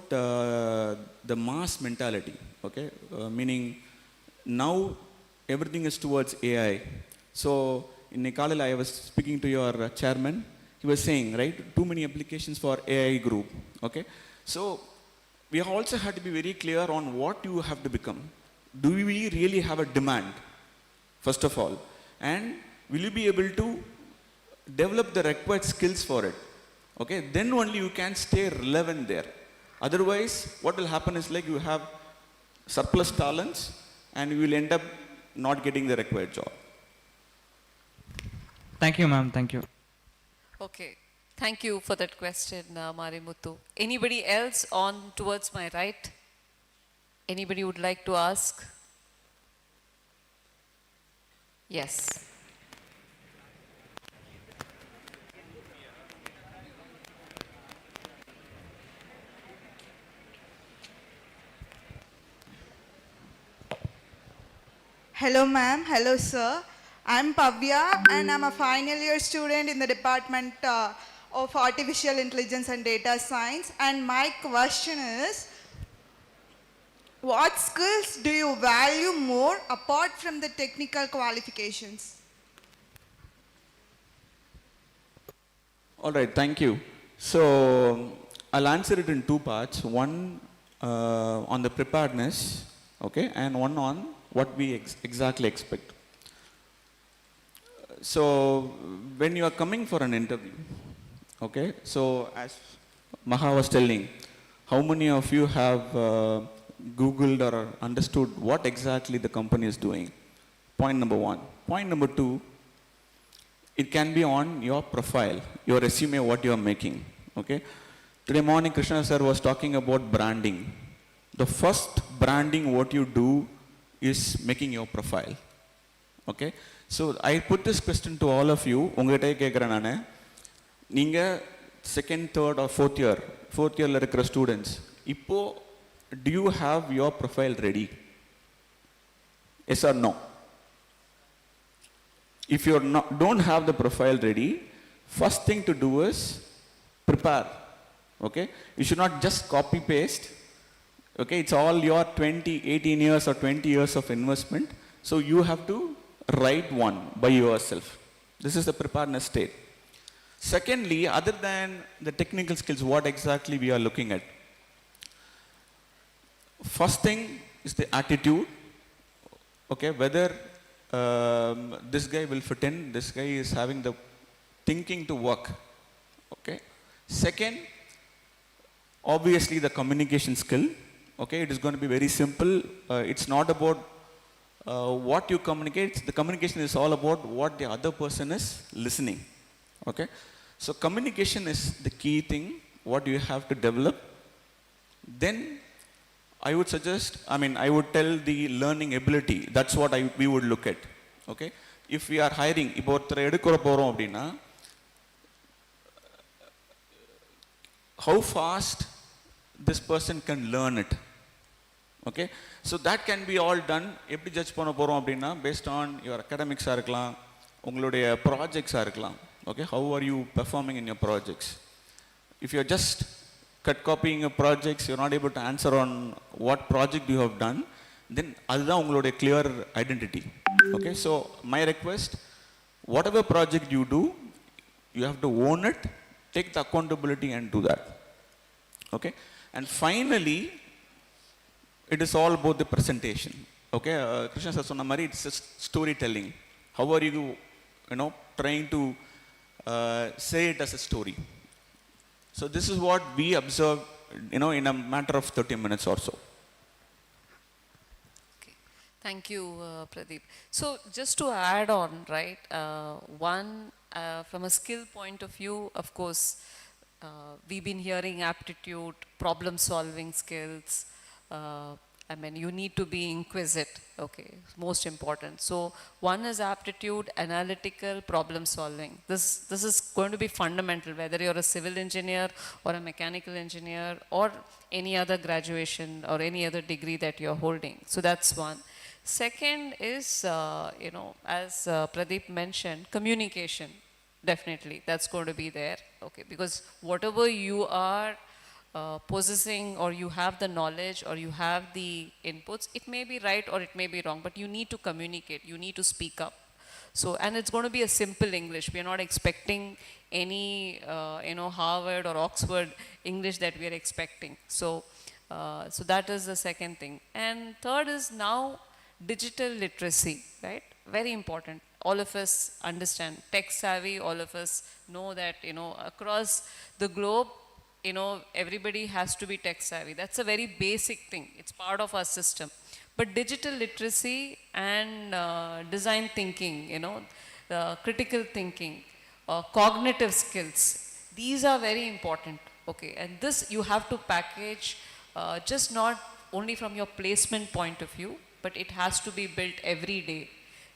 the mass mentality, okay? Meaning now everything is towards AI. So in Nikalil, I was speaking to your chairman. He was saying, right, too many applications for AI group, okay? So we also had to be very clear on what you have to become. Do we really have a demand, first of all? And will you be able to develop the required skills for it? Okay, then only you can stay relevant there. Otherwise, what will happen is like you have surplus talents and you will end up not getting the required job. Thank you, ma'am. Thank you. Okay, thank you for that question, Marimuthu. Anybody else on towards my right? Anybody would like to ask? Yes. Hello ma'am, hello sir. I'm Pavya and I'm a final year student in the Department of Artificial Intelligence and Data Science, and my question is, what skills do you value more apart from the technical qualifications? All right, thank you. So I'll answer it in two parts. One on the preparedness, okay, and one on what we exactly expect. So when you are coming for an interview, okay, so as Maha was telling, how many of you have Googled or understood what exactly the company is doing? Point number one. Point number two, it can be on your profile, your resume, what you are making. Okay. Today morning, Krishna sir was talking about branding. The first branding what you do is making your profile. Okay. So I put this question to all of you. Ungaita kekkuren nanu. Neenga second, third or fourth year la irukra students, ipo do you have your profile ready? Yes or no? If you don't have the profile ready, first thing to do is prepare. Okay? You should not just copy paste. Okay? It's all your 18 years or 20 years of investment. So you have to write one by yourself. This is the preparedness state. Secondly, other than the technical skills, what exactly we are looking at? First thing is the attitude. Okay? Whether this guy will fit in, this guy is having the thinking to work. Okay. Second, obviously the communication skill. Okay, it is going to be very simple. It's not about what you communicate. The communication is all about what the other person is listening. Okay. So communication is the key thing what you have to develop. Then I would suggest, I would tell the learning ability. That's what we would look at. Okay? If we are hiring, இப்போ ஒருத்தரை எடுக்கற போறோம் அப்படின்னா, how fast this person can learn it. Okay? So that can be all done. எப்படி judge பண்ண போறோம் அப்படின்னா, based on your academics-ஆ இருக்கலாம், உங்களுடைய projects-ஆ இருக்கலாம். Okay? How are you performing in your projects? If you are just cut copying your projects, you're not able to answer on what project you have done, then அதுதான் உங்களுடைய clear identity. Okay, so my request, whatever project you do, you have to own it, take the accountability and do that. Okay, and finally, it is all about the presentation. Okay, Krishna sir sonna mari, it's just storytelling. How are you, trying to say it as a story? So this is what we observed, in a matter of 30 minutes or so. Okay. Thank you, Pradeep. So just to add on, right, from a skill point of view, of course, we've been hearing aptitude, problem solving skills, you need to be inquisitive, okay, most important. So one is aptitude, analytical, problem solving. This is going to be fundamental, whether you're a civil engineer or a mechanical engineer or any other graduation or any other degree that you're holding. So that's one. Second is, as Pradeep mentioned, communication. Definitely, that's going to be there, okay, because whatever you are possessing, or you have the knowledge, or you have the inputs, it may be right or it may be wrong, but you need to communicate, you need to speak up. So, and it's going to be a simple English. We are not expecting any, Harvard or Oxford English that we are expecting. So, so that is the second thing. And third is now digital literacy, right? Very important. All of us understand tech savvy. All of us know that, across the globe, everybody has to be tech savvy. That's a very basic thing. It's part of our system. But digital literacy and design thinking, critical thinking, cognitive skills, these are very important. Okay, and this you have to package just not only from your placement point of view, but it has to be built every day.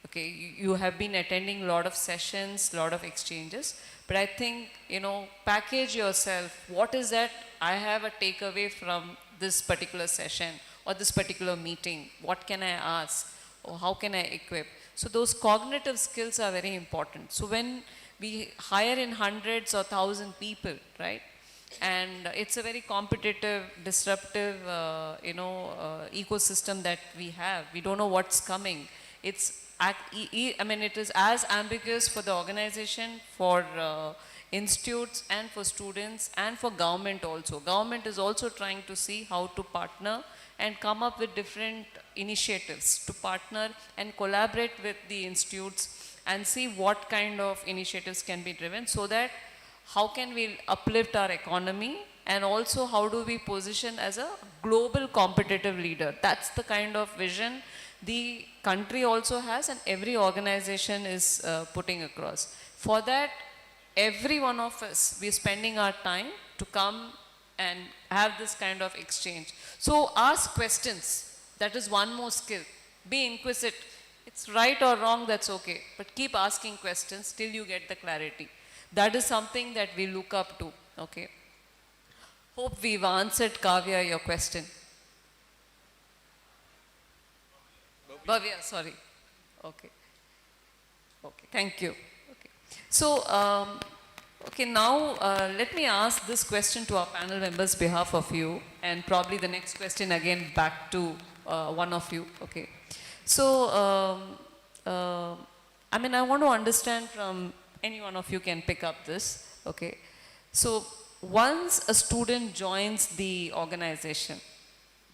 Okay, you have been attending a lot of sessions, a lot of exchanges, but I think, package yourself. What is that I have a takeaway from this particular session or this particular meeting? What can I ask? Or how can I equip? So those cognitive skills are very important. So when we hire in hundreds or 1,000 people, right? And it's a very competitive, disruptive, ecosystem that we have. We don't know what's coming. It is as ambiguous for the organization, for institutes, and for students, and for government also. Government is also trying to see how to partner and come up with different initiatives to partner and collaborate with the institutes and see what kind of initiatives can be driven, so that how can we uplift our economy, and also how do we position as a global competitive leader. That's the kind of vision the country also has, and every organization is putting across. For that, every one of us, we're spending our time to come and have this kind of exchange. So ask questions. That is one more skill. Be inquisitive. It's right or wrong, that's okay. But keep asking questions till you get the clarity. That is something that we look up to. Okay. Hope we've answered, Kavya, your question. Bhavya, sorry. Okay. Okay, thank you. Okay. So, okay, now let me ask this question to our panel members behalf of you, and probably the next question again back to one of you. Okay. So, I mean, I want to understand from any one of you can pick up this. Okay. So, once a student joins the organization,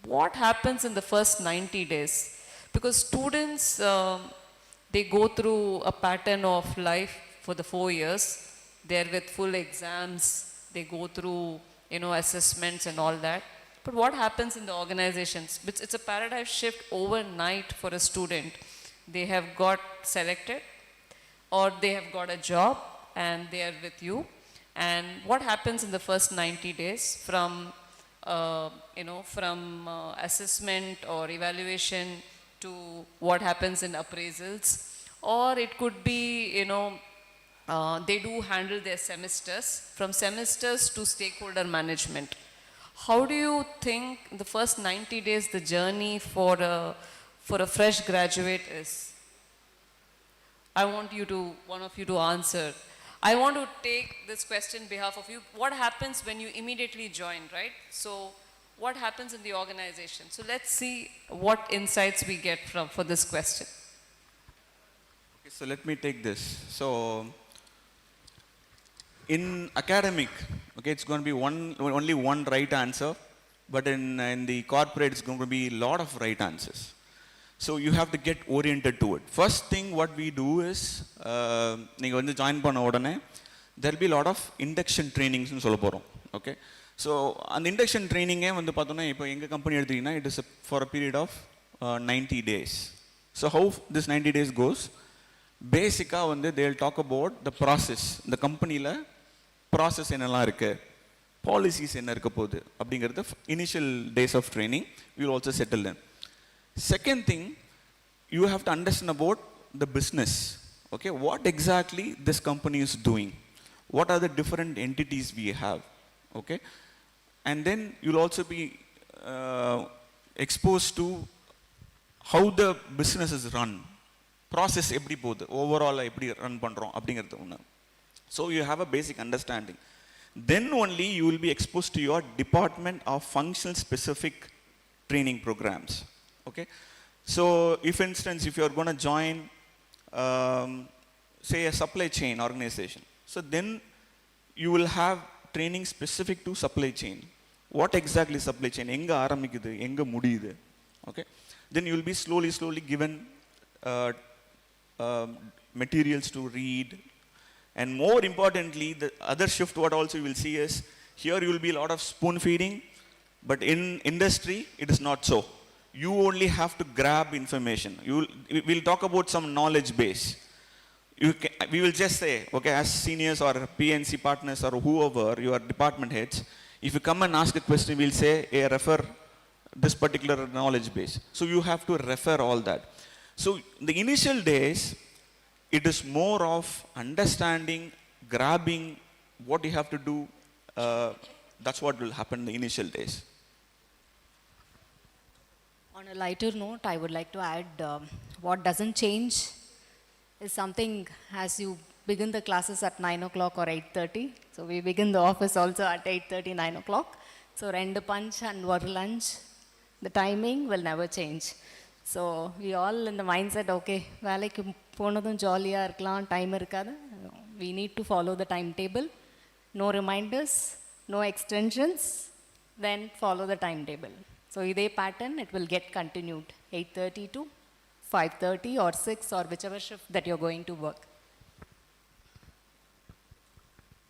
what happens in the first 90 days? Because students, they go through a pattern of life for the 4 years. They're with full exams. They go through, assessments and all that. But what happens in the organizations? It's a paradigm shift overnight for a student. They have got selected, or they have got a job and they are with you. And what happens in the first 90 days from, assessment or evaluation to what happens in appraisals? Or it could be, they do handle their semesters, from semesters to stakeholder management. How do you think the first 90 days, the journey for a fresh graduate is? I want one of you to answer. I want to take this question on behalf of you. What happens when you immediately join, right? So what happens in the organization? So let's see what insights we get for this question. Okay, so let me take this. So in academic, okay, it's going to be only one right answer, but in the corporate, it's going to be a lot of right answers. So you have to get oriented to it. First thing what we do is, you join panna there will be a lot of induction trainings in Soloporum. Okay, so an induction training company it is for a period of 90 days. So how this 90 days goes? Basically, they'll talk about the process. The company la process enella irukku, policies enna irukka podu அப்படிங்கிறது initial days of training we will also settle them. Second thing, you have to understand about the business. Okay, what exactly this company is doing? What are the different entities we have? Okay, and then you'll also be exposed to how the business is run. Process எப்படி போகுது, overall எப்படி run பண்றோம் அப்படிங்கிறது ஒன்று. So you have a basic understanding. Then only you will be exposed to your department of functional specific training programs. Okay, so if for instance, if you are going to join say a supply chain organization, so then you will have training specific to supply chain. What exactly is supply chain? Enga ஆரம்பிக்குது, enga முடியுது. Okay, then you will be slowly given materials to read, and more importantly, the other shift what also you will see is, here you will be a lot of spoon feeding, but in industry it is not so. You only have to grab information. We'll talk about some knowledge base. We will just say, okay, as seniors or PNC partners or whoever, your department heads, if you come and ask a question, we'll say, hey, refer this particular knowledge base. So you have to refer all that. So the initial days, it is more of understanding, grabbing what you have to do. That's what will happen in the initial days. On a lighter note, I would like to add what doesn't change is something as you begin the classes at 9 o'clock or 8:30. So we begin the office also at 8:30, 9 o'clock. So rendu punch and one lunch, the timing will never change. So we all in the mindset, okay, வேலைக்கு போனதும் ஜாலியாக இருக்கலாம், time இருக்காது. We need to follow the timetable. No reminders, no extensions, then follow the timetable. So இதே pattern, it will get continued. 8:30 to 5:30 or 6 or whichever shift that you're going to work.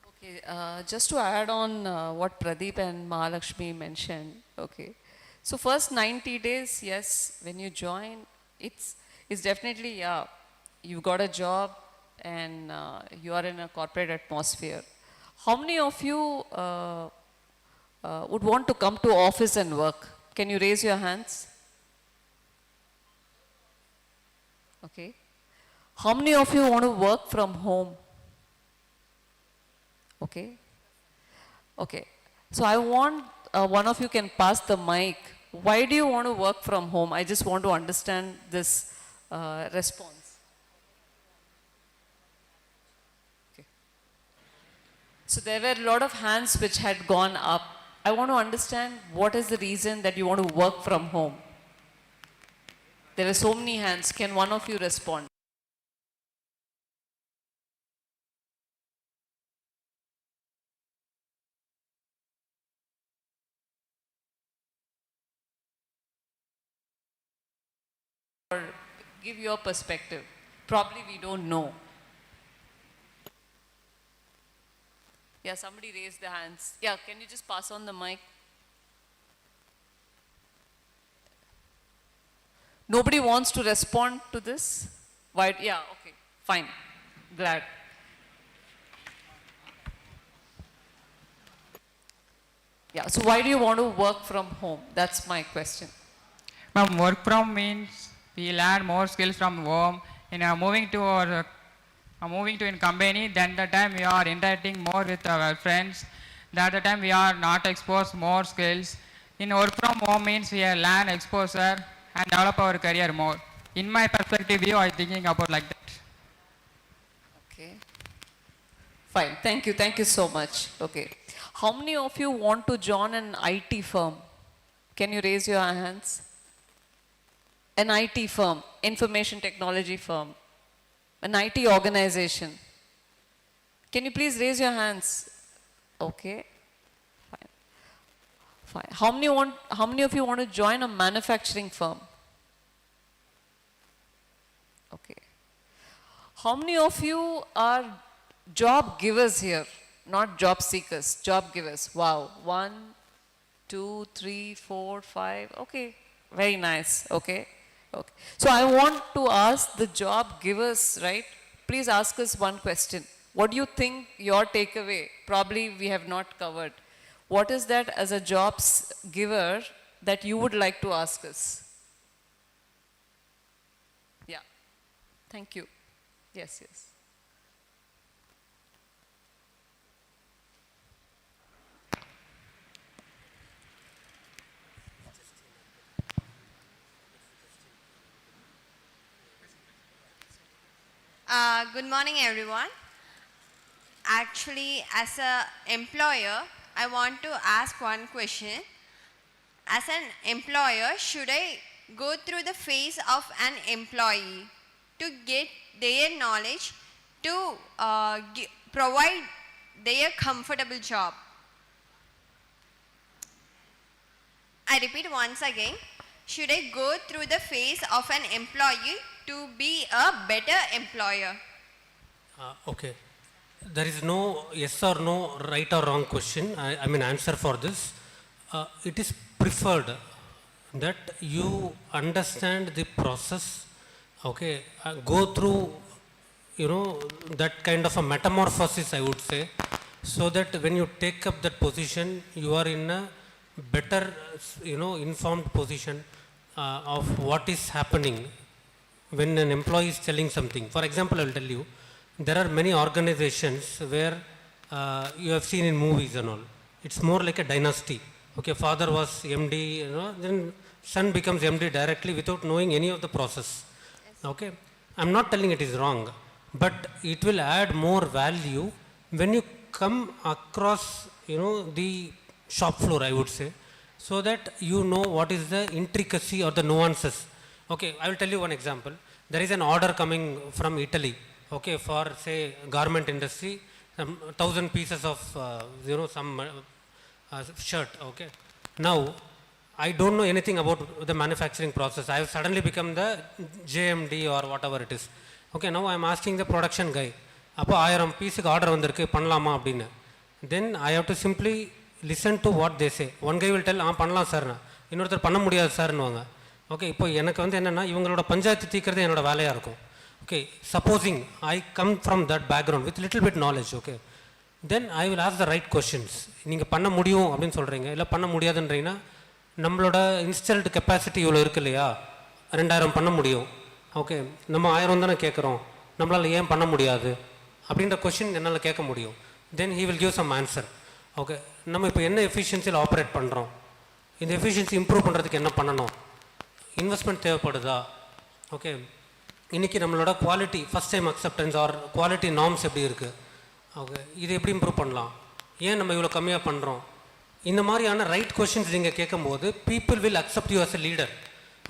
Okay, just to add on what Pradeep and Mahalakshmi mentioned, okay. So first 90 days, yes, when you join, it's definitely, yeah, you've got a job and you are in a corporate atmosphere. How many of you would want to come to office and work? Can you raise your hands? Okay. How many of you want to work from home? Okay. Okay. So I want one of you can pass the mic. Why do you want to work from home? I just want to understand this response. Okay. So there were a lot of hands which had gone up. I want to understand what is the reason that you want to work from home. There are so many hands. Can one of you respond? Or give your perspective. Probably we don't know. Yeah, somebody raised their hands. Yeah, can you just pass on the mic? Nobody wants to respond to this? Why? Yeah, okay, fine. Glad. Yeah, so why do you want to work from home? That's my question. Ma'am, work from means we learn more skills from home. In moving to in company, then the time we are interacting more with our friends. That the time we are not exposed more skills. In work from home means we learn exposure and develop our career more. In my perspective view, I thinking about like that. Okay. Fine. Thank you so much. Okay. How many of you want to join an IT firm? Can you raise your hands? An IT firm, information technology firm, an IT organization. Can you please raise your hands? Okay. Fine. Fine. How many of you want to join a manufacturing firm? Okay. How many of you are job givers here? Not job seekers, job givers. Wow. 1, 2, 3, 4, 5. Okay. Very nice. Okay. Okay. So I want to ask the job givers, right? Please ask us one question. What do you think your takeaway? Probably we have not covered. What is that as a jobs giver that you would like to ask us? Yeah. Thank you. Yes, yes. Good morning, everyone. Actually, as an employer, I want to ask one question. As an employer, should I go through the phase of an employee to get their knowledge to provide their comfortable job? I repeat once again. Should I go through the phase of an employee to be a better employer? Okay. There is no yes or no right or wrong question. I mean answer for this. It is preferred that you understand the process. Okay. Go through, that kind of a metamorphosis, I would say, so that when you take up that position, you are in a better, informed position of what is happening when an employee is telling something. For example, I will tell you, there are many organizations where you have seen in movies and all. It's more like a dynasty. Okay, father was MD, then son becomes MD directly without knowing any of the process. Okay, I'm not telling it is wrong, but it will add more value when you come across, the shop floor, I would say, so that you know what is the intricacy or the nuances. Okay, I will tell you one example. There is an order coming from Italy, okay, for say garment industry, 1,000 pieces of, some shirt, okay. Now, I don't know anything about the manufacturing process. I have suddenly become the JMD or whatever it is. Okay, now I am asking the production guy. அப்போ 1000 பீஸுக்கு order வந்திருக்கு பண்ணலாமா அப்படின்னு. Then I have to simply listen to what they say. One guy will tell பண்ணலாம் சார்னா, இன்னொருத்தர் பண்ண முடியாது சார்னுவாங்க. Okay, இப்போ எனக்கு வந்து என்னென்னா இவங்களோட பஞ்சாயத்து தீர்க்கிறது என்னோட வேலையாக இருக்கும். Okay, supposing I come from that background with little bit knowledge. Okay, then I will ask the right questions. நீங்கள் பண்ண முடியும் அப்படின்னு சொல்கிறீங்க, இல்லை பண்ண முடியாதுன்றீங்கன்னா நம்மளோட இன்ஸ்டால்டு கெப்பாசிட்டி இவ்வளோ இருக்கு இல்லையா, 2000 பண்ண முடியும். ஓகே, நம்ம 1000 தானே கேட்குறோம், நம்மளால் ஏன் பண்ண முடியாது அப்படின்ற கொஷின் என்னால் கேட்க முடியும். Then he will give some answer. Okay, நம்ம இப்போ என்ன எஃபிஷியன்சியில் ஆப்ரேட் பண்ணுறோம், இந்த எஃபிஷியன்சி இம்ப்ரூவ் பண்ணுறதுக்கு என்ன பண்ணணும், இன்வெஸ்ட்மெண்ட் தேவைப்படுதா. ஓகே, இன்றைக்கி நம்மளோட quality first time acceptance or quality norms எப்படி இருக்குது, ஓகே இது எப்படி இம்ப்ரூவ் பண்ணலாம், ஏன் நம்ம இவ்வளோ கம்மியாக பண்ணுறோம், இந்த மாதிரியான ரைட் கொஷின்ஸ் நீங்கள் கேட்கும்போது people will accept you as a leader.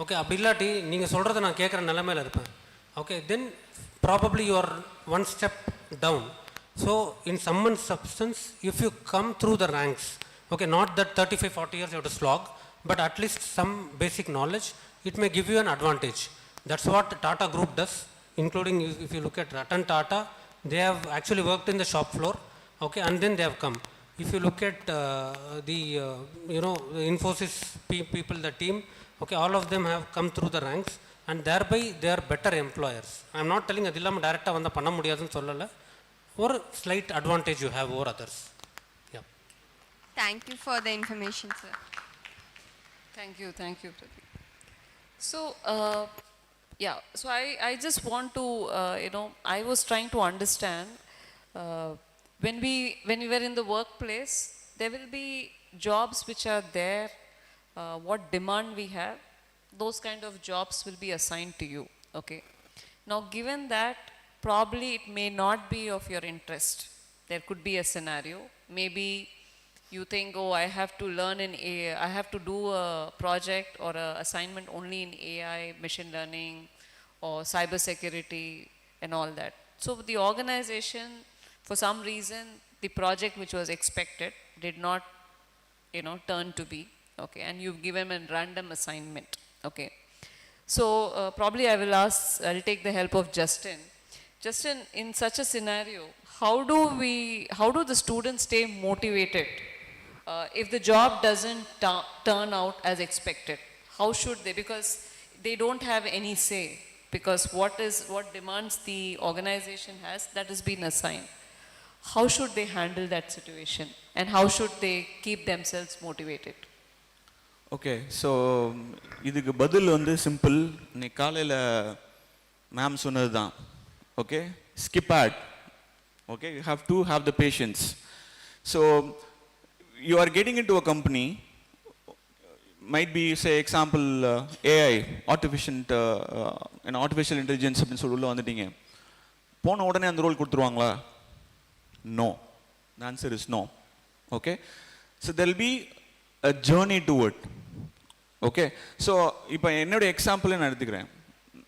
Okay, அப்படி இல்லாட்டி நீங்கள் சொல்கிறத நான் கேட்குற நிலைமையில் இருப்பேன். Okay, then probably you are one step down. So in sum and substance if you come through the ranks, okay not that 35-40 years you have to slog, but at least some basic knowledge, it may give you an advantage. That's what Tata Group does, including if you look at Ratan Tata, they have actually worked in the shop floor, okay, and then they have come. If you look at the Infosys people, the team, okay, all of them have come through the ranks and thereby they are better employers. I am not telling adillam direct ah vanda panna mudiyadunu sollala, or slight advantage you have over others. Yeah. Thank you for the information, sir. Thank you, Pradeep. So, so I just want to, I was trying to understand, when we were in the workplace, there will be jobs which are there, what demand we have, those kind of jobs will be assigned to you, okay. Now, given that, probably it may not be of your interest. There could be a scenario, maybe you think, oh, I have to learn in AI, I have to do a project or a assignment only in AI, machine learning, or cyber security and all that. So the organization, for some reason, the project which was expected did not, turn to be, okay, and you've given a random assignment, okay. So probably I'll take the help of Justin. Justin, in such a scenario, how do the students stay motivated if the job doesn't turn out as expected? How should they, because they don't have any say, because what demands the organization has, that has been assigned. How should they handle that situation, and how should they keep themselves motivated? Okay, so இதுக்கு பதில் வந்து simple. நீ காலையில் ma'am சொன்னது தான். Okay, skip ad. Okay, you have to have the patience. So you are getting into a company, might be, say example, AI, artificial intelligence அப்படின்னு சொல்லி உள்ள வந்துட்டீங்க. போன உடனே அந்த role கொடுத்துருவாங்களா? No. The answer is no. Okay, so there will be a journey to it. Okay, so இப்போ என்னோட எக்ஸாம்பிளே நான் எடுத்துக்கிறேன்.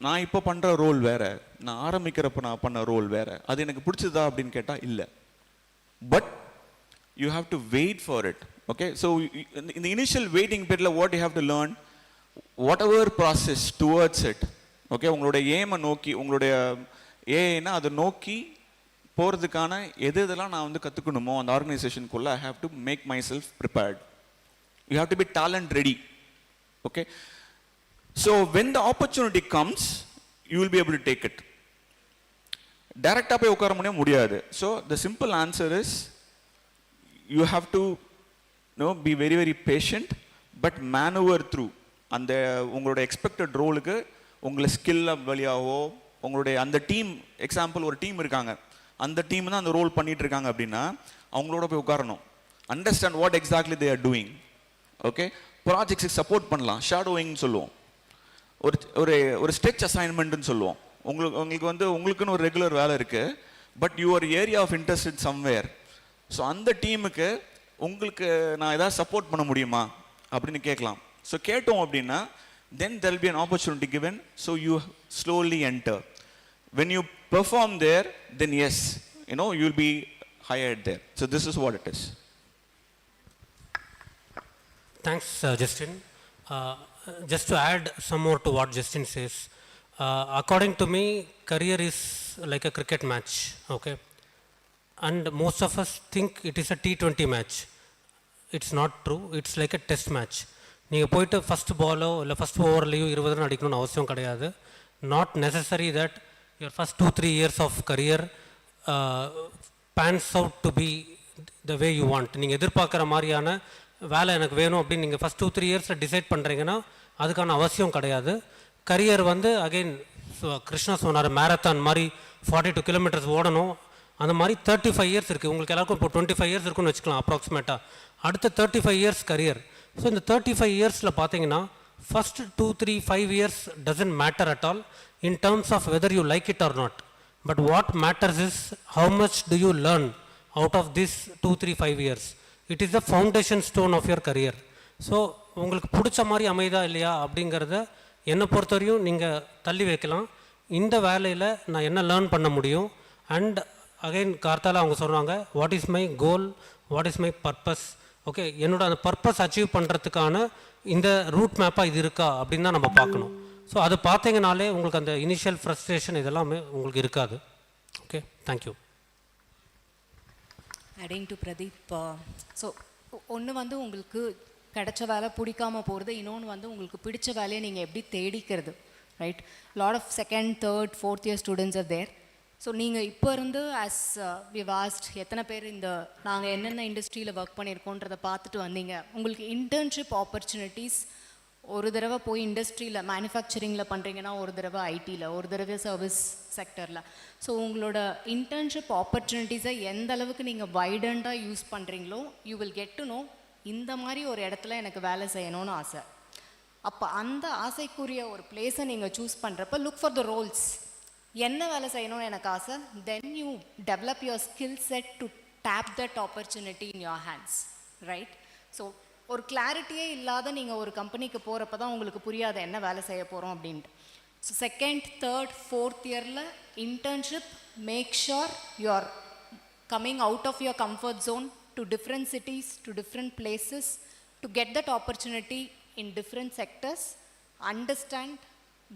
நான் இப்போ பண்ணுற ரோல் வேறு, நான் ஆரம்பிக்கிறப்ப நான் பண்ண ரோல் வேறு. அது எனக்கு பிடிச்சதா அப்படின்னு கேட்டால் இல்லை. But you have to wait for it. Okay, so in the initial waiting period, what you have to learn, whatever process towards it. Okay, உங்களோட ஏமை நோக்கி, உங்களுடைய ஏன்னா அதை நோக்கி போகிறதுக்கான எதெல்லாம் நான் வந்து கற்றுக்கணுமோ அந்த ஆர்கனைசேஷனுக்குள்ளே I have to make myself prepared. You have to be talent ready. Okay, so when the opportunity comes, you will be able to take it. டைரக்டாக போய் உட்கார முடியாது. So the simple answer is, you have to be very very patient, but maneuver through அந்த உங்களோட expected ரோலுக்கு உங்களை skill வழியாவோ, உங்களுடைய அந்த டீம், எக்ஸாம்பிள் ஒரு டீம் இருக்காங்க, அந்த டீம் தான் அந்த ரோல் பண்ணிட்டு இருக்காங்க அப்படின்னா அவங்களோட போய் உட்காரணும். Understand what exactly they are doing. Okay, ப்ராஜெக்ட்ஸுக்கு சப்போர்ட் பண்ணலாம், ஷேடோவிங்னு சொல்லுவோம், ஒரு ஸ்ட்ரெச் அசைன்மெண்ட்னு சொல்லுவோம். உங்களுக்கு வந்து உங்களுக்குன்னு ஒரு ரெகுலர் வேலை இருக்குது, but your area of interest in somewhere. So அந்த டீமுக்கு உங்களுக்கு நான் ஏதாவது சப்போர்ட் பண்ண முடியுமா அப்படின்னு கேட்கலாம். ஸோ கேட்டோம் அப்படின்னா then there will be an opportunity given, so you slowly enter. When you perform there, then yes, you will be hired there. So this is what it is. Thanks, Justin. Just to add some more to what Justin says, according to me, career is like a cricket match, okay? And most of us think it is a T20 match. It's not true. It's like a test match. நீங்கள் போயிட்டு first பாலோ இல்லை first ஓவர்லேயோ 20 run அடிக்கணும்னு அவசியம் கிடையாது. Not necessary that your first 2-3 years of career pans out to be the way you want. நீங்கள் எதிர்பார்க்குற மாதிரியான வேலை எனக்கு வேணும் அப்படின்னு நீங்கள் ஃபஸ்ட் 2-3 yearsல டிசைட் பண்ணுறீங்கன்னா அதுக்கான அவசியம் கிடையாது. கரியர் வந்து அகெயின் கிருஷ்ணா சொன்னார், மேரத்தான் மாதிரி 42 kilometers ஓடணும். அந்த மாதிரி 35 years இருக்குது. உங்களுக்கு எல்லாருக்கும் இப்போ 25 years இருக்குன்னு வச்சுக்கலாம் அப்ராக்சிமேட்டாக. அடுத்த 35 years கரியர். ஸோ இந்த 35 yearsல பார்த்தீங்கன்னா first 2-3-5 years doesn't matter at all in terms of whether you like it or not. But what matters is how much do you learn out of this 2-3-5 years. It is the foundation stone of your career. So உங்களுக்கு பிடிச்ச மாதிரி அமைதா இல்லையா அப்படிங்கிறத என்னை பொறுத்தவரையும் நீங்கள் தள்ளி வைக்கலாம். இந்த வேலையில் நான் என்ன லேர்ன் பண்ண முடியும், அண்ட் அகைன் கார்த்தால அவங்க சொல்கிறாங்க what is my goal, what is my purpose. Okay, என்னோட அந்த பர்பஸ் அச்சீவ் பண்ணுறதுக்கான இந்த ரூட் மேப்பாக இது இருக்கா அப்படின்னு தான் நம்ம பார்க்கணும். ஸோ அது பார்த்தீங்கனாலே உங்களுக்கு அந்த இனிஷியல் ஃப்ரஸ்ட்ரேஷன் இதெல்லாமே உங்களுக்கு இருக்காது. Okay, thank you. Adding to Pradeep, so ஒன்று வந்து உங்களுக்கு கிடைச்ச வேலை பிடிக்காமல் போகிறது, இன்னொன்று வந்து உங்களுக்கு பிடிச்ச வேலையை நீங்கள் எப்படி தேடிக்கிறது, right? Lot of second, third, fourth year students are there. So நீங்கள் இப்போ இருந்து ஆஸ் வி வாஸ்ட் எத்தனை பேர் இந்த நாங்கள் என்னென்ன இண்டஸ்ட்ரியில் ஒர்க் பண்ணியிருக்கோன்றதை பார்த்துட்டு வந்தீங்க. உங்களுக்கு இன்டர்ன்ஷிப் ஆப்பர்ச்சுனிட்டிஸ் ஒரு தடவை போய் இண்டஸ்ட்ரியில் மேனுஃபேக்சரிங்கில் பண்ணுறீங்கன்னா, ஒரு தடவை ஐடியில், ஒரு தடவை சர்வீஸ் செக்டரில். ஸோ உங்களோட இன்டர்ன்ஷிப் ஆப்பர்ச்சுனிட்டிஸை எந்த அளவுக்கு நீங்கள் வைடண்டாக யூஸ் பண்ணுறீங்களோ you will get to know இந்த மாதிரி ஒரு இடத்துல எனக்கு வேலை செய்யணும்னு ஆசை. அப்போ அந்த ஆசைக்குரிய ஒரு பிளேஸை நீங்கள் சூஸ் பண்ணுறப்ப லுக் ஃபார் த ரோல்ஸ். என்ன வேலை செய்யணும்னு எனக்கு ஆசை, then you develop your skill set to tap that opportunity in your hands, right? So ஒரு கிளாரிட்டியே இல்லாத நீங்கள் ஒரு கம்பெனிக்கு போகிறப்ப தான் உங்களுக்கு புரியாது என்ன வேலை செய்ய போகிறோம் அப்படின்ட்டு. ஸோ செகண்ட், தேர்ட், ஃபோர்த் இயரில் internship, make sure you are coming out of your comfort zone to different cities, to different places, to get that opportunity in different sectors, understand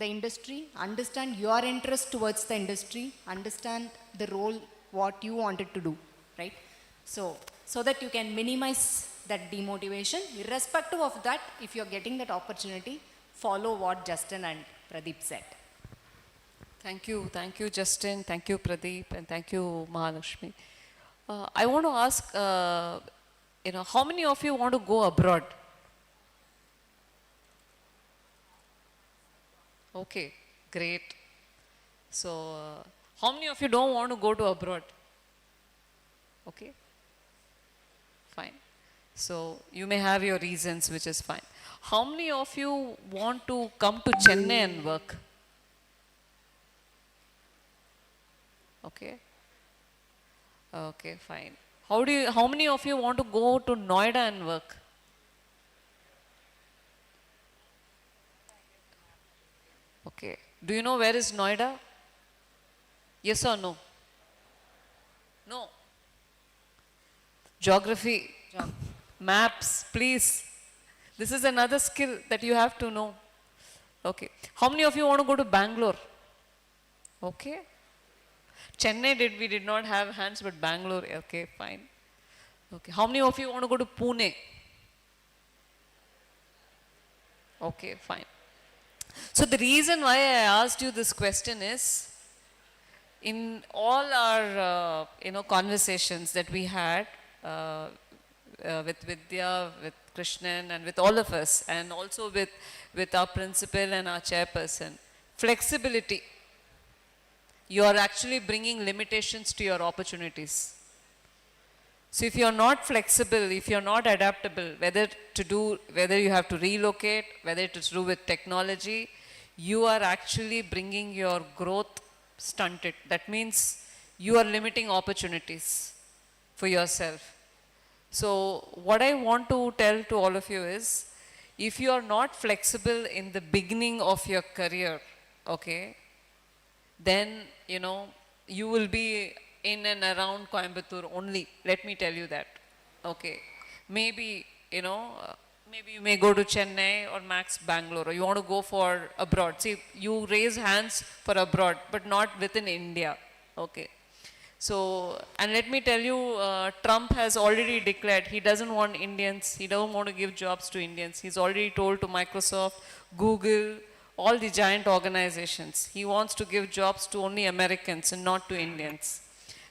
the industry, understand your interest towards the industry, understand the role, what you wanted to do, right? So that you can minimize that demotivation. Irrespective of that, if you're getting that opportunity, follow what Justin and Pradeep said. Thank you Justin, thank you Pradeep, and thank you Mahalakshmi. I want to ask, how many of you want to go abroad? Okay, great. So, how many of you don't want to go to abroad? Okay, fine. So, you may have your reasons, which is fine. How many of you want to come to Chennai and work? Okay. Okay, fine. How many of you want to go to Noida and work? Okay. Do you know where is Noida? Yes or no? No. Geography. Maps, please. This is another skill that you have to know. Okay. How many of you want to go to Bangalore? Okay. Chennai we did not have hands, but Bangalore, okay, fine. Okay, how many of you want to go to Pune? Okay, fine. So the reason why I asked you this question is, in all our, conversations that we had with Vidya, with Krishnan, and with all of us, and also with our principal and our chairperson, flexibility. You are actually bringing limitations to your opportunities. So if you are not flexible, if you are not adaptable, whether you have to relocate, whether it is to do with technology, you are actually bringing your growth stunted. That means you are limiting opportunities for yourself. So what I want to tell to all of you is, if you are not flexible in the beginning of your career, okay, then, you will be in and around Coimbatore only. Let me tell you that. Okay. Maybe, maybe you may go to Chennai or max Bangalore, or you want to go for abroad. See, you raise hands for abroad, but not within India. Okay. So, and let me tell you, Trump has already declared he doesn't want Indians, he doesn't want to give jobs to Indians. He's already told to Microsoft, Google, all the giant organizations, he wants to give jobs to only Americans and not to Indians.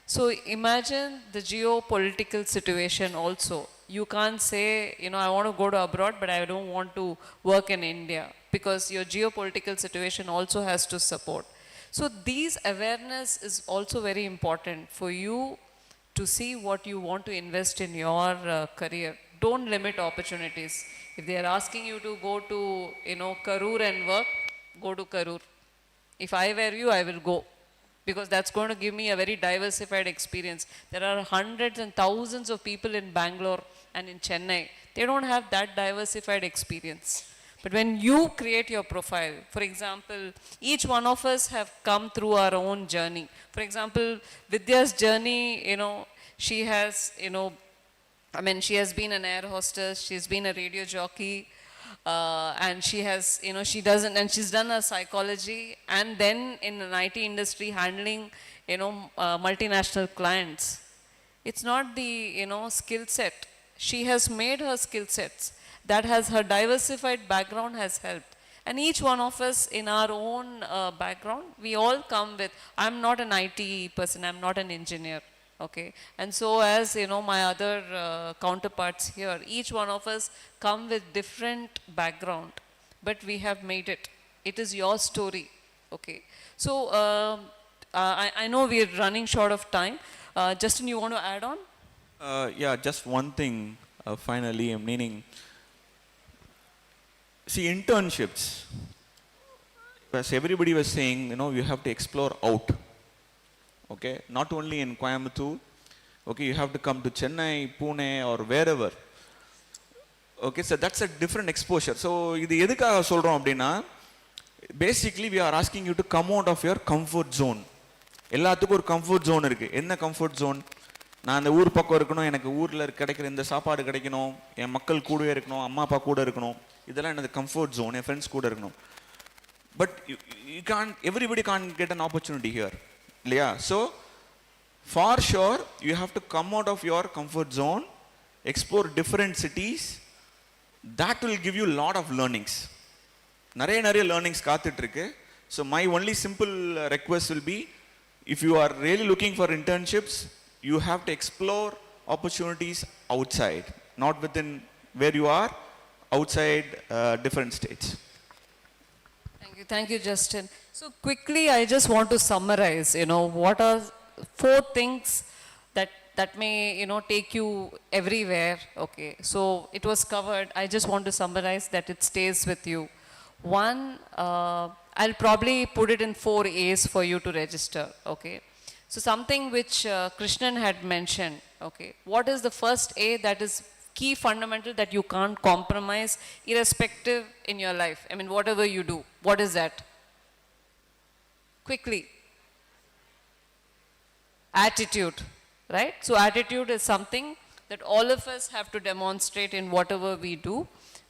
So imagine the geopolitical situation also. You can't say, you know, I want to go to abroad, but I don't want to work in India, because your geopolitical situation also has to support. So these awareness is also very important for you to see what you want to invest in your career. Don't limit opportunities. If they are asking you to go to, you know, Karur and work, go to Karur. If I were you, I will go, because that's going to give me a very diversified experience. There are hundreds and thousands of people in Bangalore and in Chennai. They don't have that diversified experience. But when you create your profile, for example, each one of us have come through our own journey. For example, Vidya's journey, you know, she has, you know, I mean, she has been an air hostess, she's been a radio jockey, and she has, you know, she's done her psychology, and then in an IT industry handling, you know, multinational clients. It's not the, you know, skill set. She has made her skill sets. That has, her diversified background has helped. And each one of us in our own background, we all come with, I'm not an IT person, I'm not an engineer, okay? And so as, you know, my other counterparts here, each one of us come with different background, but we have made it. It is your story, okay? So I know we're running short of time. Justin, you want to add on? Yeah, just one thing finally, meaning, see, internships, as everybody was saying, you know, you have to explore out, okay? Not only in Coimbatore, okay, you have to come to Chennai, Pune, or wherever. Okay, so that's a different exposure. So, இது எதுக்காக சொல்றோம் அப்படின்னா, basically we are asking you to come out of your comfort zone. எல்லாத்துக்கும் ஒரு comfort zone இருக்கு. என்ன comfort zone? நான் அந்த ஊர் பக்கம் இருக்கணும், எனக்கு ஊரில் கிடைக்கிற இந்த சாப்பாடு கிடைக்கணும், என் மக்கள் கூடவே இருக்கணும், அம்மா அப்பா கூட இருக்கணும், இதெல்லாம் எனது கம்ஃபர்ட் ஜோன், என் ஃப்ரெண்ட்ஸ் கூட இருக்கணும். But you can, everybody can get an opportunity here, இல்லையா? So for sure you have to come out of your comfort zone, explore different cities. that will give you a lot of learnings. நிறைய learnings காத்துட்ருக்கு. So my only simple request will be, if you are really looking for internships, you have to explore opportunities outside, not within where you are, outside different states. Thank you, Justin. So quickly, I just want to summarize, you know, what are 4 things that may, you know, take you everywhere. Okay, so it was covered. I just want to summarize that it stays with you. 1, I'll probably put it in 4 A's for you to register, okay? So something which Krishnan had mentioned, okay? What is the first A that is key fundamental that you can't compromise irrespective in your life? I mean, whatever you do, what is that? Quickly. Attitude, right? So attitude is something that all of us have to demonstrate in whatever we do.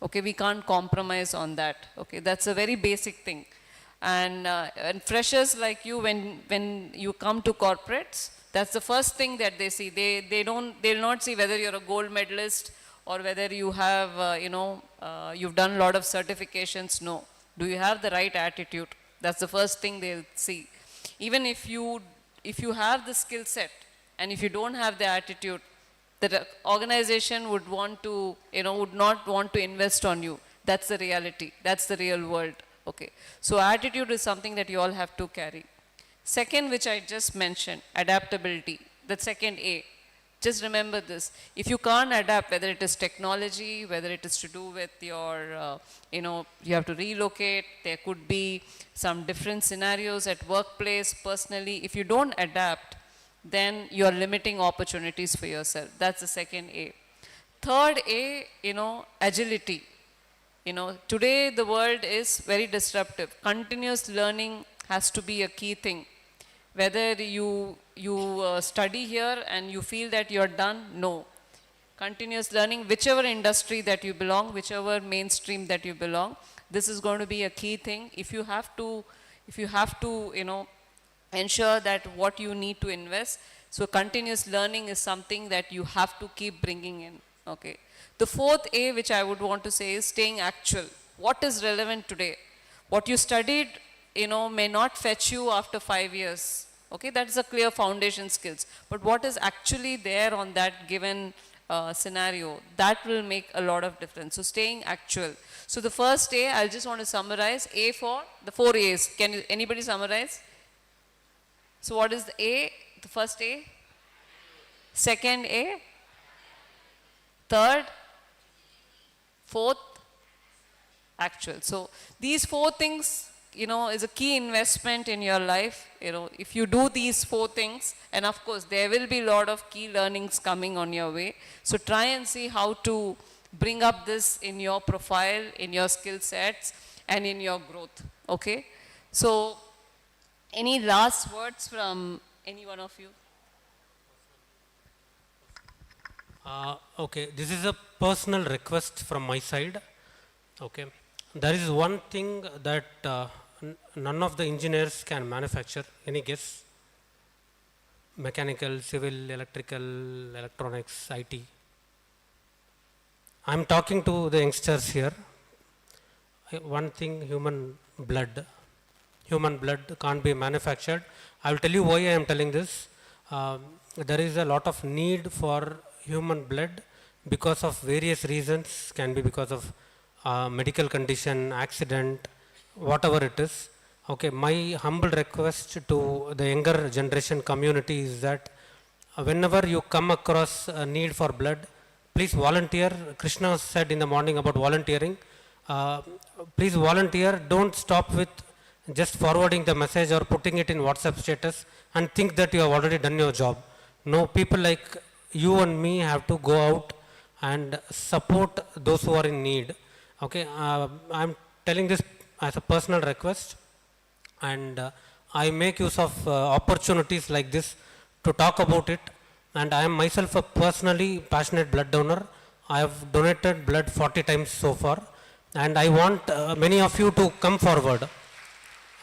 Okay, we can't compromise on that. Okay, that's a very basic thing. And freshers like you, when you come to corporates, that's the first thing that they see. They'll not see whether you're a gold medalist or whether you have, you know, you've done a lot of certifications. No. Do you have the right attitude? That's the first thing they'll see. Even if you have the skill set and if you don't have the attitude, the organization would want to, you know, would not want to invest on you. That's the reality. That's the real world. Okay. So attitude is something that you all have to carry. Second, which I just mentioned, adaptability. The second A. Just remember this. If you can't adapt, whether it is technology, whether it is to do with your, you know, you have to relocate, there could be some different scenarios at workplace, personally. If you don't adapt, then you are limiting opportunities for yourself. That's the second A. Third A, you know, agility. You know, today the world is very disruptive. Continuous learning has to be a key thing. Whether you study here and you feel that you're done, no. continuous learning, whichever industry that you belong, whichever mainstream that you belong, this is going to be a key thing. If you have to, you know, ensure that what you need to invest, so continuous learning is something that you have to keep bringing in, okay. The fourth A which I would want to say is staying actual. What is relevant today? What you studied, you know, may not fetch you after 5 years, okay, that is a clear foundation skills, but what is actually there on that given scenario, that will make a lot of difference. So staying actual. So the first A, I just want to summarize, A for the 4 A's. Can you, anybody summarize? So what is the A, the first A? Second A? Third? Fourth? Actual. So these 4 things, you know, is a key investment in your life. You know, if you do these 4 things, and of course there will be a lot of key learnings coming on your way. So try and see how to bring up this in your profile, in your skill sets, and in your growth. Okay? So any last words from any one of you? Okay, this is a personal request from my side. Okay, there is one thing that none of the engineers can manufacture. Any guess? Mechanical, civil, electrical, electronics, IT. I am talking to the youngsters here. One thing, human blood. Human blood can't be manufactured. I will tell you why I am telling this. There is a lot of need for human blood because of various reasons. Can be because of medical condition, accident, whatever it is. Okay, my humble request to the younger generation community is that whenever you come across a need for blood, please volunteer. Krishna said in the morning about volunteering. Please volunteer. Don't stop with just forwarding the message or putting it in WhatsApp status and think that you have already done your job. No, people like you and me have to go out and support those who are in need. Okay, I'm telling this as a personal request, and I make use of opportunities like this to talk about it. And I am myself a personally passionate blood donor. I have donated blood 40 times so far, and I want many of you to come forward.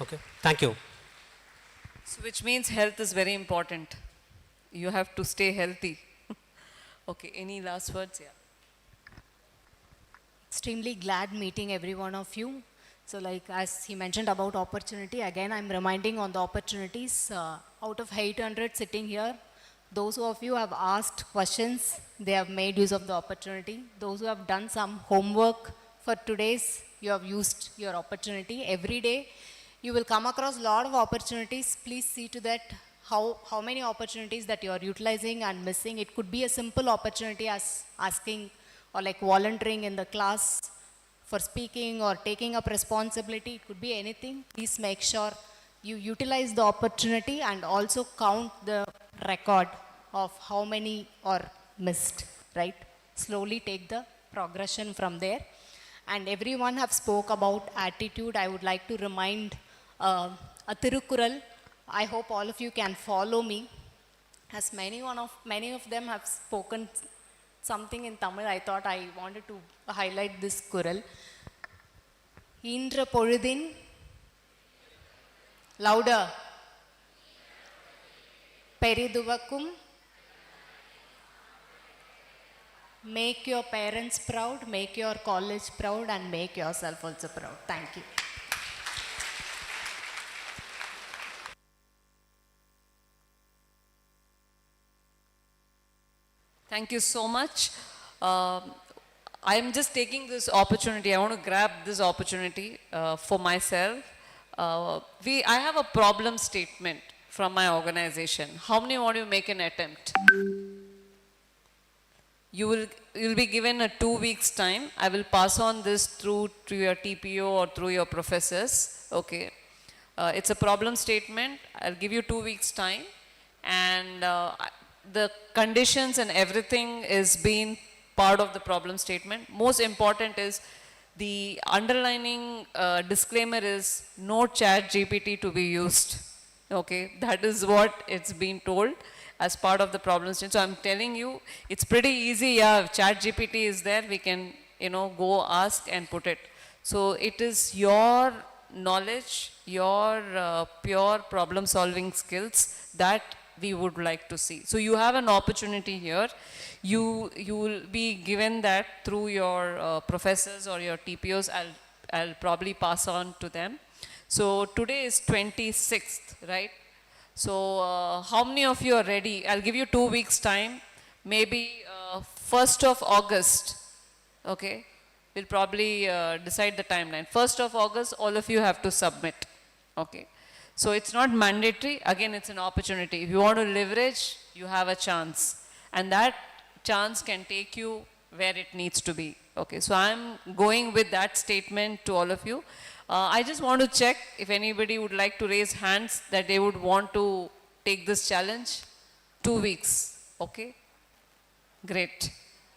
Okay, thank you. So which means health is very important. You have to stay healthy. Okay, any last words? Yeah. Extremely glad meeting every one of you. So like as he mentioned about opportunity, again I'm reminding on the opportunities. Out of 800 sitting here, those of you have asked questions, they have made use of the opportunity. Those who have done some homework for today's, you have used your opportunity. Every day you will come across a lot of opportunities. Please see to that how many opportunities that you are utilizing and missing. It could be a simple opportunity as asking or like volunteering in the class for speaking or taking up responsibility. It could be anything. Please make sure you utilize the opportunity and also count the record of how many are missed, right? Slowly take the progression from there. And everyone have spoke about attitude. I would like to remind a Tirukural. I hope all of you can follow me. As many of them have spoken something in Tamil, I thought I wanted to highlight this Kural. Indra Poludin. Louder. Periduvakum. Make your parents proud, make your college proud, and make yourself also proud. Thank you. Thank you so much. I am just taking this opportunity. I want to grab this opportunity for myself. I have a problem statement from my organization. How many want to make an attempt? You'll be given a 2 weeks time. I will pass on this through to your TPO or through your professors. Okay. It's a problem statement. I'll give you 2 weeks time, and the conditions and everything is being part of the problem statement. Most important is the underlining disclaimer is no chat GPT to be used. Okay, that is what it's been told. as part of the problem statement. So I'm telling you, it's pretty easy. Yeah, chat GPT is there. We can, go ask and put it. So it is your knowledge, your pure problem solving skills that we would like to see. So you have an opportunity here. You will be given that through your professors or your TPOs. I'll probably pass on to them. So today is 26th, right? So how many of you are ready? I'll give you 2 weeks time. Maybe 1st of August, okay? We'll probably decide the timeline. 1st of August, all of you have to submit, okay? So it's not mandatory. Again, it's an opportunity. If you want to leverage, you have a chance. And that chance can take you where it needs to be, okay? So I'm going with that statement to all of you. I just want to check if anybody would like to raise hands that they would want to take this challenge. 2 weeks, okay? Great,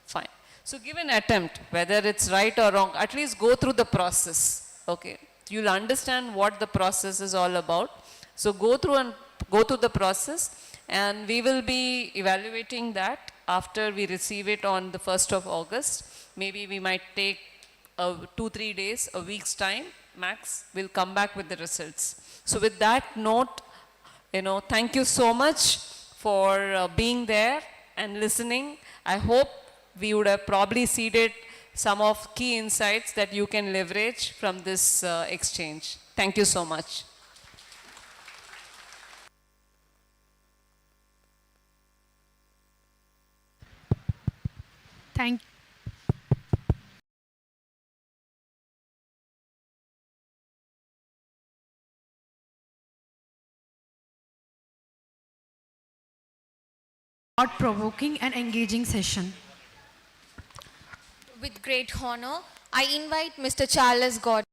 fine. So give an attempt, whether it's right or wrong, at least go through the process, okay? You'll understand what the process is all about. So go through the process, and we will be evaluating that after we receive it on the 1st of August. Maybe we might take 2-3 days, a week's time max. We'll come back with the results. So with that note, thank you so much for being there and listening. I hope we would have probably seeded some of key insights that you can leverage from this exchange. Thank you so much. Thank thought-provoking and engaging session. With great honor, I invite Mr. Charles God